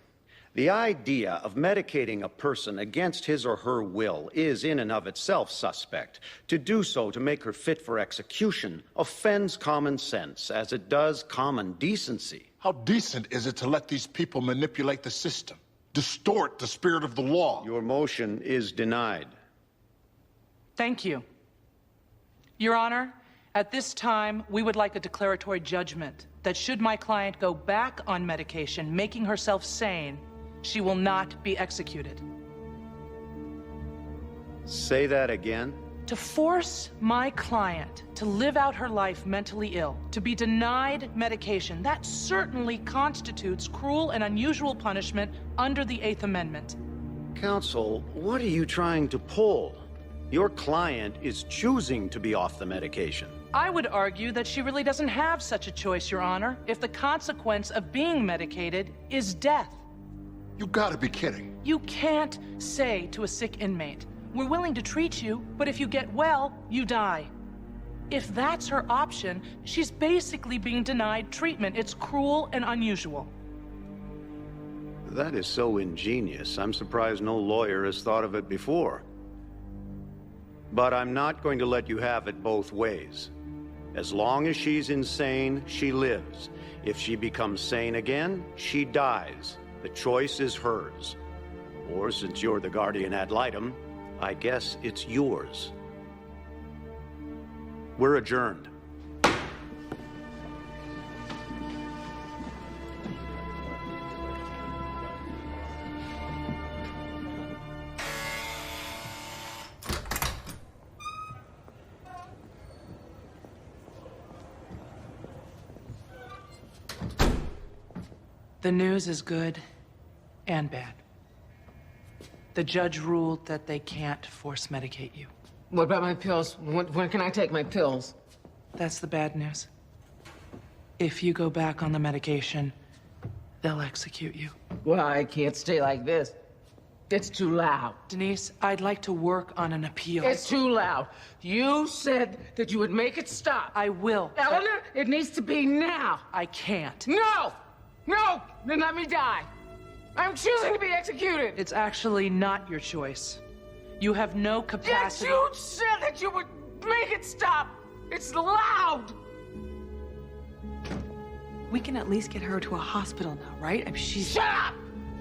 The idea of medicating a person against his or her will is in and of itself suspect. To do so to make her fit for execution offends common sense, as it does common decency. How decent is it to let these people manipulate the system, distort the spirit of the law? Your motion is denied. Thank you. Your Honor, at this time, we would like a declaratory judgment that should my client go back on medication, making herself sane, she will not be executed. Say that again. To force my client to live out her life mentally ill, to be denied medication, that certainly constitutes cruel and unusual punishment under the Eighth Amendment. Counsel, what are you trying to pull? Your client is choosing to be off the medication. I would argue that she really doesn't have such a choice, Your Honor, if the consequence of being medicated is death. You gotta be kidding. You can't say to a sick inmate, "We're willing to treat you, but if you get well, you die." If that's her option, she's basically being denied treatment. It's cruel and unusual. That is so ingenious. I'm surprised no lawyer has thought of it before. But I'm not going to let you have it both ways. As long as she's insane, she lives. If she becomes sane again, she dies. The choice is hers. Or since you're the guardian ad litem, I guess it's yours. We're adjourned. The news is good and bad. The judge ruled that they can't force medicate you. What about my pills? When can I take my pills? That's the bad news. If you go back on the medication, they'll execute you. Well, I can't stay like this. It's too loud. Denise, I'd like to work on an appeal. It's too loud. You said that you would make it stop. I will. Eleanor, it needs to be now. I can't. No! No! Then let me die. I'm choosing to be executed. It's actually not your choice. You have no capacity. Yet you said that you would make it stop. It's loud. We can at least get her to a hospital now, right? I mean, she's... Shut up!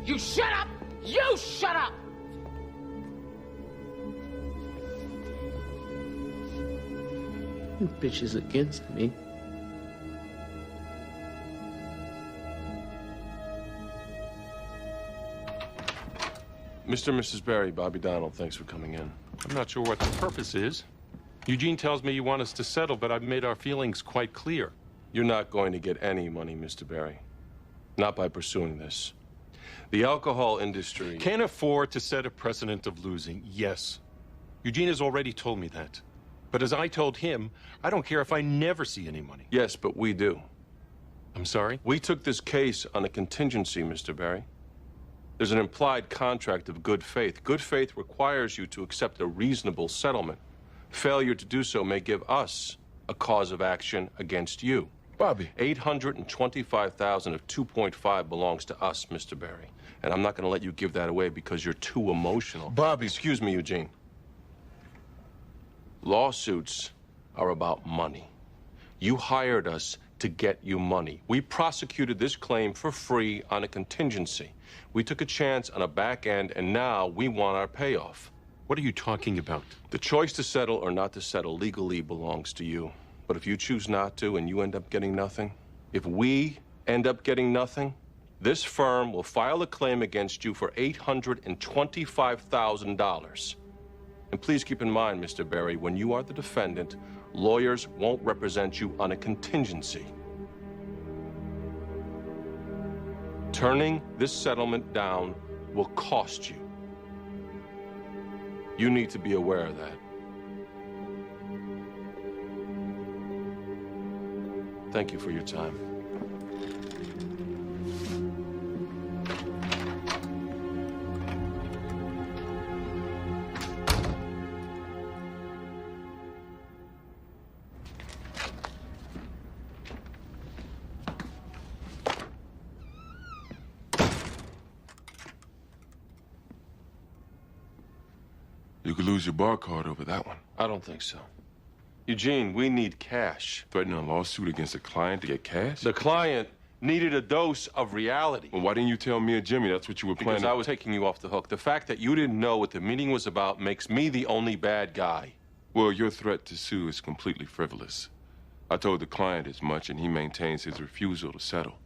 You shut up! You shut up! You bitch is against me. Mr. and Mrs. Berry, Bobby Donald, thanks for coming in. I'm not sure what the purpose is. Eugene tells me you want us to settle, but I've made our feelings quite clear. You're not going to get any money, Mr. Berry. Not by pursuing this. The alcohol industry can't afford to set a precedent of losing, yes. Eugene has already told me that. But as I told him, I don't care if I never see any money. Yes, but we do. I'm sorry? We took this case on a contingency, Mr. Berry. There's an implied contract of good faith. Good faith requires you to accept a reasonable settlement. Failure to do so may give us a cause of action against you. Bobby. $825,000 of 2.5 belongs to us, Mr. Berry. And I'm not going to let you give that away because you're too emotional. Bobby. Excuse me, Eugene. Lawsuits are about money. You hired us to get you money. We prosecuted this claim for free on a contingency. We took a chance on a back end, and now we want our payoff. What are you talking about? The choice to settle or not to settle legally belongs to you. But if you choose not to and you end up getting nothing, if we end up getting nothing, this firm will file a claim against you for $825,000. And please keep in mind, Mr. Berry, when you are the defendant, lawyers won't represent you on a contingency. Turning this settlement down will cost you. You need to be aware of that. Thank you for your time. You could lose your bar card over that one. I don't think so. Eugene, we need cash. Threatening a lawsuit against a client to get cash? The client needed a dose of reality. Well, why didn't you tell me and Jimmy that's what you were planning? Because I was taking you off the hook. The fact that you didn't know what the meeting was about makes me the only bad guy. Well, your threat to sue is completely frivolous. I told the client as much, and he maintains his refusal to settle.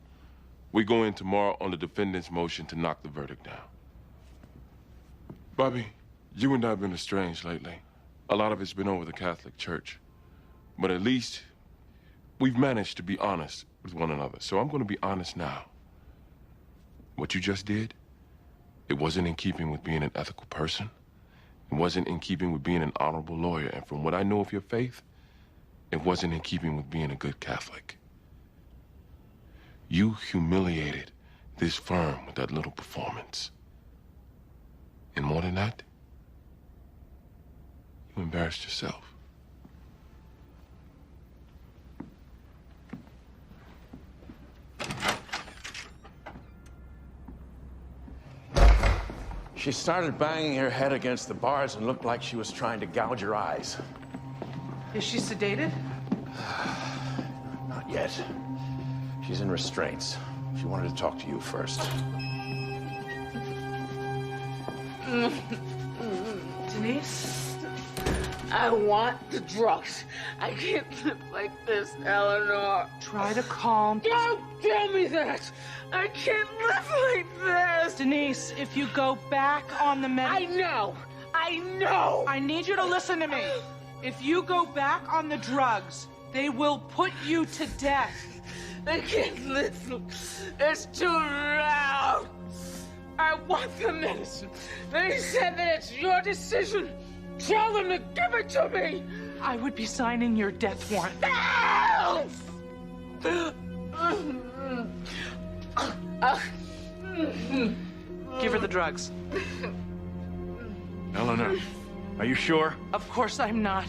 We go in tomorrow on the defendant's motion to knock the verdict down. Bobby, you and I have been estranged lately. A lot of it's been over the Catholic Church. But at least we've managed to be honest with one another. So I'm going to be honest now. What you just did, it wasn't in keeping with being an ethical person. It wasn't in keeping with being an honorable lawyer. And from what I know of your faith, it wasn't in keeping with being a good Catholic. You humiliated this firm with that little performance. And more than that, you embarrassed yourself. She started banging her head against the bars and looked like she was trying to gouge her eyes. Is she sedated? Not yet. She's in restraints. She wanted to talk to you first. Denise? I want the drugs. I can't live like this, Eleanor. Try to calm. Don't tell me that. I can't live like this. Denise, if you go back on the I know. I need you to listen to me. If you go back on the drugs, they will put you to death. I can't listen. It's too loud. I want the medicine. They said that it's your decision. Tell them to give it to me. I would be signing your death warrant. No! Give her the drugs. Eleanor, are you sure? Of course I'm not.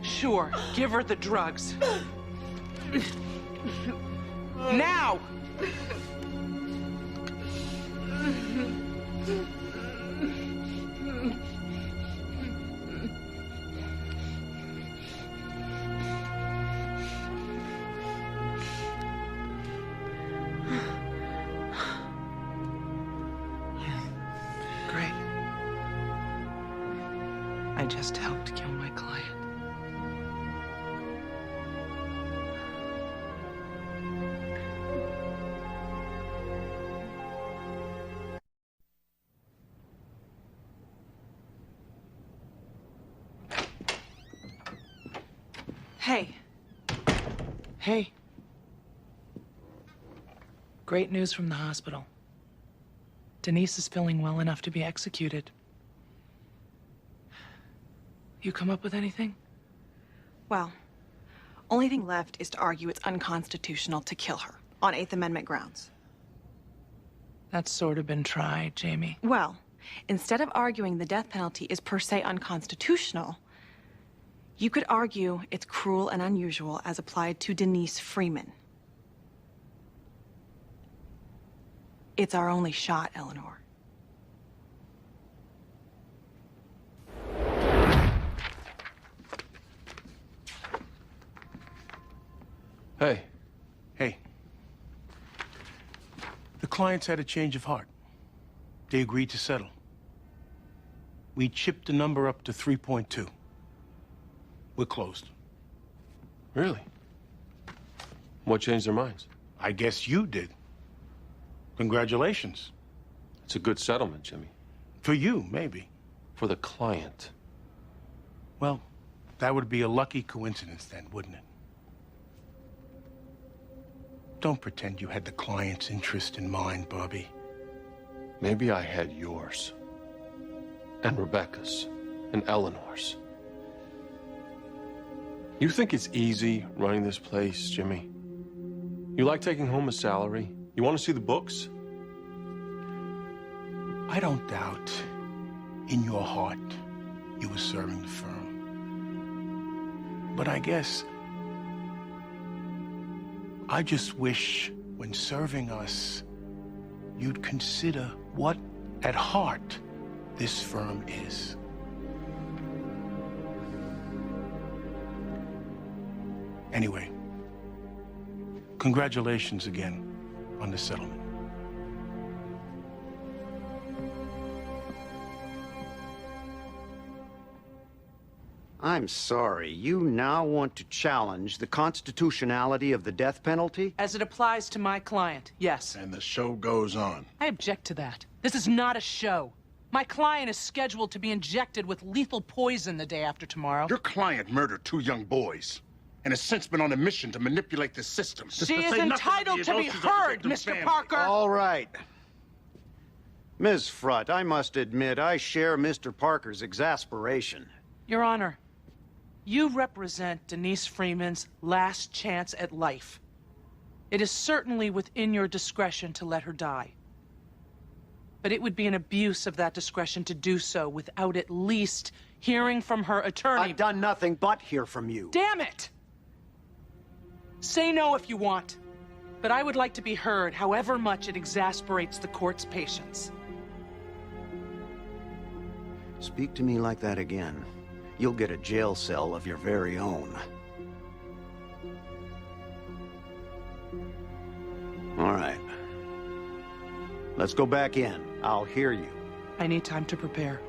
Sure. Give her the drugs. Now! Great. I just helped kill my client. Hey. Hey. Great news from the hospital. Denise is feeling well enough to be executed. You come up with anything? Well, only thing left is to argue it's unconstitutional to kill her on Eighth Amendment grounds. That's sort of been tried, Jamie. Well, instead of arguing the death penalty is per se unconstitutional, you could argue it's cruel and unusual as applied to Denise Freeman. It's our only shot, Eleanor. Hey. Hey. The clients had a change of heart. They agreed to settle. We chipped the number up to 3.2. We're closed. Really? What changed their minds? I guess you did. Congratulations. It's a good settlement, Jimmy. For you, maybe. For the client. Well, that would be a lucky coincidence then, wouldn't it? Don't pretend you had the client's interest in mind, Bobby. Maybe I had yours. And Rebecca's. And Eleanor's. You think it's easy running this place, Jimmy? You like taking home a salary? You want to see the books? I don't doubt in your heart you were serving the firm. But I guess I just wish when serving us, you'd consider what at heart this firm is. Anyway, congratulations again on the settlement. I'm sorry. You now want to challenge the constitutionality of the death penalty? As it applies to my client, yes. And the show goes on. I object to that. This is not a show. My client is scheduled to be injected with lethal poison the day after tomorrow. Your client murdered 2 young boys and has since been on a mission to manipulate the system. She is entitled to be heard, Mr. Parker! All right. Ms. Frutt, I must admit I share Mr. Parker's exasperation. Your Honor, you represent Denise Freeman's last chance at life. It is certainly within your discretion to let her die. But it would be an abuse of that discretion to do so without at least hearing from her attorney. I've done nothing but hear from you. Damn it! Say no if you want, but I would like to be heard, however much it exasperates the court's patience. Speak to me like that again. You'll get a jail cell of your very own. All right. Let's go back in. I'll hear you. I need time to prepare.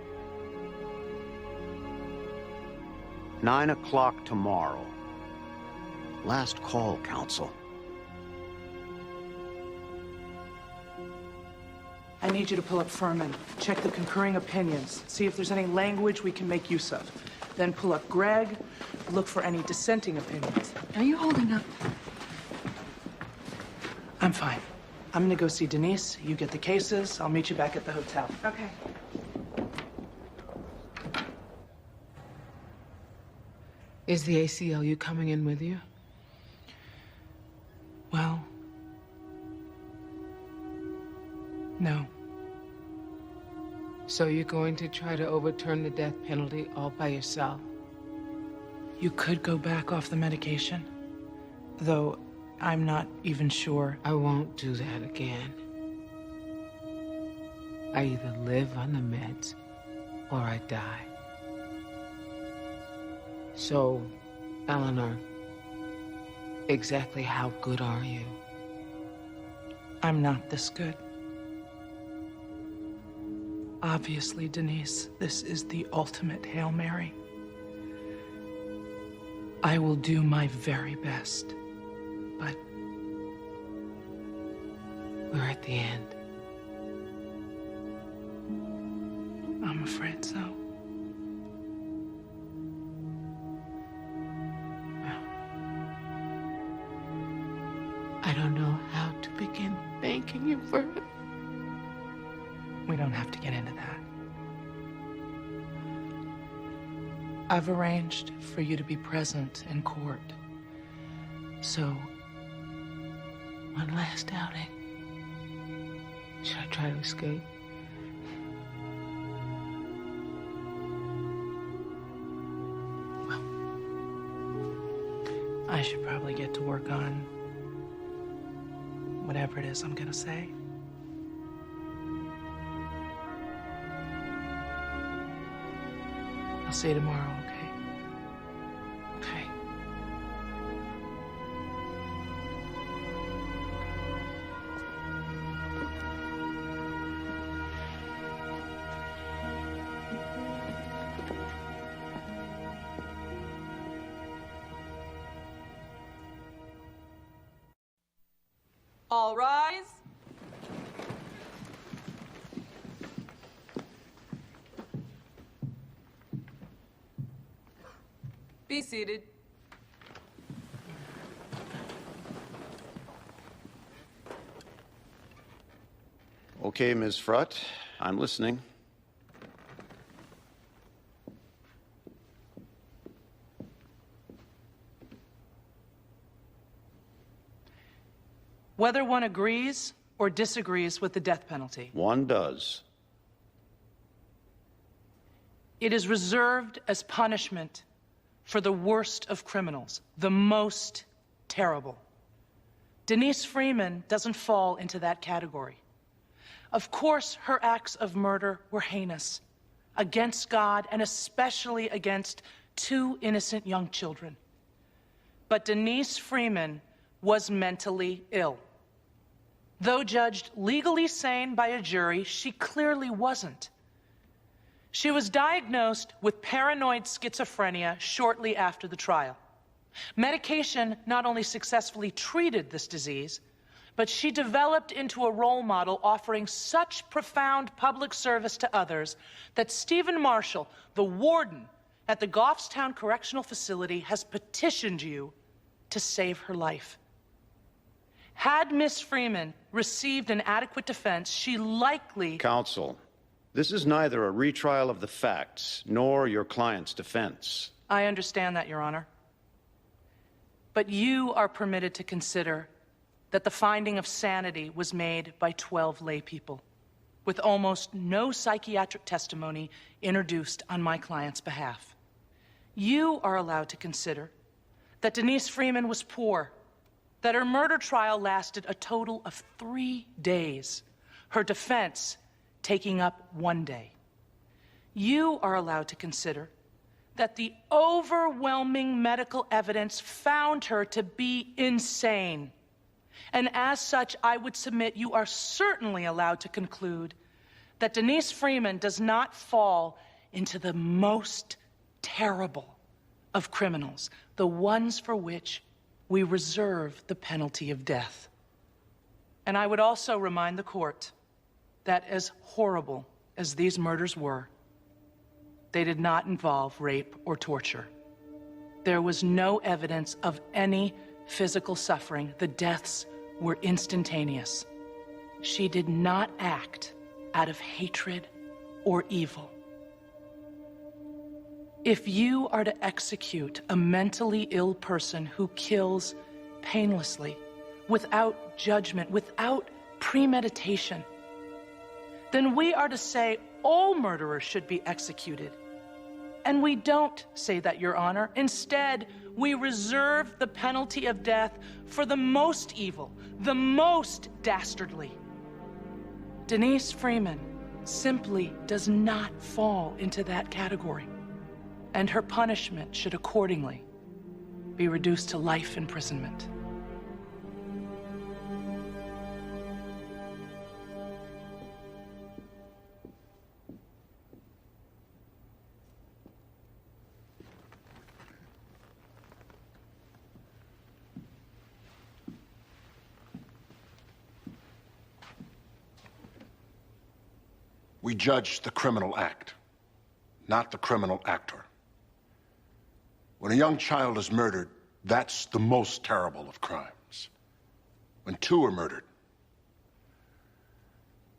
9 o'clock tomorrow. Last call, counsel. I need you to pull up Furman, check the concurring opinions, see if there's any language we can make use of. Then pull up Greg, look for any dissenting opinions. Are you holding up? I'm fine. I'm gonna go see Denise. You get the cases. I'll meet you back at the hotel. Okay. Is the ACLU coming in with you? Well, So you're going to try to overturn the death penalty all by yourself? You could go back off the medication, though I'm not even sure. I won't do that again. I either live on the meds or I die. So, Eleanor, exactly how good are you? I'm not this good. Obviously, Denise, this is the ultimate Hail Mary. I will do my very best, but we're at the end. I'm afraid so. Well, I don't know how to begin thanking you for it. We don't have to get into that. I've arranged for you to be present in court. So, one last outing. Should I try to escape? Well, I should probably get to work on whatever it is I'm gonna say. I'll see you tomorrow, okay? Okay. All rise. Be seated. Okay, Ms. Frutt, I'm listening. Whether one agrees or disagrees with the death penalty, One does. it is reserved as punishment for the worst of criminals, the most terrible. Denise Freeman doesn't fall into that category. Of course, her acts of murder were heinous, against God and especially against two innocent young children. But Denise Freeman was mentally ill. Though judged legally sane by a jury, she clearly wasn't. She was diagnosed with paranoid schizophrenia shortly after the trial. Medication not only successfully treated this disease, but she developed into a role model offering such profound public service to others that Stephen Marshall, the warden at the Goffstown Correctional Facility, has petitioned you to save her life. Had Miss Freeman received an adequate defense, she likely... Counsel, this is neither a retrial of the facts nor your client's defense. I understand that, Your Honor. But you are permitted to consider that the finding of sanity was made by 12 lay people, with almost no psychiatric testimony introduced on my client's behalf. You are allowed to consider that Denise Freeman was poor, that her murder trial lasted a total of 3 days, her defense taking up 1 day. You are allowed to consider that the overwhelming medical evidence found her to be insane. And as such, I would submit you are certainly allowed to conclude that Denise Freeman does not fall into the most terrible of criminals, the ones for which we reserve the penalty of death. And I would also remind the court that as horrible as these murders were, they did not involve rape or torture. There was no evidence of any physical suffering. The deaths were instantaneous. She did not act out of hatred or evil. If you are to execute a mentally ill person who kills painlessly, without judgment, without premeditation, then we are to say all murderers should be executed. And we don't say that, Your Honor. Instead, we reserve the penalty of death for the most evil, the most dastardly. Denise Freeman simply does not fall into that category, and her punishment should accordingly be reduced to life imprisonment. We judge the criminal act, not the criminal actor. When a young child is murdered, that's the most terrible of crimes. When two are murdered.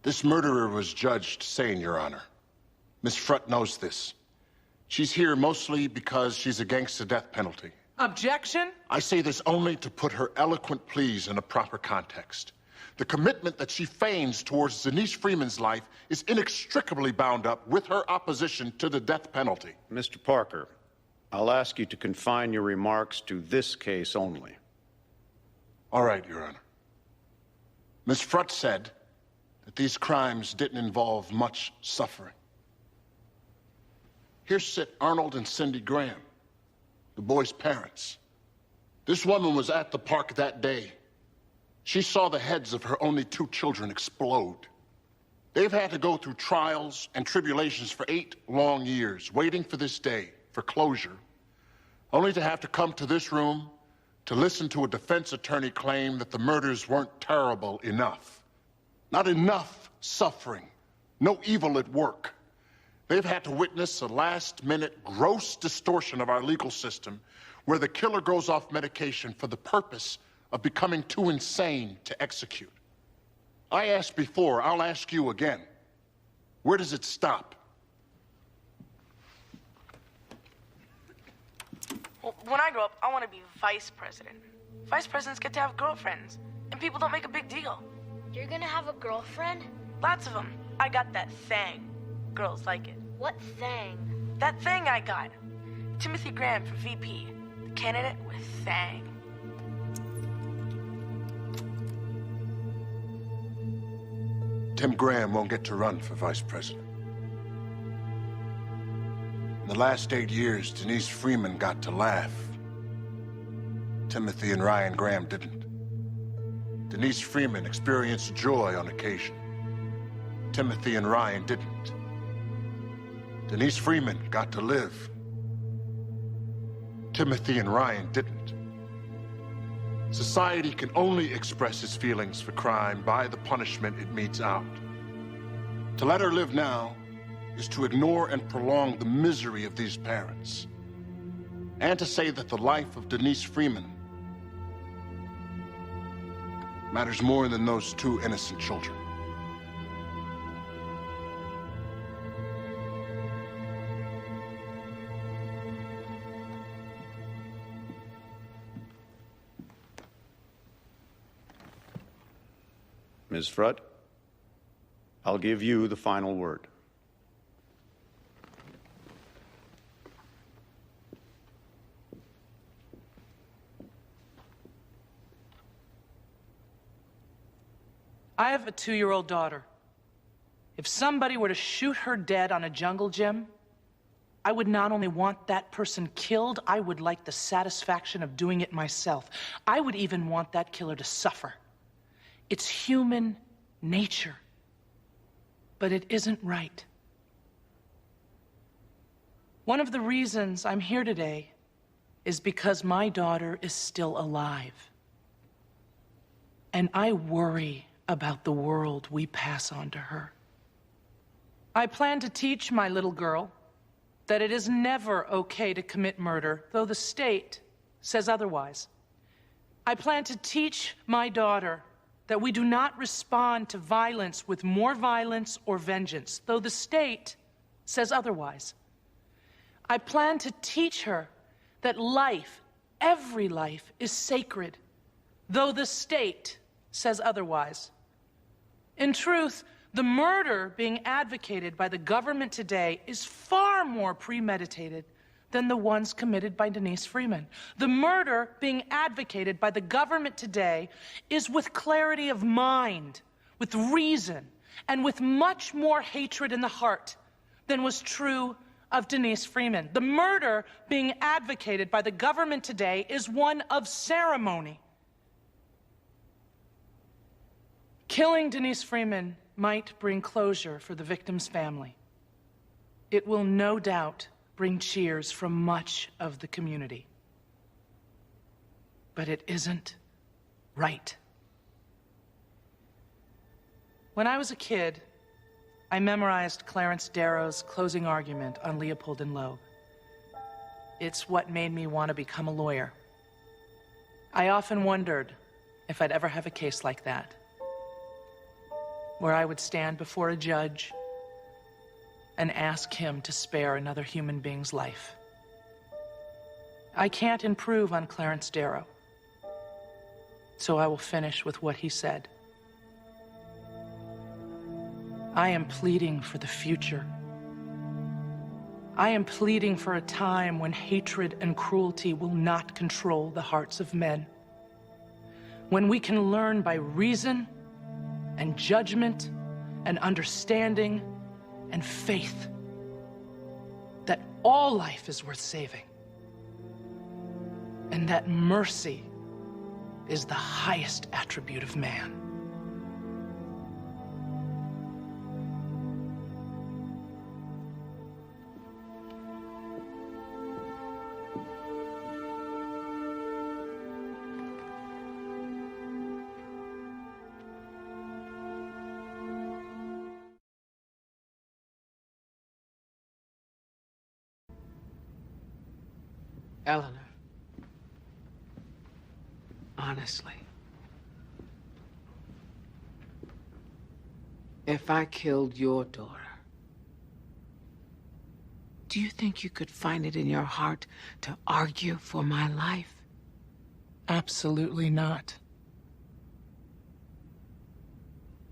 This murderer was judged sane, Your Honor. Miss Frutt knows this. She's here mostly because she's against the death penalty. Objection? I say this only to put her eloquent pleas in a proper context. The commitment that she feigns towards Denise Freeman's life is inextricably bound up with her opposition to the death penalty. Mr. Parker, I'll ask you to confine your remarks to this case only. All right, Your Honor. Miss Frutt said that these crimes didn't involve much suffering. Here sit Arnold and Cindy Graham, the boy's parents. This woman was at the park that day. She saw the heads of her only two children explode. They've had to go through trials and tribulations for 8 long years, waiting for this day, for closure, only to have to come to this room to listen to a defense attorney claim that the murders weren't terrible enough. Not enough suffering, no evil at work. They've had to witness a last-minute gross distortion of our legal system where the killer goes off medication for the purpose of becoming too insane to execute. I asked before, I'll ask you again. Where does it stop? Well, when I grow up, I want to be vice president. Vice presidents get to have girlfriends, and people don't make a big deal. You're gonna have a girlfriend? Lots of them. I got that thing. Girls like it. What thing? That thing I got. Timothy Graham for VP. The candidate with thang. Tim Graham won't get to run for vice president. In the last 8 years, Denise Freeman got to laugh. Timothy and Ryan Graham didn't. Denise Freeman experienced joy on occasion. Timothy and Ryan didn't. Denise Freeman got to live. Timothy and Ryan didn't. Society can only express its feelings for crime by the punishment it metes out. To let her live now is to ignore and prolong the misery of these parents, and to say that the life of Denise Freeman matters more than those 2 innocent children. Ms. Frutt, I'll give you the final word. I have a 2-year-old daughter. If somebody were to shoot her dead on a jungle gym, I would not only want that person killed, I would like the satisfaction of doing it myself. I would even want that killer to suffer. It's human nature. But it isn't right. One of the reasons I'm here today is because my daughter is still alive. And I worry about the world we pass on to her. I plan to teach my little girl that it is never okay to commit murder, though the state says otherwise. I plan to teach my daughter that we do not respond to violence with more violence or vengeance, though the state says otherwise. I plan to teach her that life, every life, is sacred, though the state says otherwise. In truth, The murder being advocated by the government today is far more premeditated than the ones committed by Denise Freeman. The murder being advocated by the government today is with clarity of mind, with reason, and with much more hatred in the heart than was true of Denise Freeman. The murder being advocated by the government today is one of ceremony. Killing Denise Freeman might bring closure for the victim's family. It will no doubt bring cheers from much of the community. But it isn't right. When I was a kid, I memorized Clarence Darrow's closing argument on Leopold and Loeb. It's what made me want to become a lawyer. I often wondered if I'd ever have a case like that, where I would stand before a judge and ask him to spare another human being's life. I can't improve on Clarence Darrow, so I will finish with what he said. I am pleading for the future. I am pleading for a time when hatred and cruelty will not control the hearts of men. When we can learn by reason and judgment and understanding and faith that all life is worth saving, and that mercy is the highest attribute of man. Eleanor, honestly, if I killed your daughter, do you think you could find it in your heart to argue for my life? Absolutely not.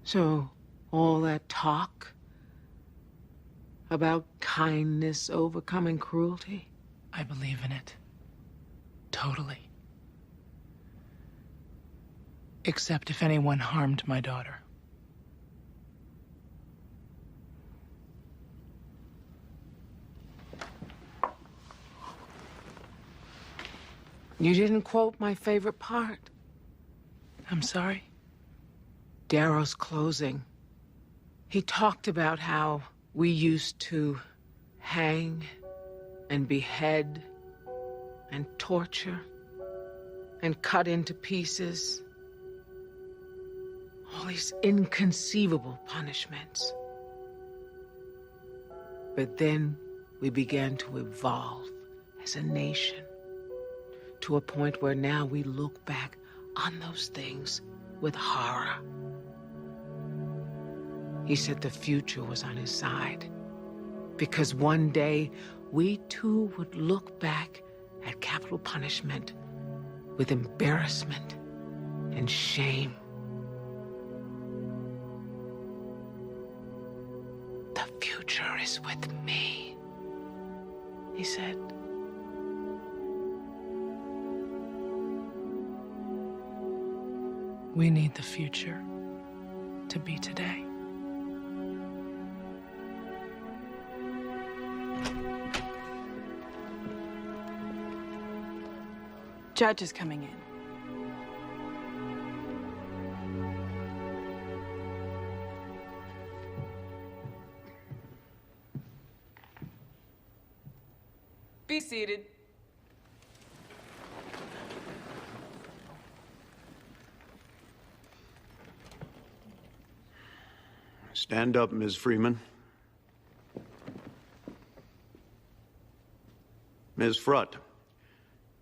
So, all that talk about kindness overcoming cruelty? I believe in it. Totally. Except if anyone harmed my daughter. You didn't quote my favorite part. I'm sorry? Darrow's closing. He talked about how we used to hang and behead and torture and cut into pieces. All these inconceivable punishments. But then we began to evolve as a nation to a point where now we look back on those things with horror. He said the future was on his side, because one day we too would look back at capital punishment with embarrassment and shame. The future is with me, he said. We need the future to be today. Judge is coming in. Be seated. Stand up, Ms. Freeman. Ms. Frutt,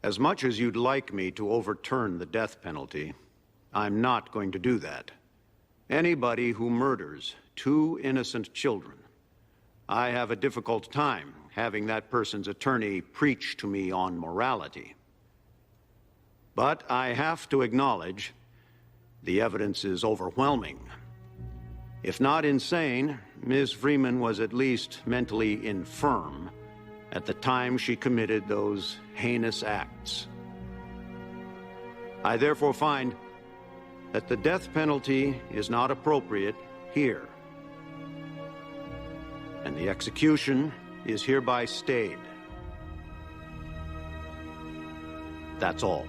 as much as you'd like me to overturn the death penalty, I'm not going to do that. Anybody who murders two innocent children, I have a difficult time having that person's attorney preach to me on morality. But I have to acknowledge the evidence is overwhelming. If not insane, Ms. Freeman was at least mentally infirm at the time she committed those heinous acts. I therefore find that the death penalty is not appropriate here, and the execution is hereby stayed. That's all.